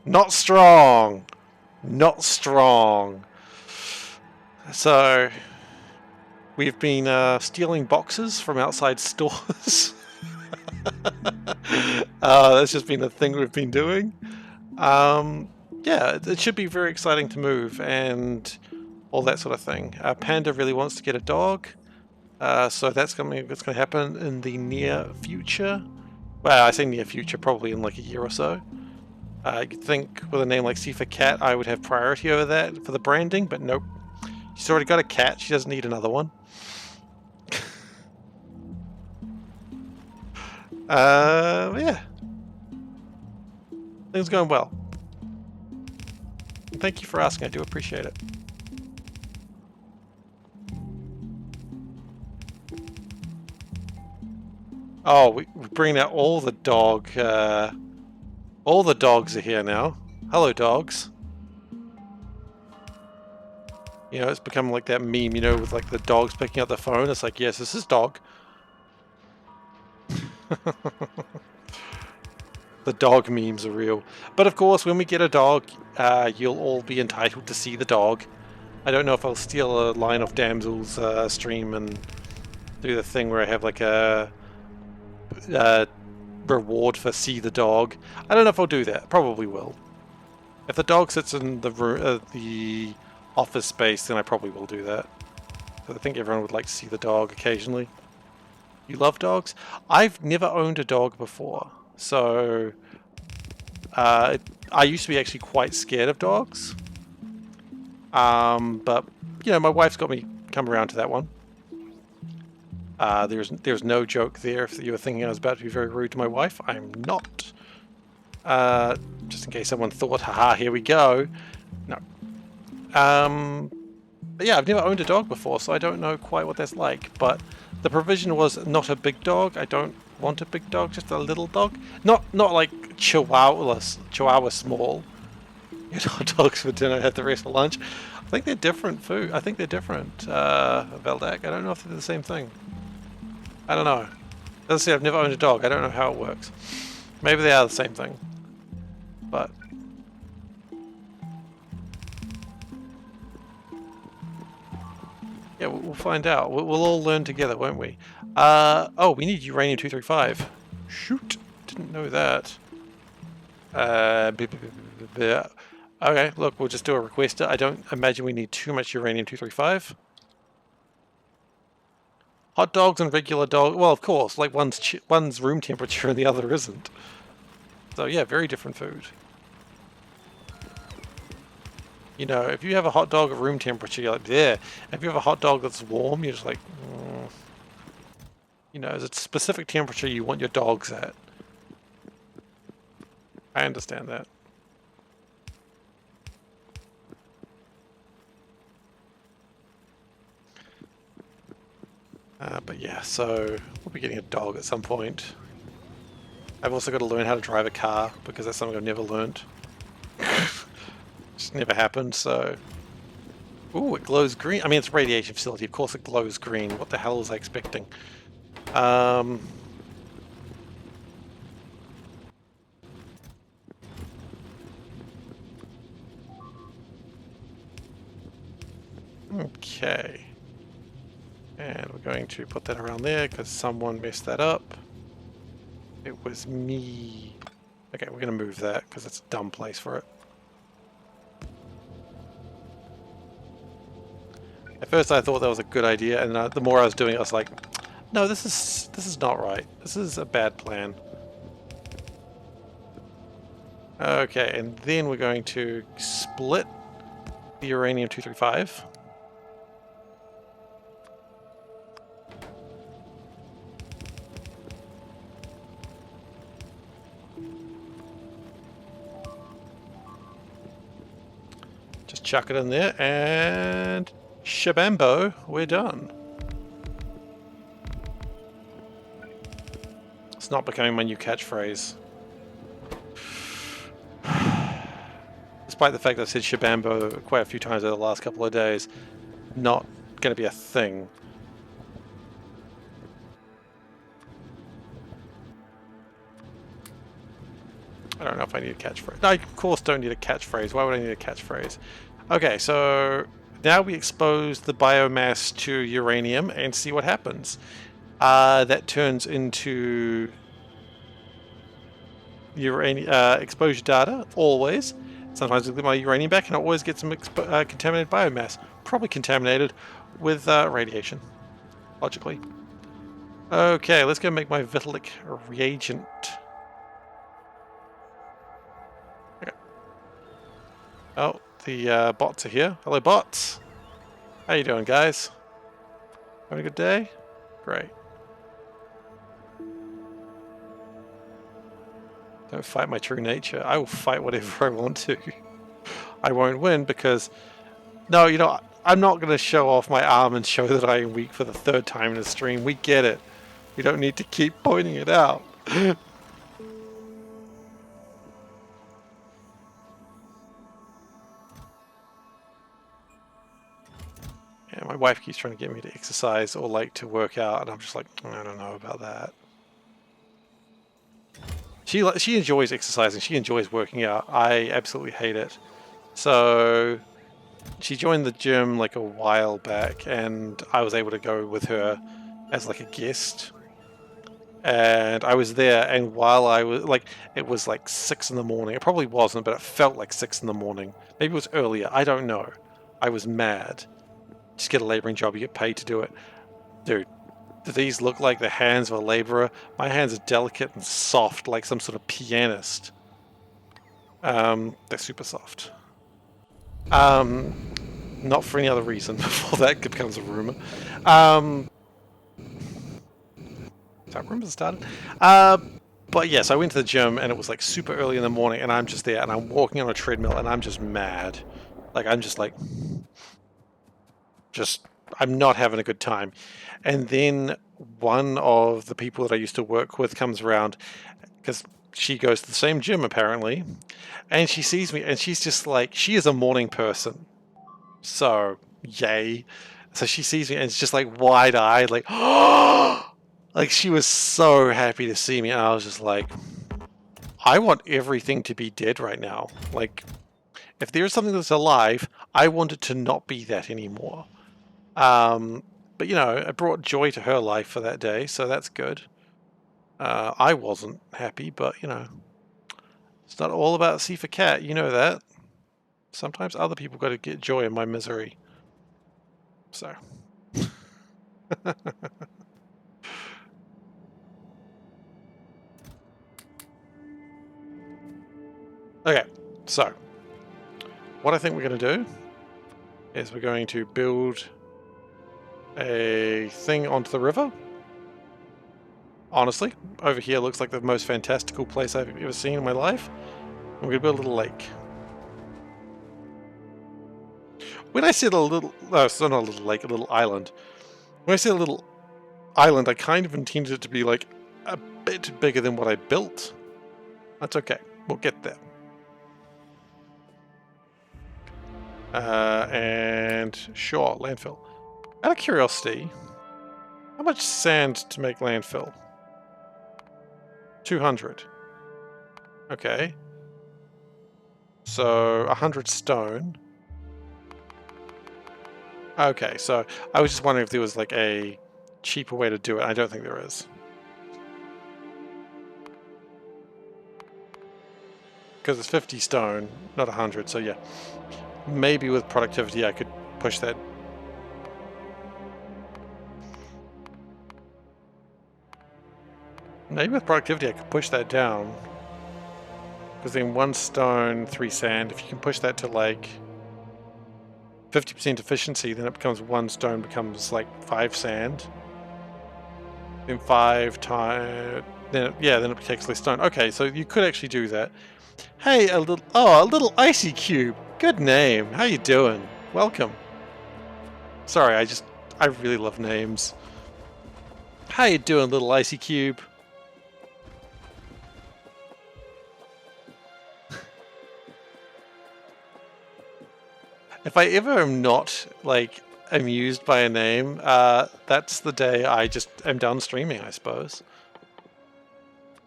S1: not strong. Not strong. So we've been stealing boxes from outside stores. That's just been a thing we've been doing. Yeah, it should be very exciting to move and all that sort of thing. Panda really wants to get a dog, so that's going to happen in the near future. Well, I say near future, probably in like a year or so. You'd think with a name like SeiferKatt, I would have priority over that for the branding, but nope. She's already got a cat. She doesn't need another one. Yeah. Things going well. Thank you for asking. I do appreciate it. Oh, we bring out all the dog. All the dogs are here now. Hello, dogs. You know, it's become like that meme, you know, with like the dogs picking up the phone. It's like, yes, this is dog. The dog memes are real. But of course, when we get a dog, you'll all be entitled to see the dog. I don't know if I'll steal a line of Damsel's stream and do the thing where I have like a reward for see the dog. I don't know if I'll do that. Probably will. If the dog sits in the office space, then I probably will do that. But I think everyone would like to see the dog occasionally. You love dogs? I've never owned a dog before, so I used to be actually quite scared of dogs. But you know, my wife's got me come around to that one. There's no joke there. If you were thinking I was about to be very rude to my wife, I'm not. Just in case someone thought, haha, here we go. No. But yeah, I've never owned a dog before, so I don't know quite what that's like. But the provision was not a big dog. I don't want a big dog, just a little dog. Not like Chihuahua small. You know, dogs for dinner, had the rest for lunch. I think they're different food. I think they're different, Veldak. I don't know if they're the same thing. I don't know. As I said, I've never owned a dog. I don't know how it works. Maybe they are the same thing. But yeah, we'll find out. We'll all learn together, won't we? Oh, we need uranium-235. Shoot, didn't know that. Okay, look, we'll just do a requester. I don't imagine we need too much uranium-235. Hot dogs and regular dog. Well, of course, like one's room temperature and the other isn't. So yeah, very different food. You know, if you have a hot dog at room temperature, you're like, yeah. If you have a hot dog that's warm, you're just like, you know, it's a specific temperature you want your dogs at. I understand that. But yeah, so we'll be getting a dog at some point. I've also got to learn how to drive a car because that's something I've never learned. Just never happened, so... Ooh, it glows green. I mean, it's a radiation facility. Of course it glows green. What the hell was I expecting? Okay. And we're going to put that around there because someone messed that up. It was me. Okay, we're going to move that because it's a dumb place for it. At first I thought that was a good idea, and the more I was doing it, I was like, no, this is not right. This is a bad plan. Okay, and then we're going to split the uranium-235. Just chuck it in there, and shabambo, we're done. It's not becoming my new catchphrase. Despite the fact that I've said shabambo quite a few times over the last couple of days, not going to be a thing. I don't know if I need a catchphrase. No, I of course don't need a catchphrase. Why would I need a catchphrase? Okay, so now we expose the biomass to uranium and see what happens. That turns into uranium exposure data, always. Sometimes I get my uranium back and I always get some contaminated biomass. Probably contaminated with radiation, logically. Okay, let's go make my Vitalik reagent. Okay. Oh, the bots are here. Hello, bots. How you doing, guys? Having a good day? Great. Don't fight my true nature. I will fight whatever I want to. I won't win because... No, you know, I'm not going to show off my arm and show that I am weak for the 3rd time in a stream. We get it. We don't need to keep pointing it out. Yeah, my wife keeps trying to get me to exercise or like to work out, and I'm just like, I don't know about that. She enjoys exercising. She enjoys working out. I absolutely hate it. So she joined the gym like a while back, and I was able to go with her as like a guest. And I was there, and while I was like, it was like 6 in the morning. It probably wasn't, but it felt like 6 in the morning. Maybe it was earlier. I don't know. I was mad. Just get a laboring job. You get paid to do it, dude. Do these look like the hands of a laborer? My hands are delicate and soft, like some sort of pianist. They're super soft. Not for any other reason before that becomes a rumor. That rumor started. But yes, I went to the gym and it was like super early in the morning, and I'm just there and I'm walking on a treadmill and I'm just mad. Like I'm just like, I'm not having a good time. And then one of the people that I used to work with comes around because she goes to the same gym apparently, and she sees me and she's just like, she is a morning person. So yay. So she sees me and it's just like wide-eyed, like, like she was so happy to see me, and I was just like, I want everything to be dead right now. Like, if there's something that's alive, I want it to not be that anymore. But you know, it brought joy to her life for that day, so that's good. I wasn't happy, but you know, it's not all about SeiferKatt, you know that. Sometimes other people got to get joy in my misery. So. Okay, so what I think we're going to do is we're going to build a thing onto the river. Honestly, over here looks like the most fantastical place I've ever seen in my life. I'm going to build a little lake. When I said a little... No, it's not a little lake, a little island. When I said a little island, I kind of intended it to be like a bit bigger than what I built. That's okay. We'll get there. And sure, landfill. Out of curiosity, how much sand to make landfill? 200. Okay. So 100 stone. Okay, so I was just wondering if there was like a cheaper way to do it. I don't think there is. Because it's 50 stone, not 100, so yeah. Maybe with productivity I could push that. Maybe with productivity I could push that down. Because then 1 stone, 3 sand, if you can push that to like 50% efficiency, then it becomes 1 stone becomes like 5 sand. Then 5 times, then it takes less stone. Okay, so you could actually do that. Hey, a little icy cube. Good name. How you doing? Welcome. Sorry, I really love names. How you doing, little icy cube? If I ever am not like amused by a name, that's the day I just am done streaming, I suppose.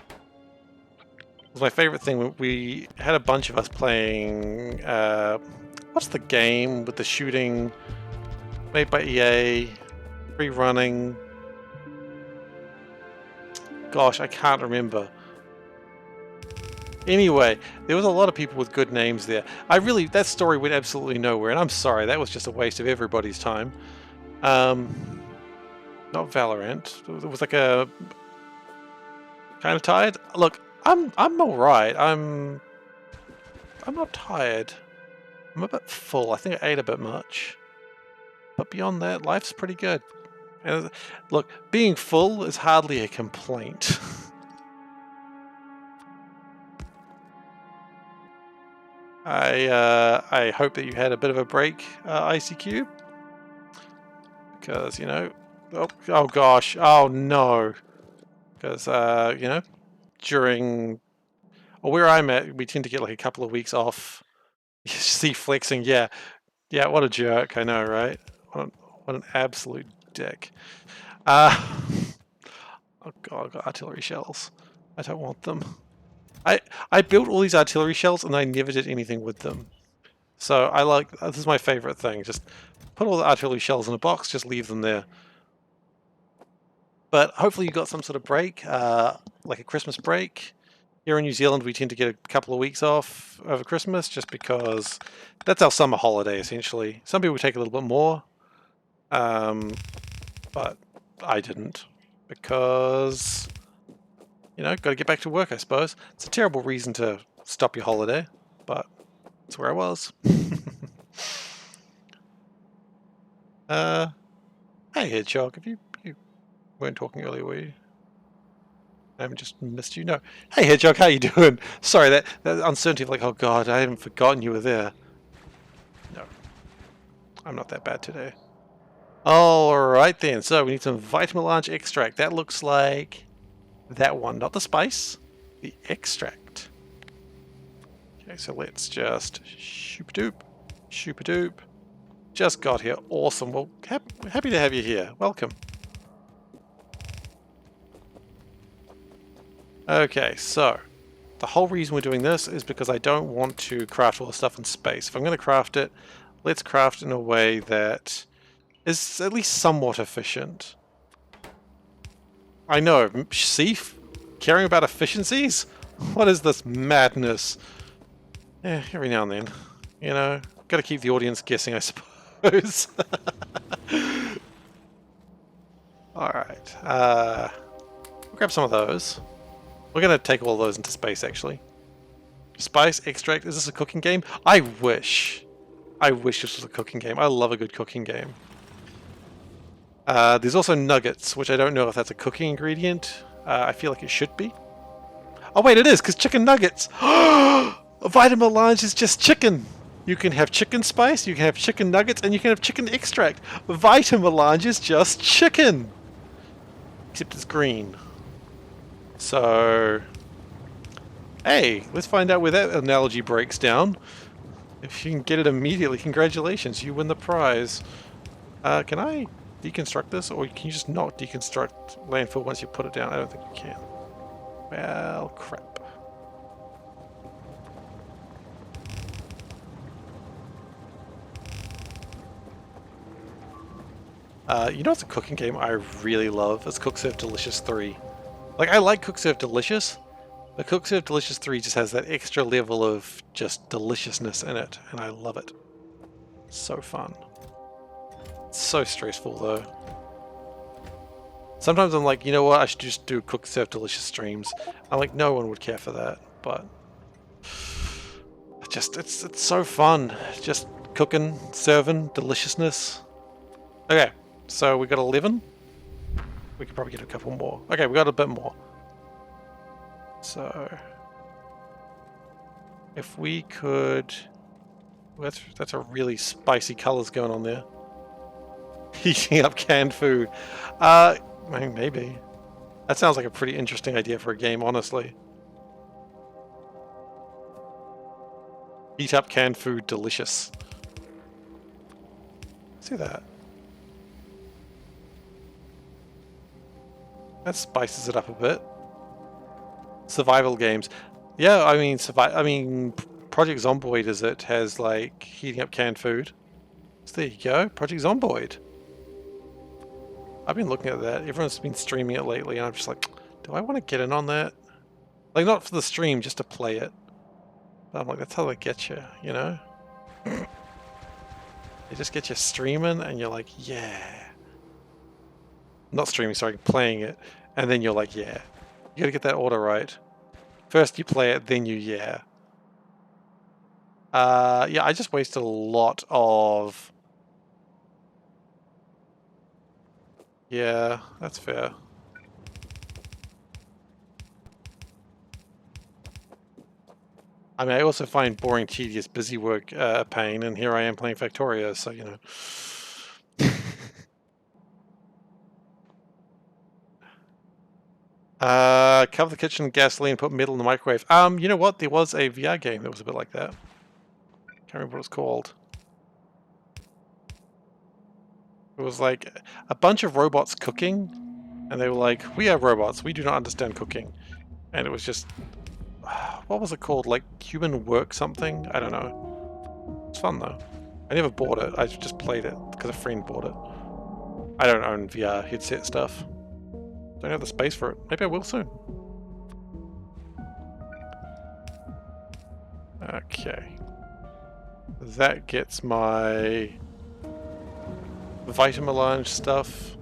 S1: It was my favorite thing. We had a bunch of us playing, what's the game with the shooting made by EA, free running? Gosh, I can't remember. Anyway, there was a lot of people with good names there. That story went absolutely nowhere, and I'm sorry, that was just a waste of everybody's time. Not Valorant. It was like a... Kind of tired? Look, I'm alright. I'm not tired. I'm a bit full. I think I ate a bit much. But beyond that, life's pretty good. And look, being full is hardly a complaint. I hope that you had a bit of a break, Icy Cube, because you know, oh gosh, oh no, because you know, during or where I'm at, we tend to get like a couple of weeks off. See flexing, yeah, yeah, what a jerk, I know, right? What an absolute dick. Uh, oh god, I've got artillery shells. I don't want them. I built all these artillery shells and I never did anything with them. So I like, this is my favorite thing, just put all the artillery shells in a box, just leave them there. But hopefully you got some sort of break, like a Christmas break. Here in New Zealand we tend to get a couple of weeks off over Christmas just because that's our summer holiday essentially. Some people take a little bit more, but I didn't because, you know, got to get back to work I suppose. It's a terrible reason to stop your holiday, but that's where I was. Hey Hedgehog, you weren't talking earlier, were you? I haven't just missed you. No. Hey Hedgehog, how you doing? Sorry, that uncertainty of like, oh god, I haven't forgotten you were there. No, I'm not that bad today. Alright then, so we need some vitamin melange extract. That looks like that one, not the spice, the extract. Okay, so let's just shoop-a-doop, shoop-a-doop. Just got here, awesome. Well, happy to have you here. Welcome. Okay, so the whole reason we're doing this is because I don't want to craft all the stuff in space. If I'm going to craft it, let's craft in a way that is at least somewhat efficient. I know, see? Caring about efficiencies? What is this madness? Yeah, every now and then. You know, gotta keep the audience guessing, I suppose. Alright, we'll grab some of those. We're gonna take all those into space, actually. Spice, extract, is this a cooking game? I wish. I wish this was a cooking game. I love a good cooking game. There's also nuggets, which I don't know if that's a cooking ingredient. I feel like it should be. Oh wait, it is, because chicken nuggets! Vitamin melange is just chicken! You can have chicken spice, you can have chicken nuggets, and you can have chicken extract. Vitamin melange is just chicken! Except it's green. So... Hey, let's find out where that analogy breaks down. If you can get it immediately, congratulations, you win the prize. Can I deconstruct this, or can you just not deconstruct landfill once you put it down? I don't think you can. Well, crap. You know what's a cooking game I really love? It's Cook Serve Delicious 3. Like, I like Cook Serve Delicious, but Cook Serve Delicious 3 just has that extra level of just deliciousness in it, and I love it. So fun. It's so stressful, though. Sometimes I'm like, you know what, I should just do Cook Serve Delicious streams. I'm like, no one would care for that, but... it's so fun. Just cooking, serving, deliciousness. Okay, so we got 11. We could probably get a couple more. Okay, we got a bit more. So... if we could... That's a really spicy colours going on there. Heating up canned food. Maybe. That sounds like a pretty interesting idea for a game, honestly. Heat up canned food, delicious. See that? That spices it up a bit. Survival games. Yeah, I mean, Project Zomboid has like heating up canned food. So there you go, Project Zomboid. I've been looking at that. Everyone's been streaming it lately, and I'm just like, do I want to get in on that? Like, not for the stream, just to play it. But I'm like, that's how they get you, you know? They just get you streaming, and you're like, yeah. Not streaming, sorry, playing it. And then you're like, yeah. You gotta get that order right. First you play it, then you yeah. Yeah, I just wasted a lot of... Yeah, that's fair. I mean, I also find boring, tedious, busy work a pain, and here I am playing Factoria, so, you know. Cover the kitchen with gasoline, put metal in the microwave. You know what? There was a VR game that was a bit like that. Can't remember what it's called. It was like a bunch of robots cooking, and they were like, "We are robots. We do not understand cooking." And it was just, what was it called? Like human work something? I don't know. It's fun though. I never bought it. I just played it because a friend bought it. I don't own VR headset stuff. Don't have the space for it. Maybe I will soon. Okay. That gets my Vitamelange stuff.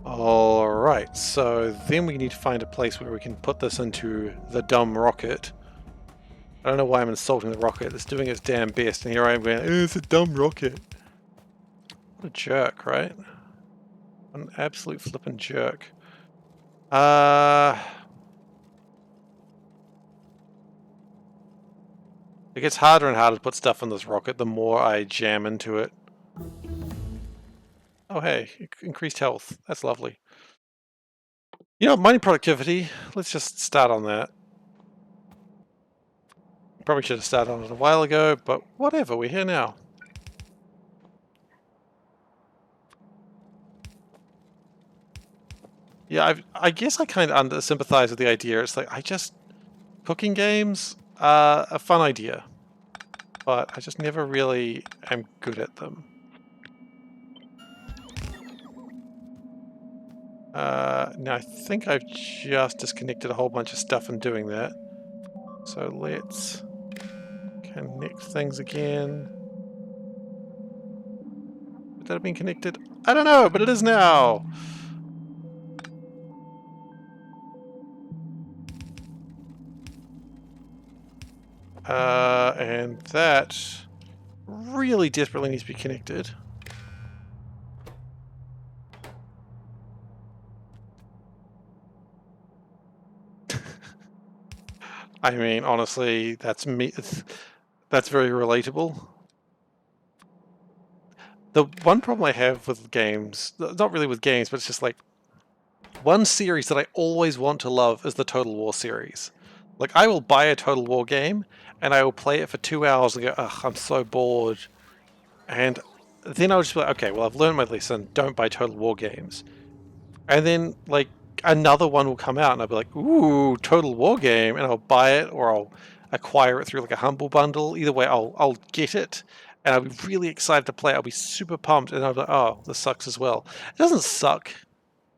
S1: Alright, so then we need to find a place where we can put this into the dumb rocket. I don't know why I'm insulting the rocket. It's doing its damn best, and here I am going, it's a dumb rocket. What a jerk, right? An absolute flippin' jerk. It gets harder and harder to put stuff in this rocket the more I jam into it. Oh hey, increased health. That's lovely. You know, mining productivity. Let's just start on that. Probably should have started on it a while ago, but whatever, we're here now. Yeah, I guess I kind of sympathize with the idea. It's like, cooking games are a fun idea, but I just never really am good at them. Now I think I've just disconnected a whole bunch of stuff in doing that. So let's connect things again. Would that have been connected? I don't know, but it is now. And that really desperately needs to be connected. I mean, honestly, that's me. That's very relatable. The one problem I have with games, not really with games, but it's just like one series that I always want to love is the Total War series. Like, I will buy a Total War game and I will play it for 2 hours and go, ugh, I'm so bored. And then I'll just be like, okay, well, I've learned my lesson. Don't buy Total War games. And then, like, another one will come out and I'll be like, ooh, Total War game. And I'll buy it or I'll acquire it through like a Humble Bundle. Either way, I'll get it. And I'll be really excited to play it. I'll be super pumped. And I'll be like, oh, this sucks as well. It doesn't suck,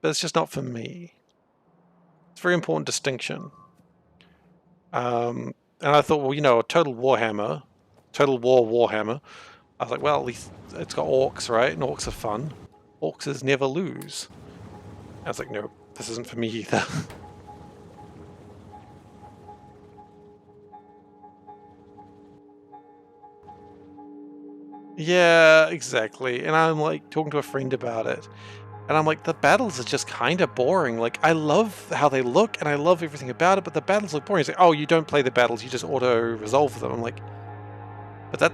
S1: but it's just not for me. It's a very important distinction. And I thought, well, you know, a Total War Warhammer. I was like, well, at least it's got orcs, right? And orcs are fun. Orcs never lose. I was like, no, this isn't for me either. Yeah, exactly. And I'm like talking to a friend about it. And I'm like, the battles are just kind of boring. Like, I love how they look and I love everything about it, but the battles look boring. He's like, oh, you don't play the battles, you just auto-resolve them. I'm like, but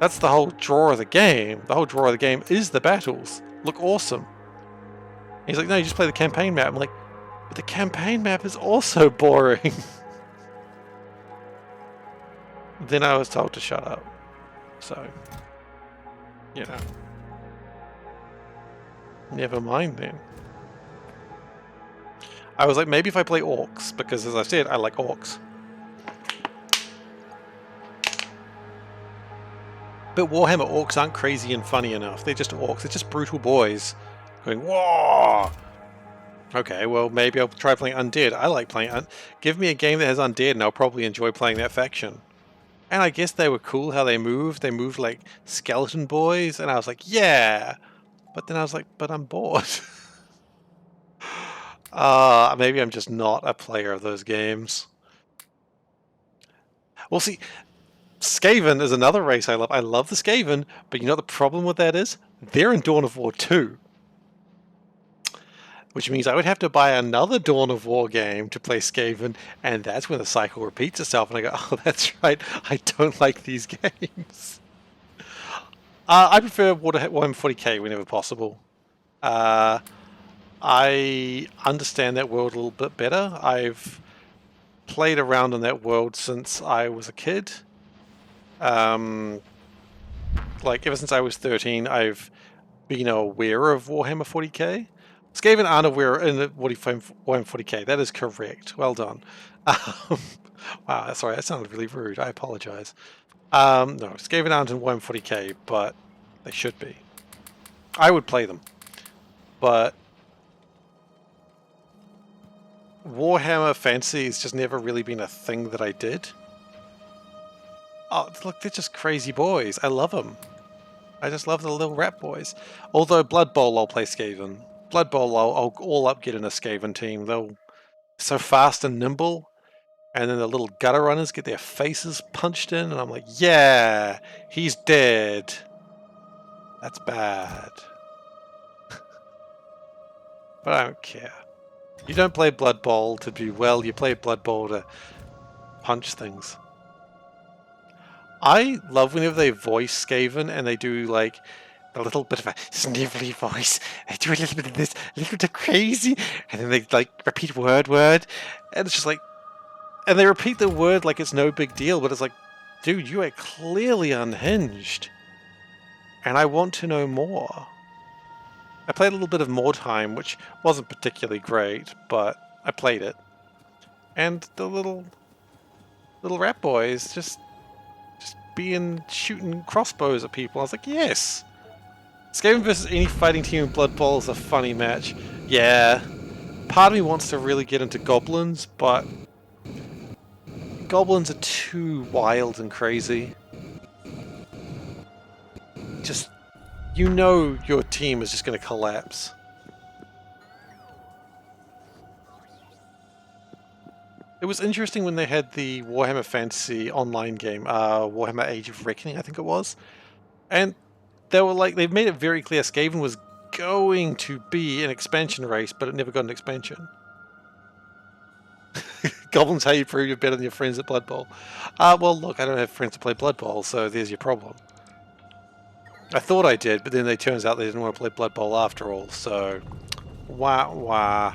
S1: that's the whole draw of the game. The whole draw of the game is the battles. Look awesome. And he's like, no, you just play the campaign map. I'm like, but the campaign map is also boring. Then I was told to shut up. So, you know. Never mind then. I was like, maybe if I play orcs, because as I said, I like orcs. But Warhammer orcs aren't crazy and funny enough. They're just orcs. They're just brutal boys going, whoa! Okay, well, maybe I'll try playing Undead. I like playing Give me a game that has Undead and I'll probably enjoy playing that faction. And I guess they were cool how they moved. They moved like skeleton boys, and I was like, yeah! But then I was like, but I'm bored. Maybe I'm just not a player of those games. Well, see, Skaven is another race I love. I love the Skaven, but you know what the problem with that is? They're in Dawn of War 2. Which means I would have to buy another Dawn of War game to play Skaven, and that's when the cycle repeats itself, and I go, oh, that's right, I don't like these games. I prefer Warhammer 40k whenever possible. I understand that world a little bit better. I've played around in that world since I was a kid. Like, ever since I was 13, I've been aware of Warhammer 40k. Skaven aren't aware in Warhammer 40k. That is correct. Well done. Wow, sorry, that sounded really rude. I apologize. No, Skaven aren't in Warhammer 40k, but they should be. I would play them. But Warhammer Fantasy has just never really been a thing that I did. Oh, look, they're just crazy boys. I love them. I just love the little rat boys. Although Blood Bowl, I'll play Skaven. Blood Bowl, I'll all up get in a Skaven team. They're so fast and nimble. And then the little gutter runners get their faces punched in. And I'm like, yeah, he's dead. That's bad. But I don't care. You don't play Blood Bowl to do well. You play Blood Bowl to punch things. I love whenever they voice Skaven and they do like a little bit of a snivelly voice. They do a little bit of this, a little bit of crazy, and then they like repeat word, and it's just like, and they repeat the word like it's no big deal, but it's like, dude, you are clearly unhinged, and I want to know more. I played a little bit of More Time, which wasn't particularly great, but I played it, and the little rat boys just being shooting crossbows at people. I was like, yes. Skaven versus any fighting team in Blood Bowl is a funny match. Yeah. Part of me wants to really get into goblins, but goblins are too wild and crazy. Just, you know your team is just going to collapse. It was interesting when they had the Warhammer Fantasy online game, Warhammer Age of Reckoning, I think it was. And they were like, they've made it very clear Skaven was going to be an expansion race, but it never got an expansion. Goblins, how you prove you're better than your friends at Blood Bowl. Well, look, I don't have friends to play Blood Bowl, so there's your problem. I thought I did, but then it turns out they didn't want to play Blood Bowl after all, so... Wah.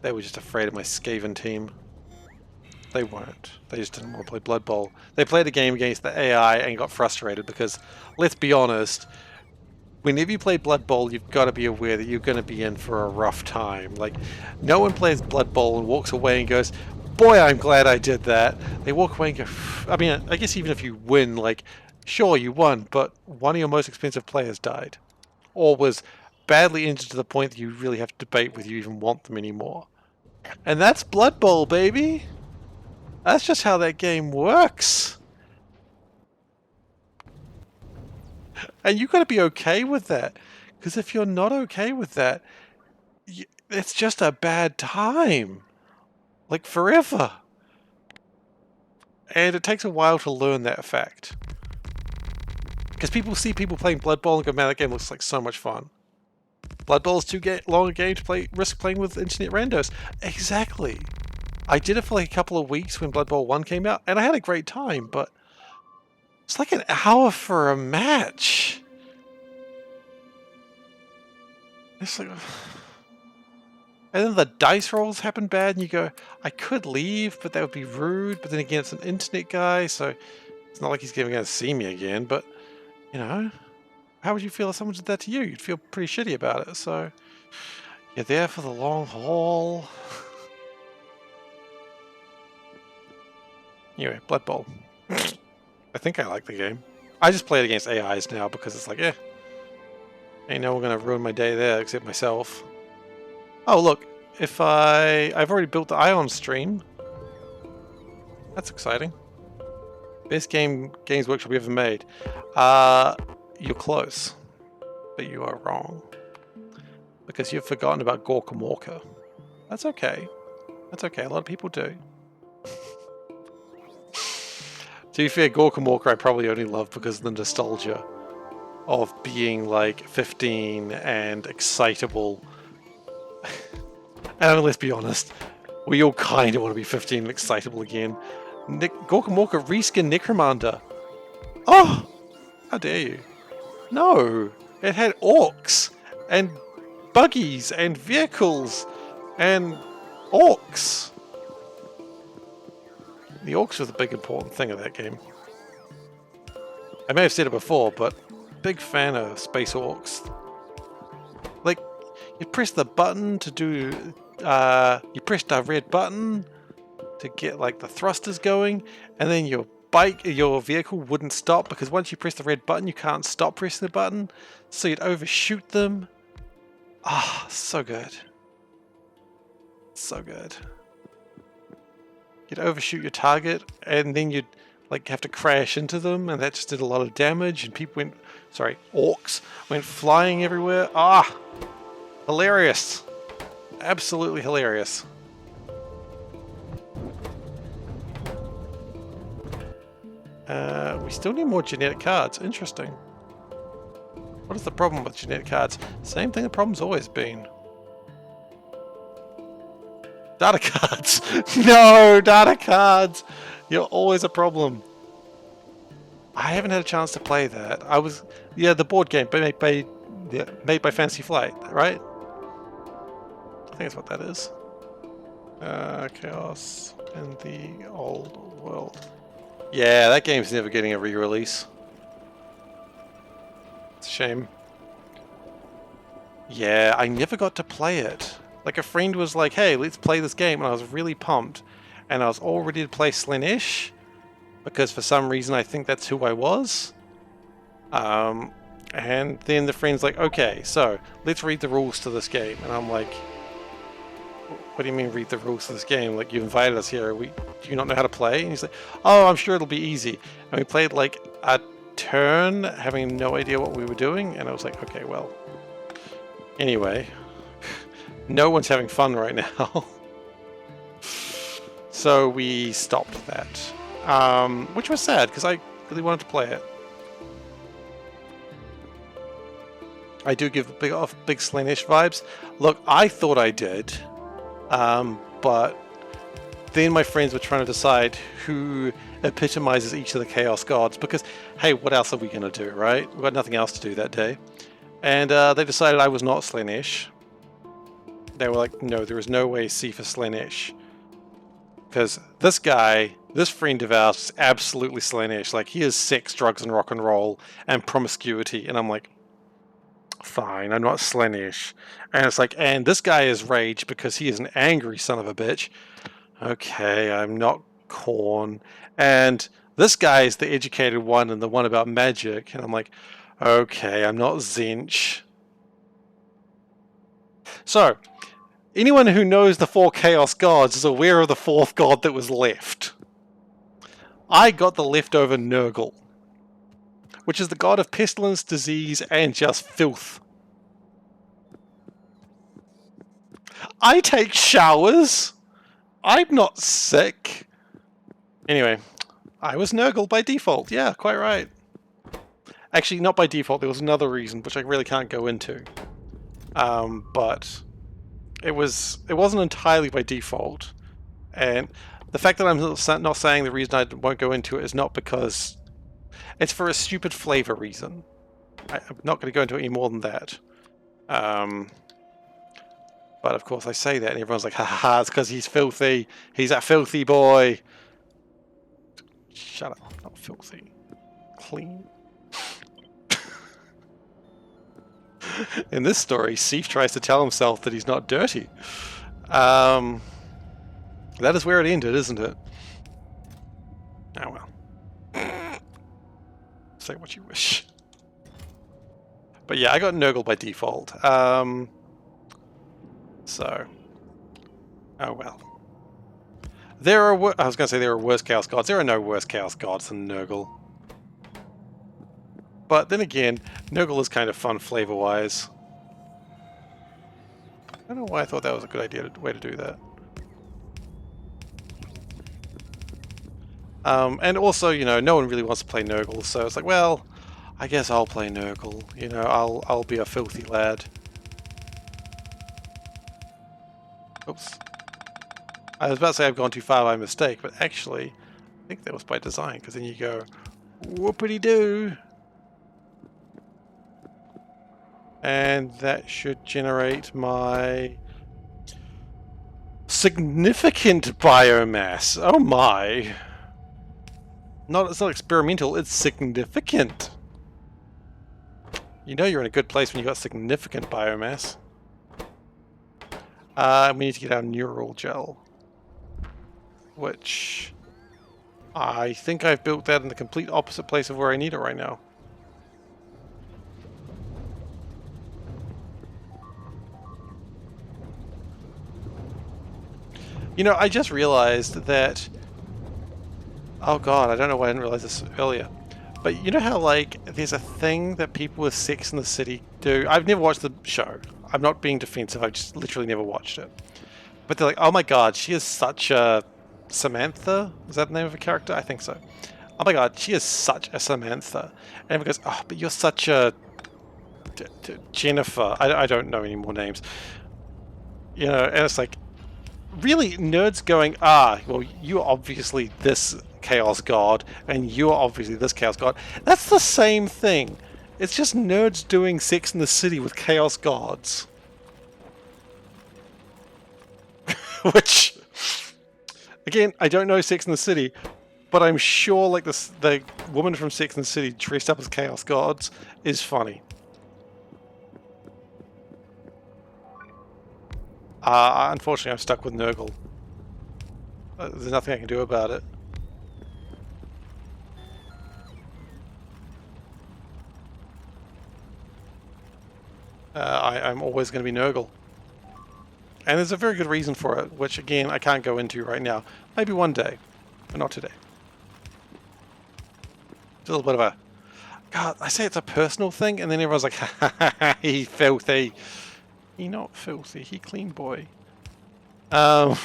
S1: They were just afraid of my Skaven team. They weren't. They just didn't want to play Blood Bowl. They played a game against the AI and got frustrated because, let's be honest, whenever you play Blood Bowl, you've got to be aware that you're going to be in for a rough time. Like, no one plays Blood Bowl and walks away and goes, boy, I'm glad I did that. They walk away and go, I mean, I guess even if you win, like, sure, you won, but one of your most expensive players died. Or was badly injured to the point that you really have to debate whether you even want them anymore. And that's Blood Bowl, baby! That's just how that game works! And you've got to be okay with that. Because if you're not okay with that, it's just a bad time. Like, forever. And it takes a while to learn that fact. Because people see people playing Blood Bowl and go, man, that game looks like so much fun. Blood Bowl is too long a game to risk playing with internet randos. Exactly. I did it for like a couple of weeks when Blood Bowl 1 came out, and I had a great time, but it's like an hour for a match. It's like... And then the dice rolls happen bad, and you go, I could leave, but that would be rude. But then again, it's an internet guy, so it's not like he's going to see me again. But, you know, how would you feel if someone did that to you? You'd feel pretty shitty about it. So you're there for the long haul. Anyway, Blood Bowl. I think I like the game. I just play it against AIs now because it's like, ain't no one going to ruin my day there except myself. Oh, look, if I've already built the Ion stream. That's exciting. Best Games Workshop we ever made. You're close, but you are wrong. Because you've forgotten about Gorka Morka. That's okay. That's okay, a lot of people do. To be fair, Gork and Walker I probably only love because of the nostalgia of being like 15 and excitable. And let's be honest, we all kind of want to be 15 and excitable again. Gork and Walker reskin Necromunda. Oh! How dare you? No! It had orcs and buggies and vehicles and orcs. The orcs were the big important thing of that game. I may have said it before, but big fan of space orcs. Like, you press the button to do... you pressed the red button to get like the thrusters going, and then your vehicle wouldn't stop because once you press the red button, you can't stop pressing the button, so you'd overshoot them. Ah, so good. So good. You'd overshoot your target, and then you'd like have to crash into them, and that just did a lot of damage, and people went, sorry, orcs went flying everywhere. Ah, hilarious. Absolutely hilarious. We still need more genetic cards. Interesting. What is the problem with genetic cards? Same thing the problem's always been. Data cards! No! Data cards! You're always a problem. I haven't had a chance to play that. Yeah, the board game made by Fantasy Flight, right? I think that's what that is. Chaos in the Old World. Yeah, that game's never getting a re-release. It's a shame. Yeah, I never got to play it. Like, a friend was like, hey, let's play this game, and I was really pumped. And I was all ready to play Slaanesh, because for some reason I think that's who I was. And then the friend's like, okay, so let's read the rules to this game. And I'm like, what do you mean read the rules to this game? Like, you invited us here. Do you not know how to play? And he's like, oh, I'm sure it'll be easy. And we played like a turn, having no idea what we were doing. And I was like, okay, well. Anyway, no one's having fun right now. So we stopped that. Which was sad, because I really wanted to play it. I do give big Slaanesh vibes. Look, I thought I did. But then my friends were trying to decide who epitomizes each of the Chaos Gods, because, hey, what else are we going to do, right? We've got nothing else to do that day. And they decided I was not Slaanesh. They were like, no, there is no way C for Slaanesh. Because this friend of ours is absolutely Slaanesh. Like, he is sex, drugs, and rock and roll, and promiscuity. And I'm like, fine, I'm not Slaanesh. And it's like, and this guy is rage because he is an angry son of a bitch. Okay, I'm not Khorne. And this guy is the educated one and the one about magic. And I'm like, okay, I'm not Zinch. So, anyone who knows the 4 Chaos Gods is aware of the 4th god that was left. I got the leftover Nurgle, which is the god of pestilence, disease, and just filth. I take showers. I'm not sick. Anyway, I was Nurgle by default. Yeah, quite right. Actually, not by default. There was another reason, which I really can't go into. But it wasn't entirely by default. And the fact that I'm not saying the reason I won't go into it is not because it's for a stupid flavor reason. I'm not going to go into it any more than that. But of course I say that and everyone's like, ha ha ha, it's because he's filthy. He's a filthy boy. Shut up, not filthy. Clean. In this story, Seif tries to tell himself that he's not dirty. That is where it ended, isn't it? Oh well. Say what you wish. But yeah, I got Nurgle by default. So, oh well. I was going to say there are worse Chaos Gods. There are no worse Chaos Gods than Nurgle. But then again, Nurgle is kind of fun flavor-wise. I don't know why I thought that was a good way to do that. And also, you know, no one really wants to play Nurgle, so it's like, well, I guess I'll play Nurgle. You know, I'll be a filthy lad. Oops. I was about to say I've gone too far by mistake, but actually, I think that was by design, because then you go, whoopity-doo! And that should generate my significant biomass. Oh my! It's not experimental, it's significant. You know you're in a good place when you've got significant biomass. We need to get our neural gel, which I think I've built that in the complete opposite place of where I need it right now. You know, I just realized that... Oh god, I don't know why I didn't realize this earlier. But you know how, like, there's a thing that people with Sex in the City do? I've never watched the show. I'm not being defensive, I've just literally never watched it. But they're like, oh my god, she is such a... Samantha? Is that the name of a character? I think so. Oh my god, she is such a Samantha. And everyone goes, oh, but you're such a... Jennifer. I don't know any more names. You know, and it's like, really, nerds going, well, you're obviously this Chaos God, and you're obviously this Chaos God. That's the same thing. It's just nerds doing Sex in the City with Chaos Gods. Which, again, I don't know Sex in the City, but I'm sure like the woman from Sex in the City dressed up as Chaos Gods is funny. Unfortunately, I'm stuck with Nurgle. There's nothing I can do about it. I'm always going to be Nurgle. And there's a very good reason for it, which again, I can't go into right now. Maybe one day, but not today. It's a little bit of a... God, I say it's a personal thing, and then everyone's like, ha ha ha, he filthy. He not filthy, he clean boy. But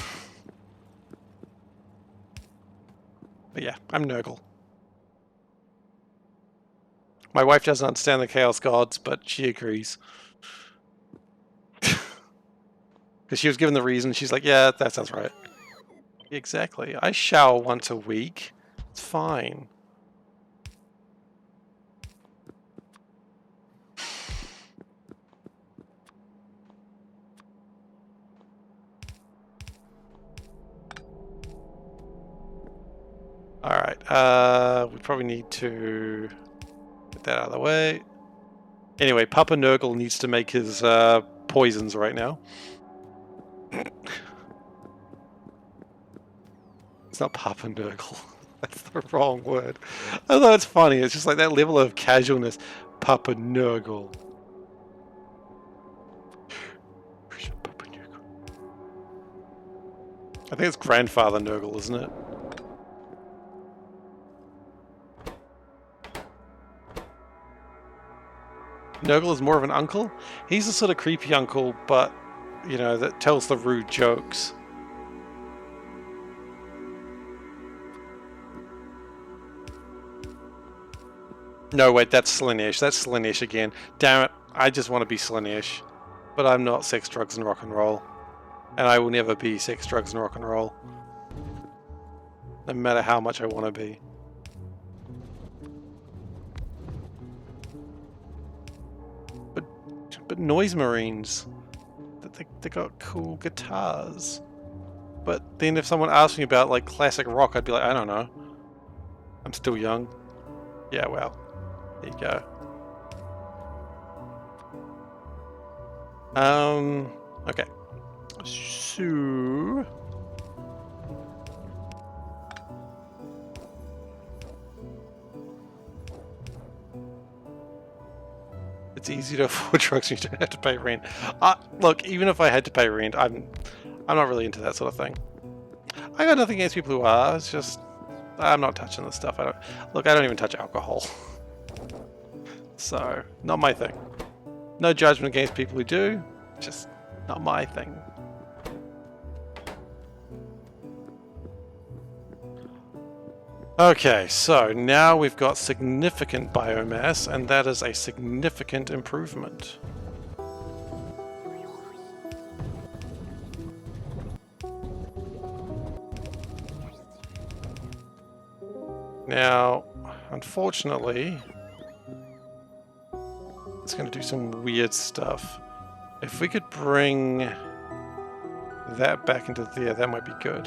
S1: yeah, I'm Nurgle. My wife doesn't understand the Chaos Gods, but she agrees. Because she was given the reason, she's like, yeah, that sounds right. Exactly. I shower once a week. It's fine. Alright, we probably need to get that out of the way. Anyway, Papa Nurgle needs to make his poisons right now. It's not Papa Nurgle. That's the wrong word. Although it's funny, it's just like that level of casualness. Papa Nurgle. Papa Nurgle. I think it's Grandfather Nurgle, isn't it? Nurgle is more of an uncle. He's a sort of creepy uncle, but, you know, that tells the rude jokes. No, wait, that's Slaanesh. That's Slaanesh again. Damn it, I just want to be Slaanesh. But I'm not sex, drugs, and rock and roll. And I will never be sex, drugs, and rock and roll. No matter how much I want to be. But Noise Marines, they got cool guitars. But then if someone asked me about like classic rock, I'd be like, I don't know. I'm still young. Yeah, well, there you go. Okay. So... It's easy to afford drugs when you don't have to pay rent. Look, even if I had to pay rent, I'm not really into that sort of thing. I got nothing against people who are. It's just I'm not touching this stuff. I don't even touch alcohol. So not my thing. No judgment against people who do. Just not my thing. Okay, so now we've got significant biomass, and that is a significant improvement. Now, unfortunately, it's going to do some weird stuff. If we could bring that back into there, that might be good.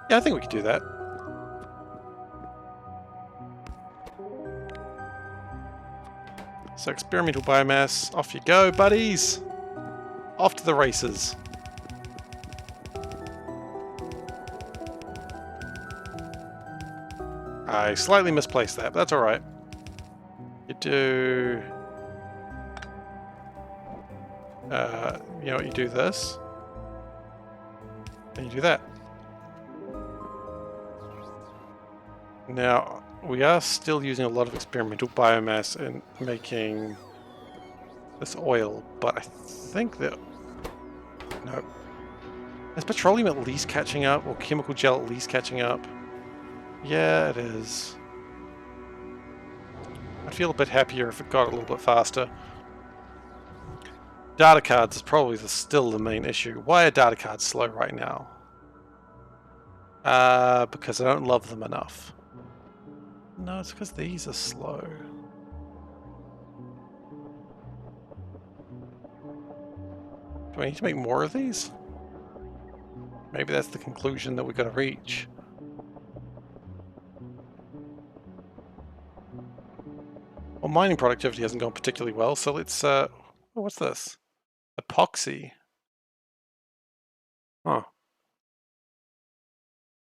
S1: Yeah, I think we could do that. So experimental biomass, off you go, buddies! Off to the races. I slightly misplaced that, but that's alright. You do... you know what, you do this. And you do that. Now, we are still using a lot of experimental biomass in making this oil, but I think that... No. Is petroleum at least catching up, or chemical gel at least catching up? Yeah, it is. I'd feel a bit happier if it got a little bit faster. Data cards is probably still the main issue. Why are data cards slow right now? Because I don't love them enough. No, it's because these are slow. Do I need to make more of these? Maybe that's the conclusion that we're going to reach. Well, mining productivity hasn't gone particularly well, so let's... oh, what's this? Epoxy. Huh.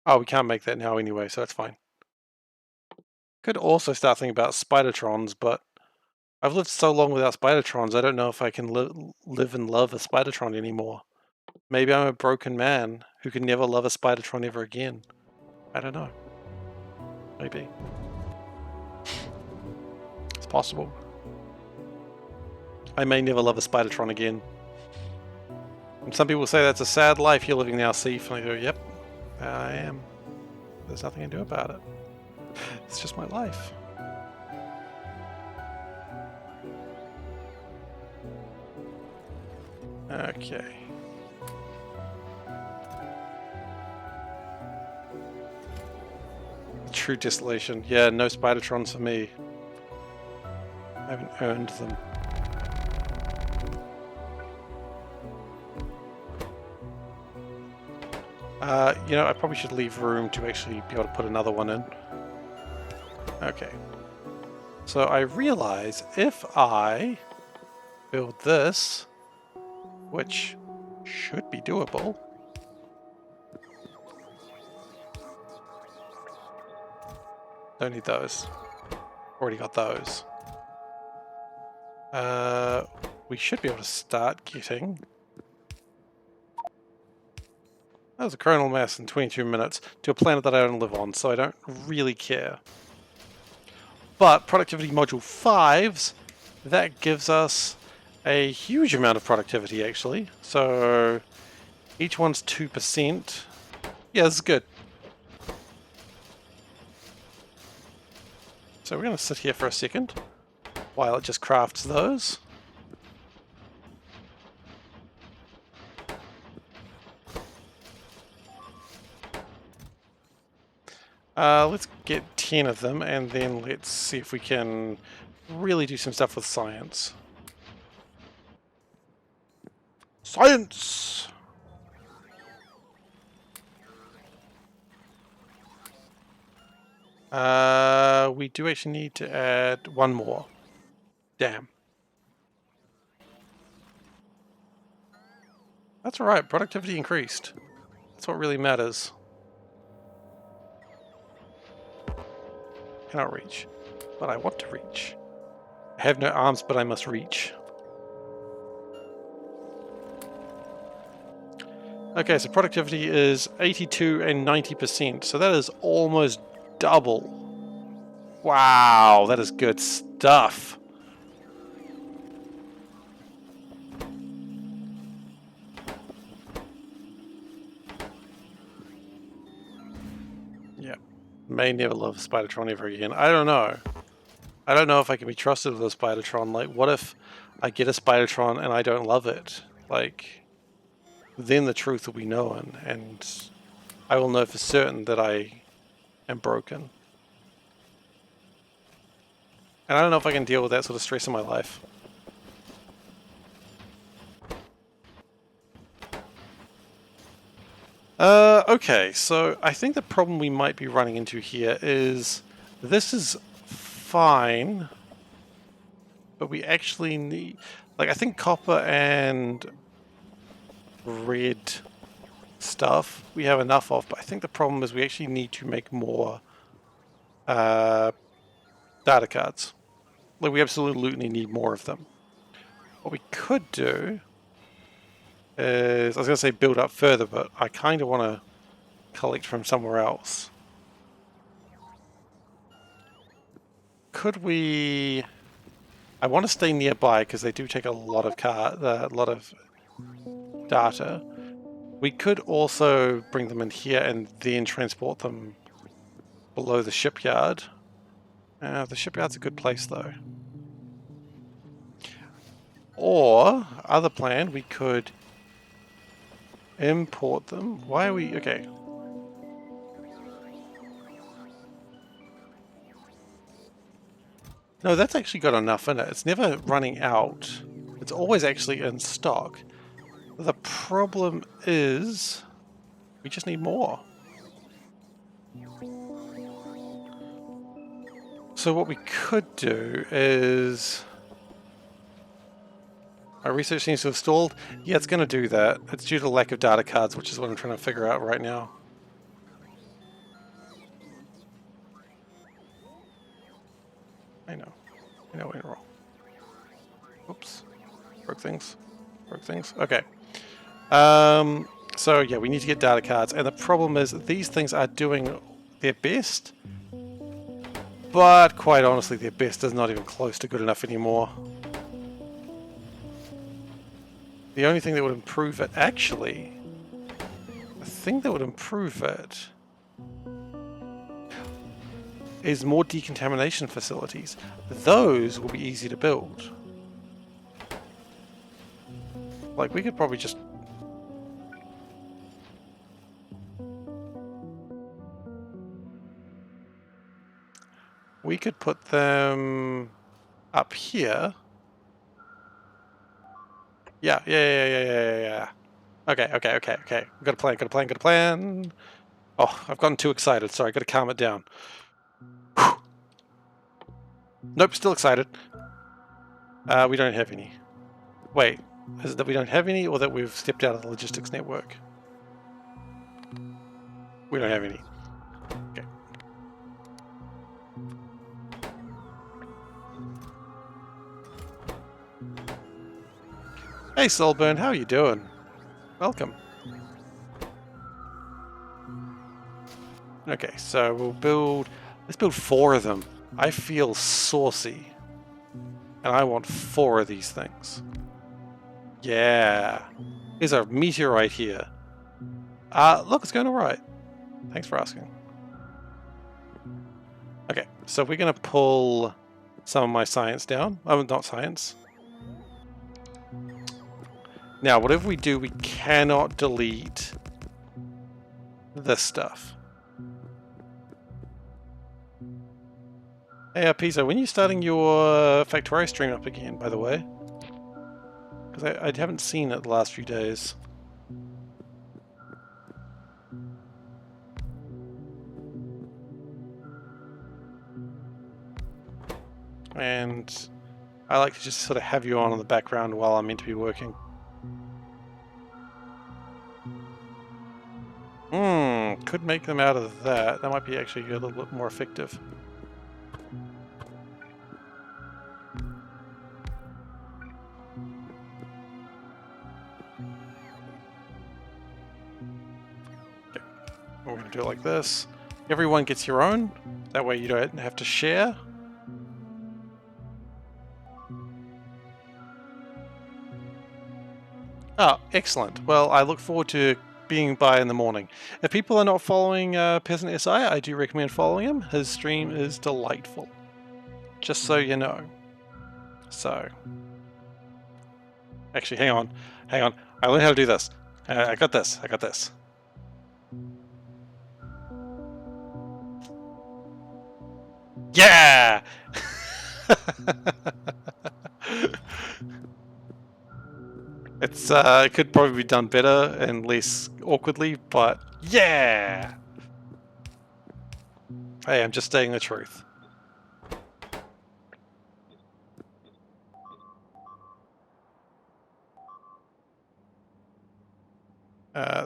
S1: Oh, we can't make that now anyway, so that's fine. Could also start thinking about Spidertrons, but I've lived so long without Spidertrons, I don't know if I can live and love a Spidertron anymore. Maybe I'm a broken man who can never love a Spidertron ever again. I don't know. Maybe. It's possible. I may never love a Spidertron again. And some people say that's a sad life you're living now, Seif, and I go, yep, I am. There's nothing I can do about it. It's just my life. Okay. True distillation. Yeah, no Spidertrons for me. I haven't earned them. You know, I probably should leave room to actually be able to put another one in. Okay. So I realize if I build this, which should be doable. Don't need those. Already got those. We should be able to start getting... That was a coronal mass in 22 minutes to a planet that I don't live on, so I don't really care. But productivity module 5s, that gives us a huge amount of productivity actually. So each one's 2%. Yeah, this is good. So we're going to sit here for a second while it just crafts those. Let's get 10 of them, and then let's see if we can really do some stuff with science. Science! We do actually need to add one more. Damn. That's alright, productivity increased. That's what really matters. Cannot reach, but I want to reach. I have no arms, but I must reach. Okay, so productivity is 82 and 90%, so that is almost double. Wow, that is good stuff. Yeah. May never love Spidertron ever again. I don't know. I don't know if I can be trusted with a Spidertron. Like, what if I get a Spidertron and I don't love it? Like, then the truth will be known, and I will know for certain that I am broken. And I don't know if I can deal with that sort of stress in my life. Okay, so I think the problem we might be running into here is this is fine, but we actually need, like, I think copper and red stuff we have enough of, but I think the problem is we actually need to make more data cards. Like, we absolutely need more of them. What we could do is, I was going to say build up further, but I kind of want to collect from somewhere else. Could we... I want to stay nearby because they do take a lot of data. We could also bring them in here and then transport them below the shipyard. The shipyard's a good place though. Or, other plan, we could import them. Why are we... Okay. No, that's actually got enough in it. It's never running out. It's always actually in stock. The problem is we just need more. So what we could do is... My research seems to have stalled. Yeah, it's going to do that. It's due to the lack of data cards, which is what I'm trying to figure out right now. I know we're wrong. Oops. Broke things. Okay. So yeah, we need to get data cards, and the problem is these things are doing their best, but quite honestly, their best is not even close to good enough anymore. The only thing that would improve it, actually, the thing that would improve it is more decontamination facilities. Those will be easy to build. Like, we could probably just... We could put them up here. Yeah. Okay. Got a plan. Oh, I've gotten too excited. Sorry, gotta calm it down. Whew. Nope, still excited. We don't have any. Wait, is it that we don't have any, or that we've stepped out of the logistics network? We don't have any. Okay. Hey Soulburn, how are you doing? Welcome. Okay, so let's build 4 of them. I feel saucy. And I want 4 of these things. Yeah. There's a meteorite here. Look, it's going alright. Thanks for asking. Okay, so we're going to pull some of my science down. Oh, not science. Now, whatever we do, we cannot delete this stuff. Hey, Pizza, when are you starting your Factorio stream up again, by the way? Because I haven't seen it the last few days. And I like to just sort of have you on in the background while I'm meant to be working. Could make them out of that. That might be actually a little bit more effective. Okay. We're going to do it like this. Everyone gets your own. That way you don't have to share. Oh, excellent. Well, I look forward to being by in the morning. If people are not following Peasant SI, I do recommend following him. His stream is delightful. Just so you know. So, actually, hang on. I learned how to do this. I got this. Yeah! It could probably be done better and less awkwardly, but yeah! Hey, I'm just stating the truth.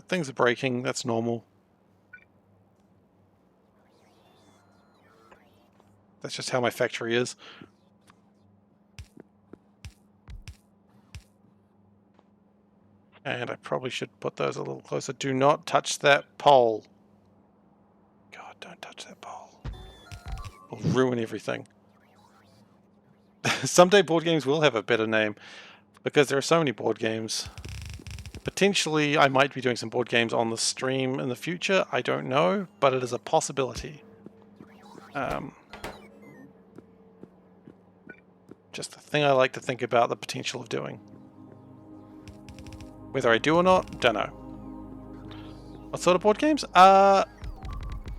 S1: Things are breaking, that's normal. That's just how my factory is. And I probably should put those a little closer. Do not touch that pole. God, don't touch that pole. It'll ruin everything. Someday board games will have a better name, because there are so many board games. Potentially, I might be doing some board games on the stream in the future. I don't know, but it is a possibility. Just a thing I like to think about the potential of doing. Whether I do or not, don't know. What sort of board games?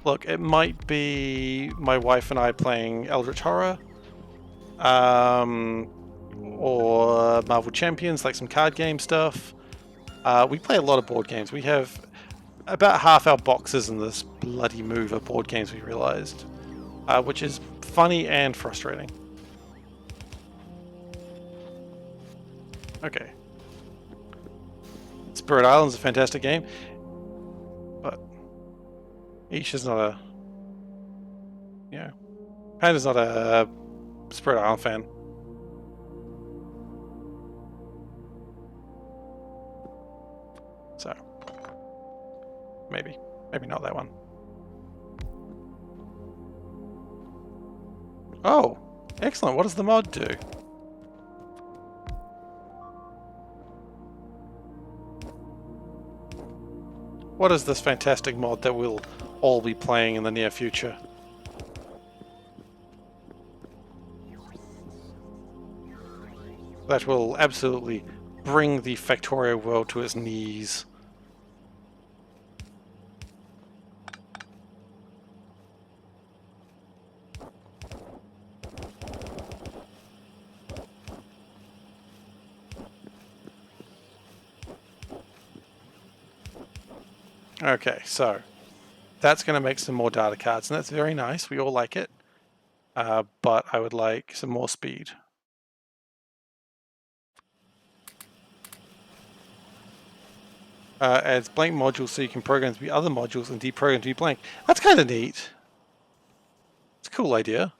S1: Look, it might be my wife and I playing Eldritch Horror. Or Marvel Champions, like some card game stuff. We play a lot of board games. We have about half our boxes in this bloody move of board games, we realized. Which is funny and frustrating. Okay. Spirit Island's a fantastic game, but Ish is not a... Yeah. Panda's not a Spirit Island fan. So, maybe not that one. Oh, excellent. What does the mod do? What is this fantastic mod that we'll all be playing in the near future? That will absolutely bring the Factorio world to its knees. Okay, so that's going to make some more data cards, and that's very nice. We all like it, but I would like some more speed. Adds blank modules so you can program to be other modules and deprogram to be blank. That's kind of neat. It's a cool idea.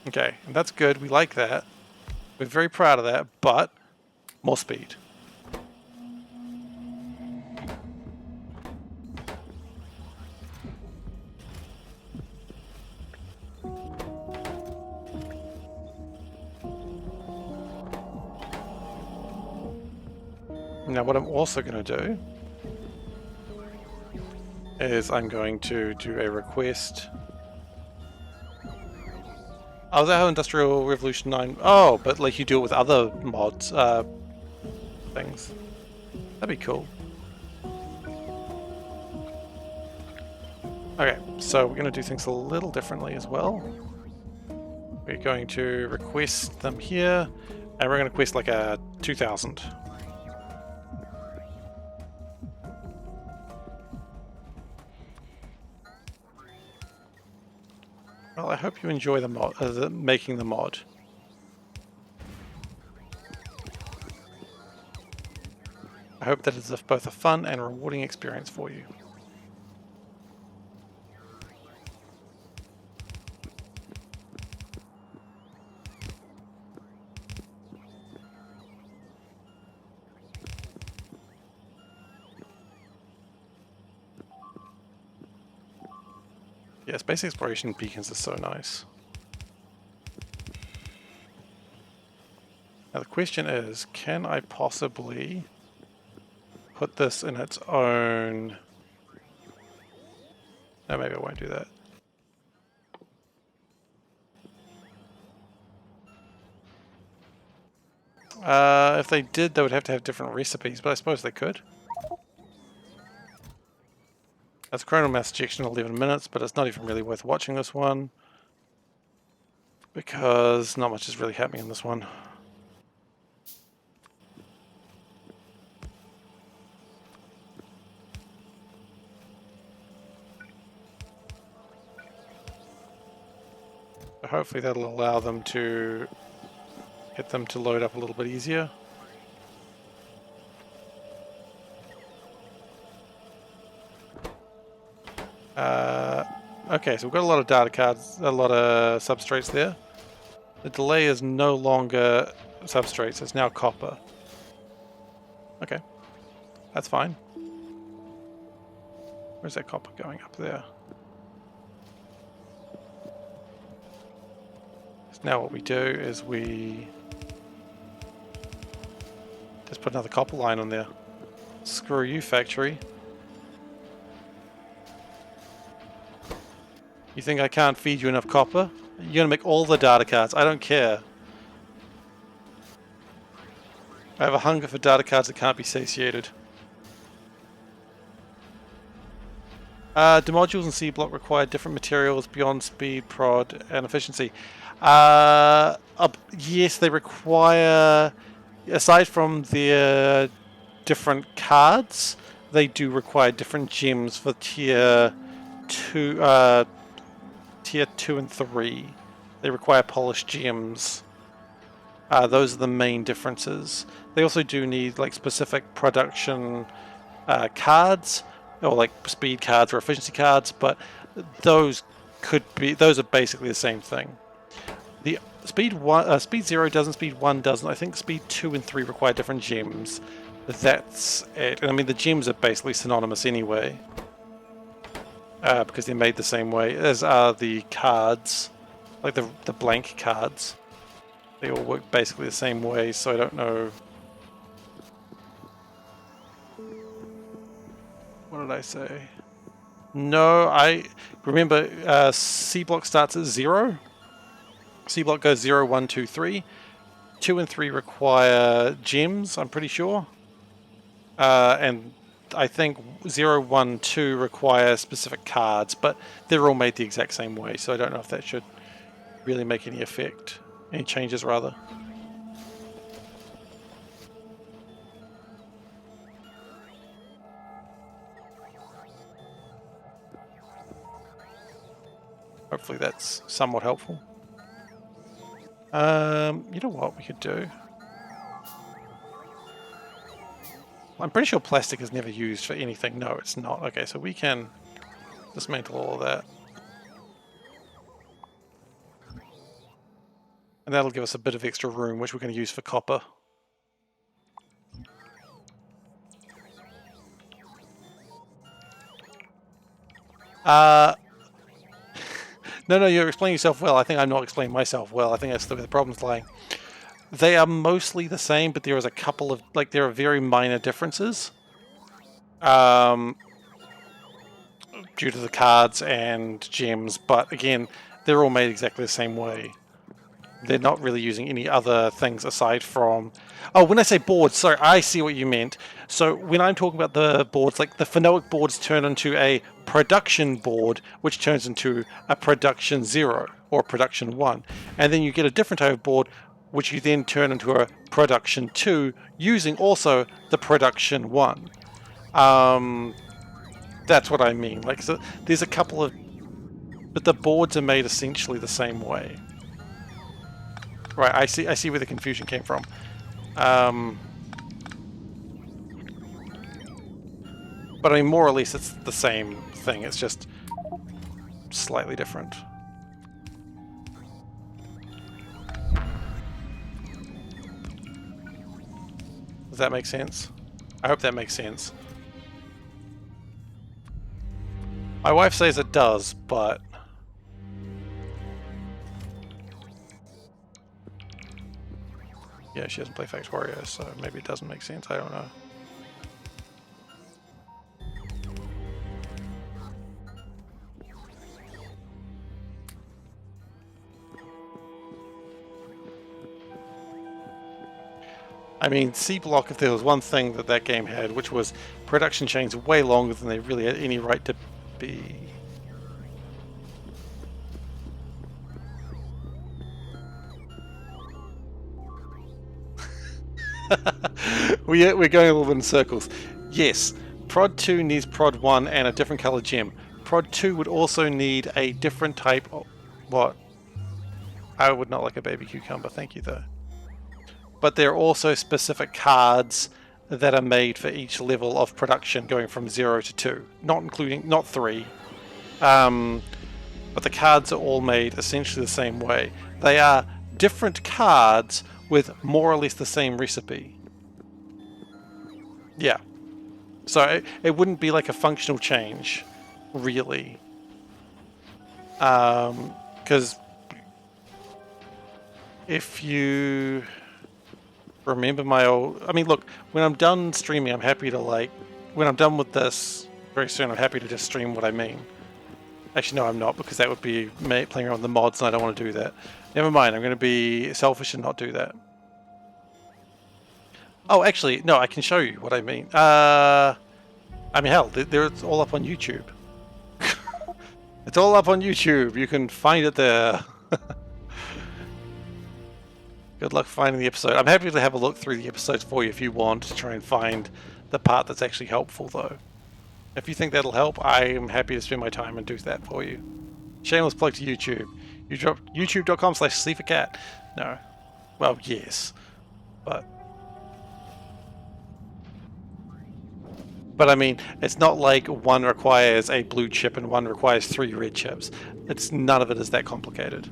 S1: Okay, and that's good. We like that. We're very proud of that, but more speed. Now what I'm also going to do is I'm going to do a request. Oh, is that how Industrial Revolution 9... Oh, but like you do it with other mods, things. That'd be cool. Okay, so we're going to do things a little differently as well. We're going to request them here, and we're going to request like a 2000. Well, I hope you enjoy the mod, making the mod. I hope that it's both a fun and rewarding experience for you. Yeah, space exploration beacons are so nice. Now the question is, can I possibly put this in its own... No, maybe I won't do that. If they did, they would have to have different recipes, but I suppose they could. That's coronal mass ejection in 11 minutes, but it's not even really worth watching this one because not much is really happening in this one. So hopefully that'll allow them to get them to load up a little bit easier. Okay, so we've got a lot of data cards, a lot of substrates there. The delay is no longer substrates, it's now copper. Okay, that's fine. Where's that copper going up there? So now what we do is we just put another copper line on there. Screw you, factory. You think I can't feed you enough copper? You're gonna make all the data cards. I don't care. I have a hunger for data cards that can't be satiated. Do modules and C block require different materials beyond speed, prod, and efficiency? Yes, they require, aside from their different cards, they do require different gems for tier 2, tier 2 and 3. They require polished gems. Those are the main differences. They also do need like specific production cards, or like speed cards or efficiency cards, but those are basically the same thing. The speed 0 doesn't, speed 1 doesn't. I think speed 2 and 3 require different gems. That's it. And I mean the gems are basically synonymous anyway. Because they're made the same way, as are the cards, like the blank cards. They all work basically the same way, so I don't know. What did I say? No, I remember C block starts at 0. C block goes 0, 1, 2, 3. 2 and 3 require gems, I'm pretty sure. And I think 0, 1, 2 require specific cards, but they're all made the exact same way, so I don't know if that should really make any effect. Any changes, rather. Hopefully that's somewhat helpful. You know what we could do? I'm pretty sure plastic is never used for anything. No, it's not. Okay, so we can dismantle all of that. And that'll give us a bit of extra room, which we're going to use for copper. No, you're explaining yourself well. I think I'm not explaining myself well. I think that's where the problem's lying. They are mostly the same, but there is a couple of, like, there are very minor differences. Due to the cards and gems, but again, they're all made exactly the same way. They're not really using any other things aside from... Oh, when I say boards, sorry, I see what you meant. So when I'm talking about the boards, like the phonoic boards turn into a production board, which turns into a production 0 or production 1. And then you get a different type of board, which you then turn into a production 2, using also the production 1. That's what I mean. Like, so there's a couple of... But the boards are made essentially the same way. Right, I see where the confusion came from. But I mean, more or less it's the same thing. It's just slightly different. Does that make sense? I hope that makes sense. My wife says it does, but... Yeah, she doesn't play Factorio, so maybe it doesn't make sense. I don't know. I mean, C Block, if there was one thing that that game had, which was production chains way longer than they really had any right to be. We're going a little bit in circles. Yes, Prod 2 needs Prod 1 and a different color gem. Prod 2 would also need a different type of... What? I would not like a baby cucumber, thank you though. But there are also specific cards that are made for each level of production going from 0 to 2. Not 3. But the cards are all made essentially the same way. They are different cards with more or less the same recipe. Yeah. So it wouldn't be like a functional change, really. Because if you remember my old... I mean, look, when I'm done streaming, I'm happy to when I'm done with this very soon, I'm happy to just stream what I mean. Actually, no, I'm not, because that would be playing around with the mods, and I don't want to do that. Never mind, I'm going to be selfish and not do that. Oh, actually, no, I can show you what I mean. I mean, hell, it's all up on YouTube. It's all up on YouTube. You can find it there. Good luck finding the episode. I'm happy to have a look through the episodes for you if you want to try and find the part that's actually helpful, though. If you think that'll help, I am happy to spend my time and do that for you. Shameless plug to YouTube. YouTube.com/SeiferKatt. No. Well, yes. But I mean, it's not like one requires a blue chip and one requires 3 red chips. None of it is that complicated.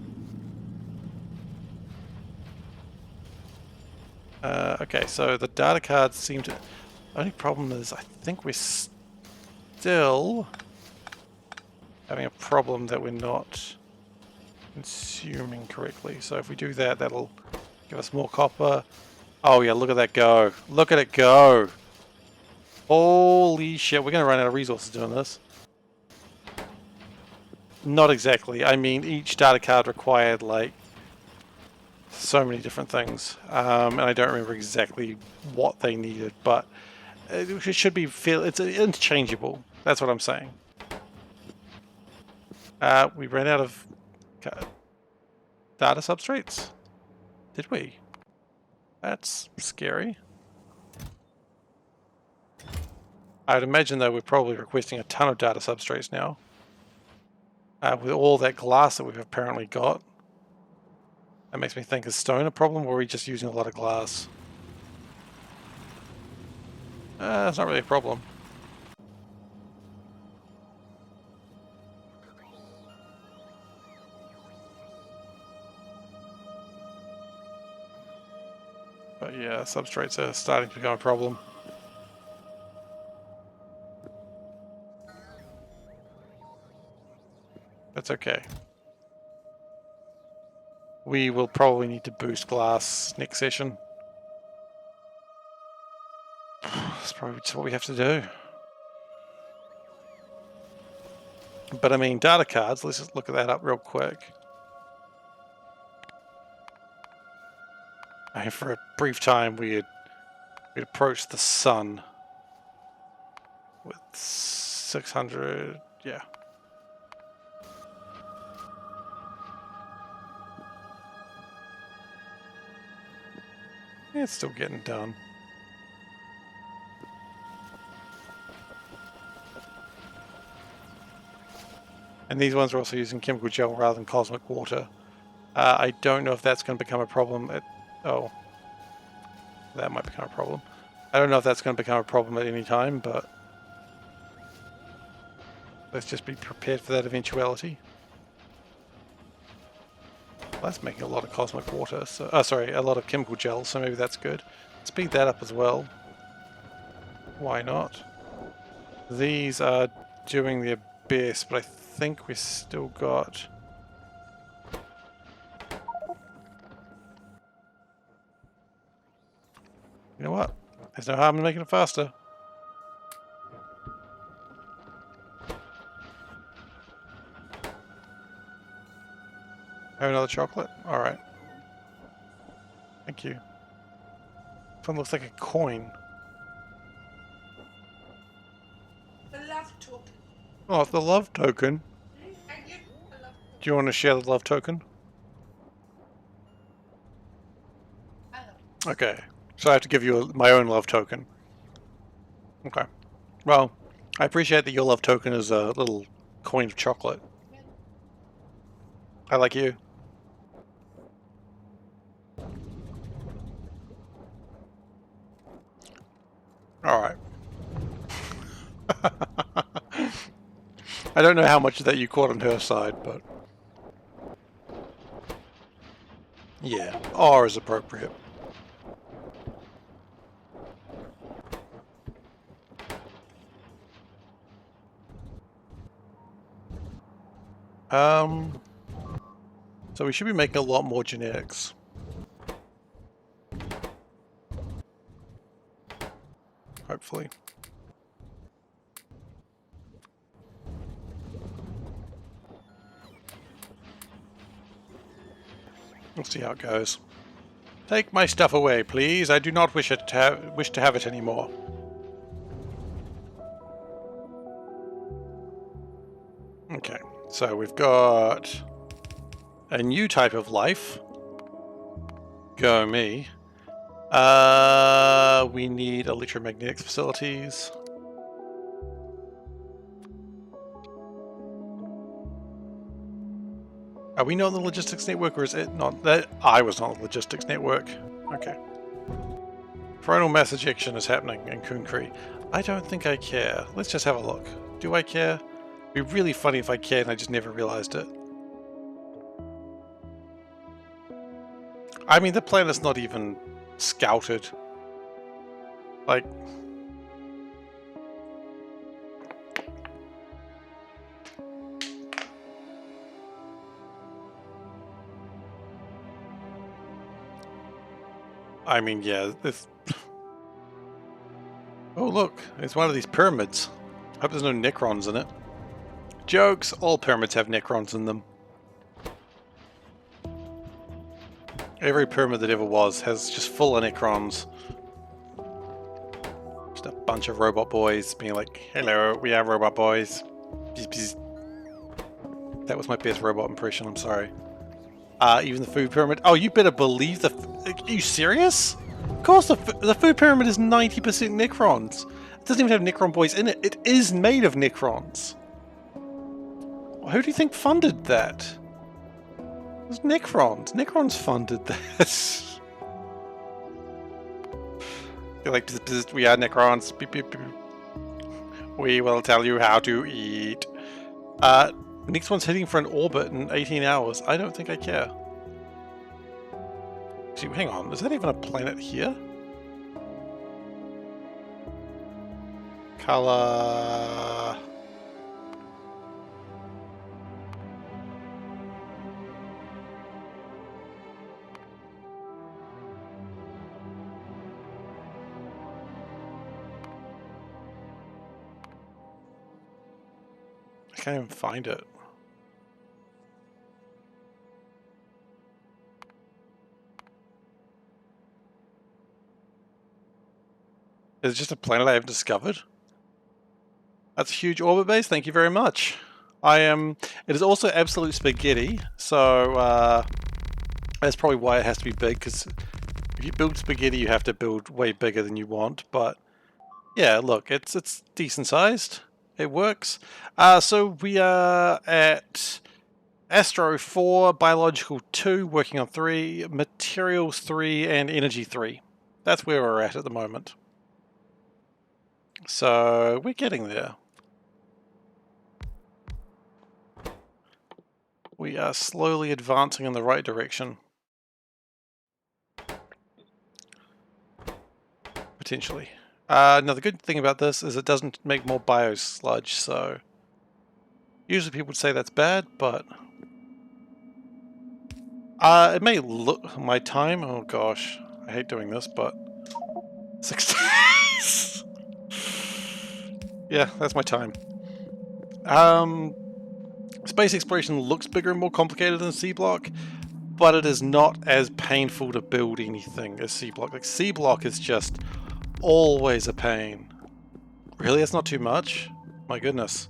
S1: Okay, so the data cards seem to... The only problem is I think we're still having a problem that we're not consuming correctly. So if we do that, that'll give us more copper. Oh yeah, look at that go. Look at it go. Holy shit, we're going to run out of resources doing this. Not exactly. I mean, each data card required like so many different things. And I don't remember exactly what they needed, but it should be it's interchangeable. That's what I'm saying. We ran out of data substrates. Did we? That's scary. I would imagine, though, we're probably requesting a ton of data substrates now. With all that glass that we've apparently got. That makes me think, is stone a problem, or are we just using a lot of glass? It's not really a problem. But yeah, substrates are starting to become a problem. That's okay. We will probably need to boost glass next session. That's probably just what we have to do. But I mean, data cards, let's just look at that up real quick. I mean, for a brief time, we'd approached the sun with 600, yeah. It's still getting done. And these ones are also using chemical gel rather than cosmic water. I don't know if that's going to become a problem at... Oh. That might become a problem. I don't know if that's going to become a problem at any time, but... Let's just be prepared for that eventuality. Well, that's making a lot of cosmic water. So, sorry, a lot of chemical gel, so maybe that's good. Speed that up as well. Why not? These are doing their best, but I think we've still got... You know what? There's no harm in making it faster. Have another chocolate? Alright. Thank you. One looks like a coin.
S2: The love token.
S1: Oh, the love token.
S2: I give a love token.
S1: Do you want to share the love token?
S2: I love.
S1: Okay. So I have to give you my own love token. Okay. Well, I appreciate that your love token is a little coin of chocolate. I like you. Alright. I don't know how much of that you caught on her side, but... yeah, R is appropriate. So we should be making a lot more genetics. Hopefully. We'll see how it goes. Take my stuff away, please. I do not wish to have it anymore. Okay, so we've got a new type of life. Go me. We need electromagnetic facilities. Are we not on the logistics network, or is it not? That I was not on the logistics network. Okay. Coronal mass ejection is happening in Kunkri. I don't think I care. Let's just have a look. Do I care? It'd be really funny if I cared and I just never realized it. I mean, the planet's not even scouted. Like... I mean, yeah, this... oh, look, it's one of these pyramids. Hope there's no Necrons in it. Jokes, all pyramids have Necrons in them. Every pyramid that ever was has just full of Necrons. Just a bunch of robot boys being like, hello, we are robot boys. Bzz, bzz. That was my best robot impression, I'm sorry. Even the food pyramid. Oh, you better believe the... are you serious? Of course the food pyramid is 90% Necrons. It doesn't even have Necron boys in it. It is made of Necrons. Who do you think funded that? It was Necrons. Necrons funded this. You're like, bzz, bzz, we are Necrons. Beep, beep, beep. We will tell you how to eat. The next one's heading for an orbit in 18 hours. I don't think I care. See, hang on. Is that even a planet here? Color... I can't even find it. Is it just a planet I haven't discovered? That's a huge orbit base, thank you very much. It is also absolute spaghetti, so that's probably why it has to be big, because if you build spaghetti you have to build way bigger than you want, but yeah, look, it's decent sized. It works. So we are at Astro 4, Biological 2, working on 3, Materials 3, and Energy 3. That's where we're at the moment. So we're getting there. We are slowly advancing in the right direction. Potentially. Now the good thing about this is it doesn't make more biosludge, so usually people would say that's bad, but it may look my time. Oh gosh, I hate doing this, but 6 days. Yeah, that's my time. Space exploration looks bigger and more complicated than C block, but it is not as painful to build anything as C block. Like C block is just always a pain. Really, that's not too much? My goodness.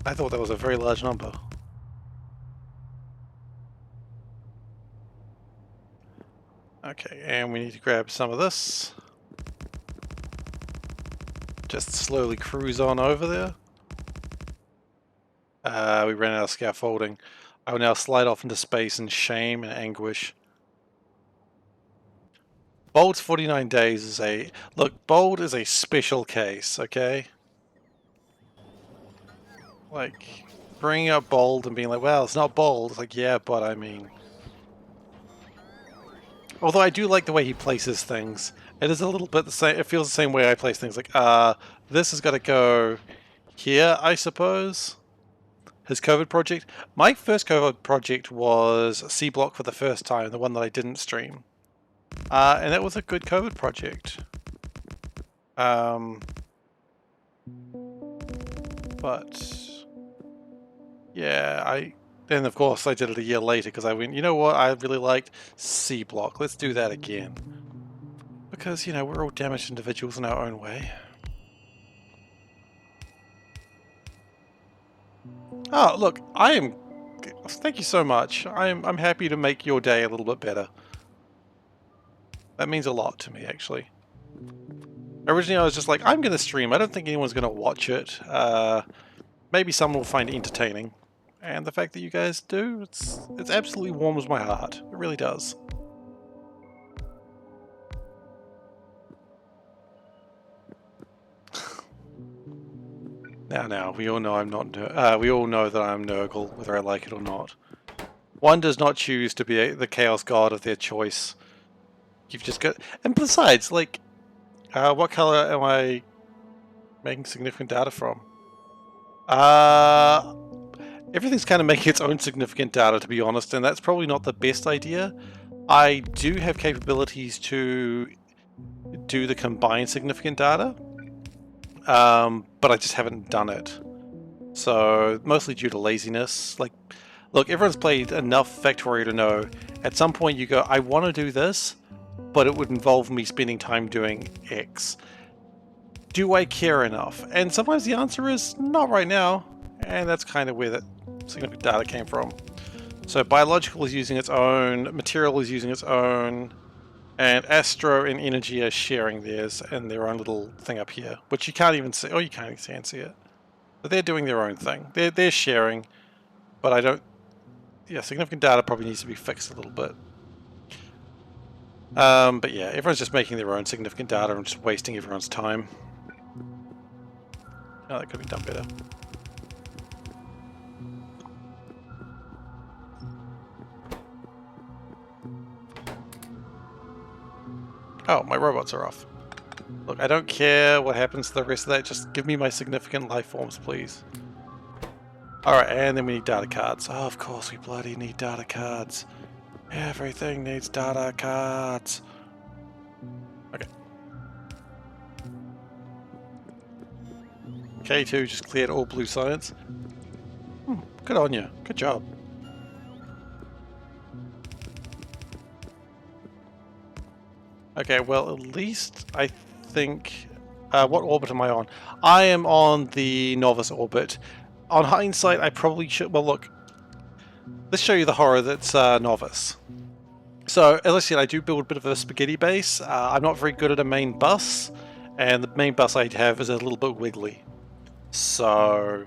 S1: I thought that was a very large number. Okay, and we need to grab some of this. Just slowly cruise on over there. We ran out of scaffolding. I will now slide off into space in shame and anguish. Bold's 49 days is a... Look, Bold is a special case, okay? Like, bringing up Bold and being like, well, it's not Bold. It's like, yeah, but I mean... Although I do like the way he places things. It is a little bit the same. It feels the same way I place things. Like, this has got to go here, I suppose. His COVID project. My first COVID project was C block for the first time, the one that I didn't stream. And that was a good COVID project. But yeah, then of course I did it a year later because I went, you know what, I really liked C block. Let's do that again. Because, you know, we're all damaged individuals in our own way. Oh, look, thank you so much. I'm happy to make your day a little bit better. That means a lot to me, actually. Originally I was just like, I'm going to stream. I don't think anyone's going to watch it. Maybe someone will find it entertaining. And the fact that you guys do, it's absolutely warms my heart. It really does. Now, we all know I'm not. We all know that I'm Nurgle, whether I like it or not. One does not choose to be the Chaos God of their choice. You've just got. And besides, like, what color am I making significant data from? Everything's kind of making its own significant data, to be honest, and that's probably not the best idea. I do have capabilities to do the combined significant data. But I just haven't done it. So, mostly due to laziness. Like, look, everyone's played enough Factorio to know, at some point you go, I want to do this, but it would involve me spending time doing X. Do I care enough? And sometimes the answer is, not right now. And that's kind of where that significant data came from. So, biological is using its own, material is using its own, and Astro and Energy are sharing theirs and their own little thing up here, which you can't even see. Oh, you can't even see it. But they're doing their own thing. They're sharing, but I don't... Yeah, significant data probably needs to be fixed a little bit. But yeah, everyone's just making their own significant data and just wasting everyone's time. Oh, that could be done better. Oh, my robots are off. Look, I don't care what happens to the rest of that. Just give me my significant life forms, please. Alright, and then we need data cards. Oh, of course we bloody need data cards. Everything needs data cards. Okay. K2 just cleared all blue science. Good on you. Good job. Okay, well, at least I think... what orbit am I on? I am on the novice orbit. On hindsight, I probably should... Well, look. Let's show you the horror that's novice. So, as I said, I do build a bit of a spaghetti base. I'm not very good at a main bus. And the main bus I have is a little bit wiggly. So...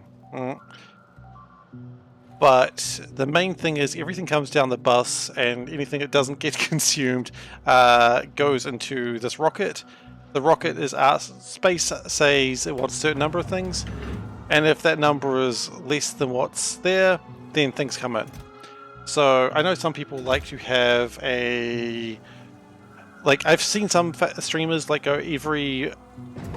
S1: But the main thing is everything comes down the bus, and anything that doesn't get consumed goes into this rocket. The rocket is space says it wants a certain number of things, and if that number is less than what's there, then things come in. So I know some people like to have a... Like, I've seen some streamers like go every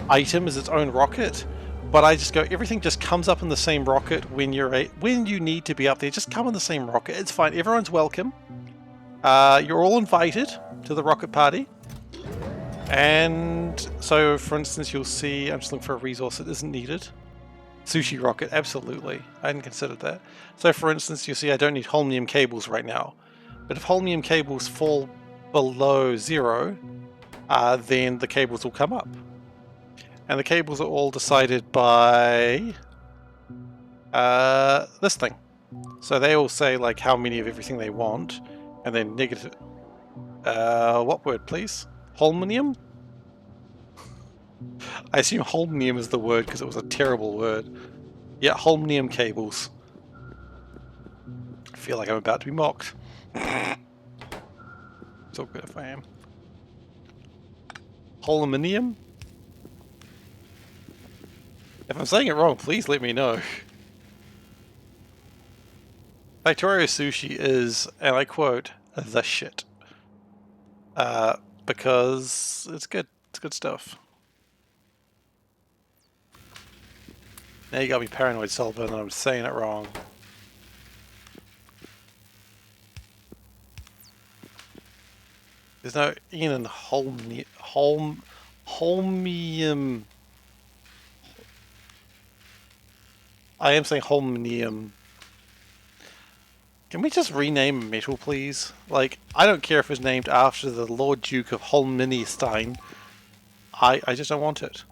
S1: item is its own rocket. But I just go, everything just comes up in the same rocket when you need to be up there. Just come in the same rocket. It's fine. Everyone's welcome. You're all invited to the rocket party. And so, for instance, you'll see, I'm just looking for a resource that isn't needed. Sushi rocket, absolutely. I hadn't considered that. So for instance, you see I don't need holmium cables right now. But if holmium cables fall below 0, then the cables will come up. And the cables are all decided by this thing. So they all say like how many of everything they want, and then negative. What word, please? Holminium? I assume holminium is the word because it was a terrible word. Yeah, holminium cables. I feel like I'm about to be mocked. It's all good if I am. Holminium? If I'm saying it wrong, please let me know. Factorio sushi is, and I quote, the shit. Because it's good. It's good stuff. Now you got me paranoid, Sullivan, and I'm saying it wrong. There's no Ian in holmium. I am saying holminium. Can we just rename metal, please? Like, I don't care if it's named after the Lord Duke of Holministein. I just don't want it.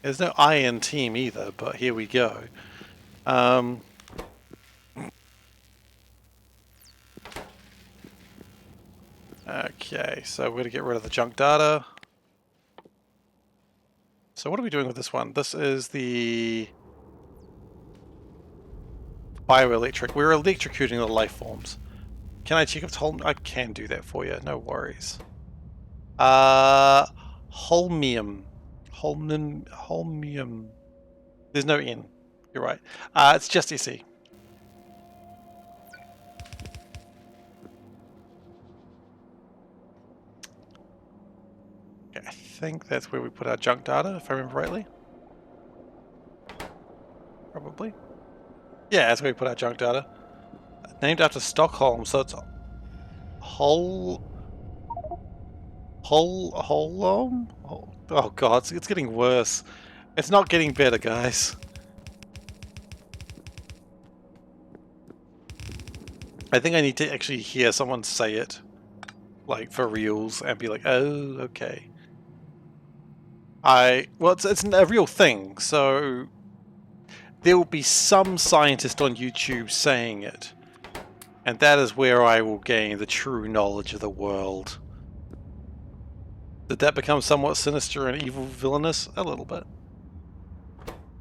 S1: There's no I in team either, but here we go. Okay, so we're going to get rid of the junk data. So what are we doing with this one? This is the bioelectric. We're electrocuting the life forms. Can I check if it's holm? I can do that for you, no worries. Holmium. Holmium. There's no N. You're right. It's just SE. Okay, I think that's where we put our junk data, if I remember rightly. Probably. Yeah, that's where we put our junk data. Named after Stockholm, so it's Holom? Oh god, it's getting worse. It's not getting better, guys. I think I need to actually hear someone say it, like for reals, and be like, oh, okay. Well, it's a real thing, so there will be some scientist on YouTube saying it, and that is where I will gain the true knowledge of the world. Did that become somewhat sinister and evil villainous? A little bit.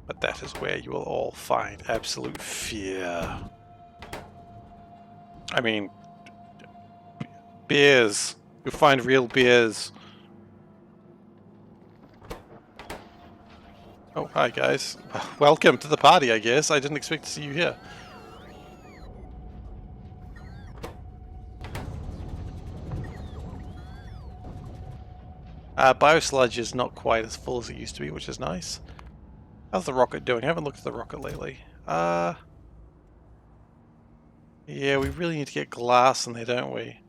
S1: But that is where you will all find absolute fear. I mean, bears. You'll find real bears. Oh, hi guys. Welcome to the party, I guess. I didn't expect to see you here. Biosludge is not quite as full as it used to be, which is nice. How's the rocket doing? I haven't looked at the rocket lately. Yeah, we really need to get glass in there, don't we?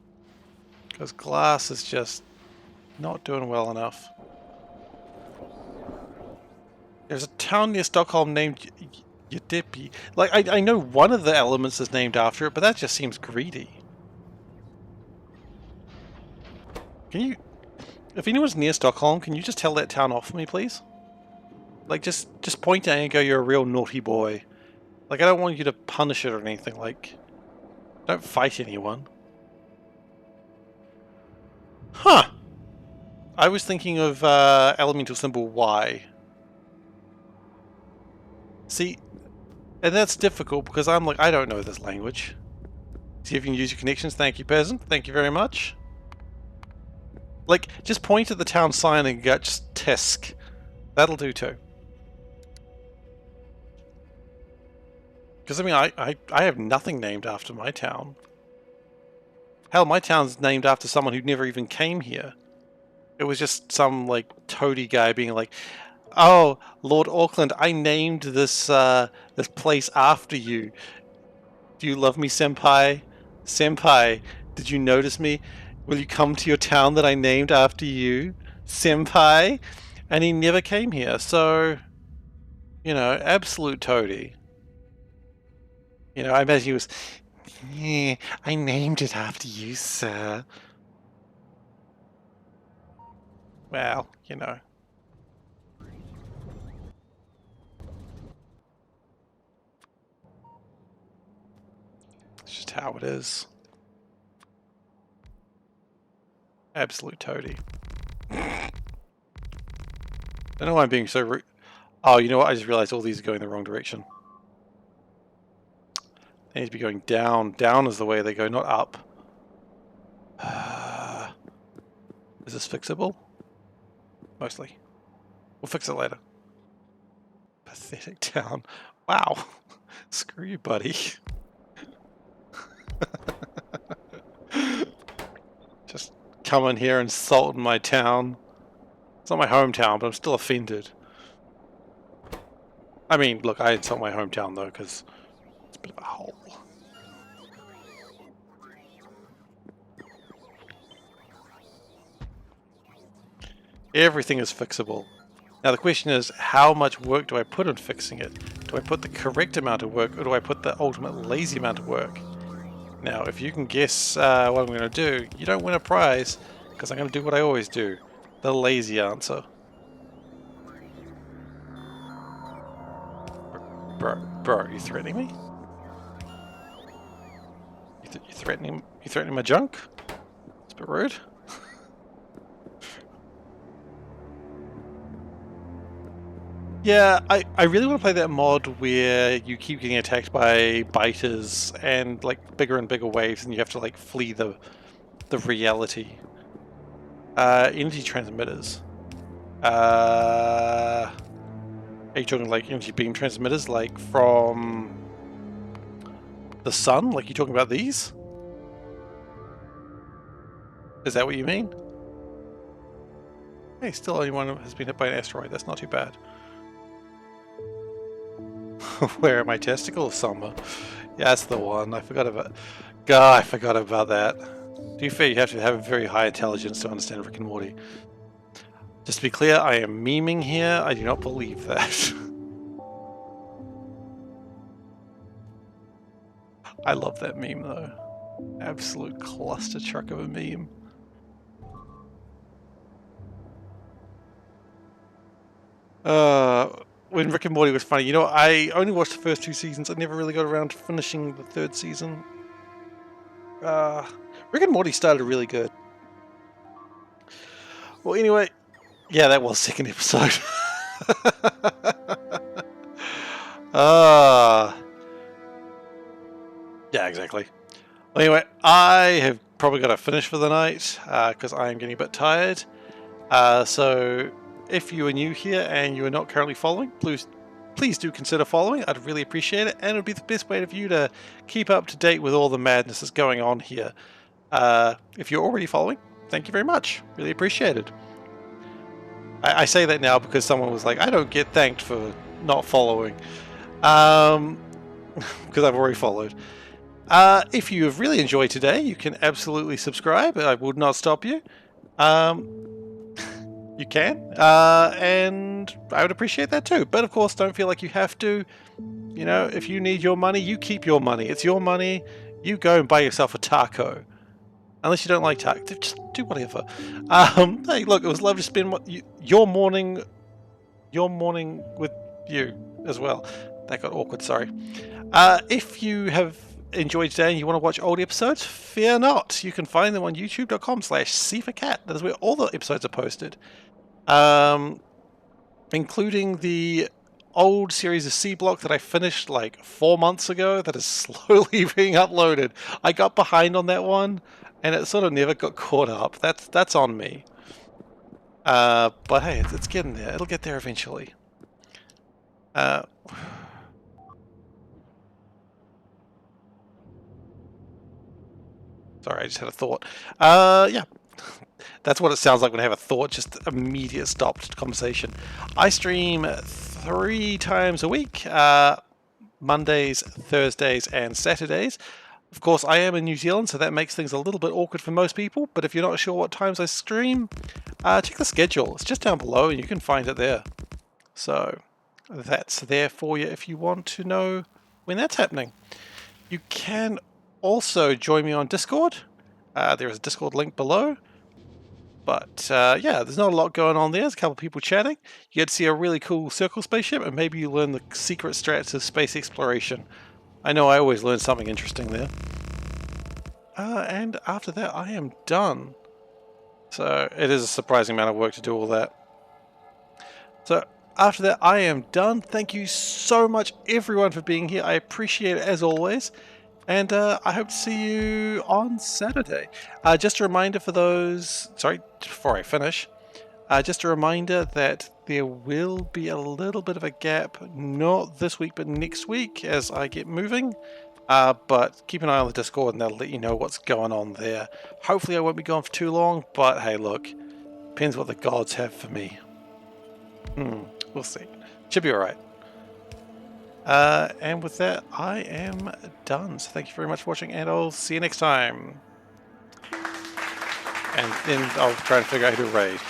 S1: Because glass is just not doing well enough. There's a town near Stockholm named Ydipi. Like, I know one of the elements is named after it, but that just seems greedy. Can you... If anyone's near Stockholm, can you just tell that town off for me, please? Like, just point at it and go, you're a real naughty boy. Like, I don't want you to punish it or anything, like... Don't fight anyone. Huh! I was thinking of elemental symbol Y. See, and that's difficult because I'm like, I don't know this language. See if you can use your connections. Thank you, peasant. Thank you very much. Like, just point at the town sign and go, just tisk. That'll do too. Because, I mean, I have nothing named after my town. Hell, my town's named after someone who never even came here. It was just some, like, toady guy being like, oh, Lord Auckland, I named this this place after you. Do you love me, senpai? Senpai, did you notice me? Will you come to your town that I named after you? Senpai? And he never came here, so, you know, absolute toady. You know, I imagine he was, yeah, I named it after you, sir. Well, you know. It's just how it is. Absolute toady. I don't know why I'm being so rude. Oh, you know what? I just realized all these are going the wrong direction. They need to be going down. Down is the way they go, not up. Is this fixable? Mostly. We'll fix it later. Pathetic town. Wow. Screw you, buddy. Just come in here and insult my town. It's not my hometown, but I'm still offended. I mean, look, I insult my hometown though, because it's a bit of a hole. Everything is fixable. Now the question is, how much work do I put on fixing it? Do I put the correct amount of work, or do I put the ultimate lazy amount of work? Now, if you can guess what I'm going to do, you don't win a prize, because I'm going to do what I always do. The lazy answer. Bro, are you threatening me? You threatening my junk? It's a bit rude. Yeah, I really want to play that mod where you keep getting attacked by biters and like bigger and bigger waves, and you have to like flee the reality. Energy transmitters. Are you talking like energy beam transmitters, like from the sun? Like you talking about these? Is that what you mean? Hey, still only one has been hit by an asteroid. That's not too bad. Where are my testicles, Samba? Yeah, that's the one. I forgot about. God, I forgot about that. To be fair, you have to have very high intelligence to understand Rick and Morty. Just to be clear, I am memeing here. I do not believe that. I love that meme though. Absolute cluster truck of a meme. When Rick and Morty was funny, you know, I only watched the first 2 seasons. I never really got around to finishing the 3rd season. Rick and Morty started really good. Well, anyway, yeah, that was 2nd episode. Yeah, exactly. Well, anyway, I have probably got to finish for the night because I am getting a bit tired. So if you are new here and you are not currently following, please do consider following. I'd really appreciate it, and it would be the best way for you to keep up to date with all the madness that's going on here. If you're already following, thank you very much. Really appreciate it. I say that now because someone was like, I don't get thanked for not following. Because I've already followed. If you have really enjoyed today, you can absolutely subscribe. I would not stop you. You can, and I would appreciate that too. But of course, don't feel like you have to. You know, if you need your money, you keep your money. It's your money. You go and buy yourself a taco. Unless you don't like taco, just do whatever. Hey, look, it was lovely to spend your morning with you as well. That got awkward, sorry. If you have enjoyed today and you want to watch old episodes, fear not. You can find them on youtube.com/SeiferKatt. That is where all the episodes are posted. Including the old series of C Block that I finished like 4 months ago that is slowly being uploaded. I got behind on that one and it sort of never got caught up. That's on me. But hey, it's getting there. It'll get there eventually. Sorry, I just had a thought. Yeah. That's what it sounds like when I have a thought, just immediate stopped conversation. I stream 3 times a week, Mondays, Thursdays, and Saturdays. Of course, I am in New Zealand, so that makes things a little bit awkward for most people, but if you're not sure what times I stream, check the schedule. It's just down below and you can find it there. So that's there for you if you want to know when that's happening. You can also join me on Discord. There is a Discord link below. But yeah, there's not a lot going on there. There's a couple of people chatting. You get to see a really cool circle spaceship, and maybe you learn the secret strats of space exploration. I know I always learn something interesting there. And after that, I am done. So it is a surprising amount of work to do all that. So after that, I am done. Thank you so much, everyone, for being here. I appreciate it as always. And I hope to see you on Saturday. Just a reminder for those... Sorry, before I finish. Just a reminder that there will be a little bit of a gap. Not this week, but next week as I get moving. But keep an eye on the Discord and that'll let you know what's going on there. Hopefully I won't be gone for too long. But hey, look. Depends what the gods have for me. We'll see. Should be alright. And with that, I am done. So thank you very much for watching, and I'll see you next time. And then I'll try and figure out how to raid.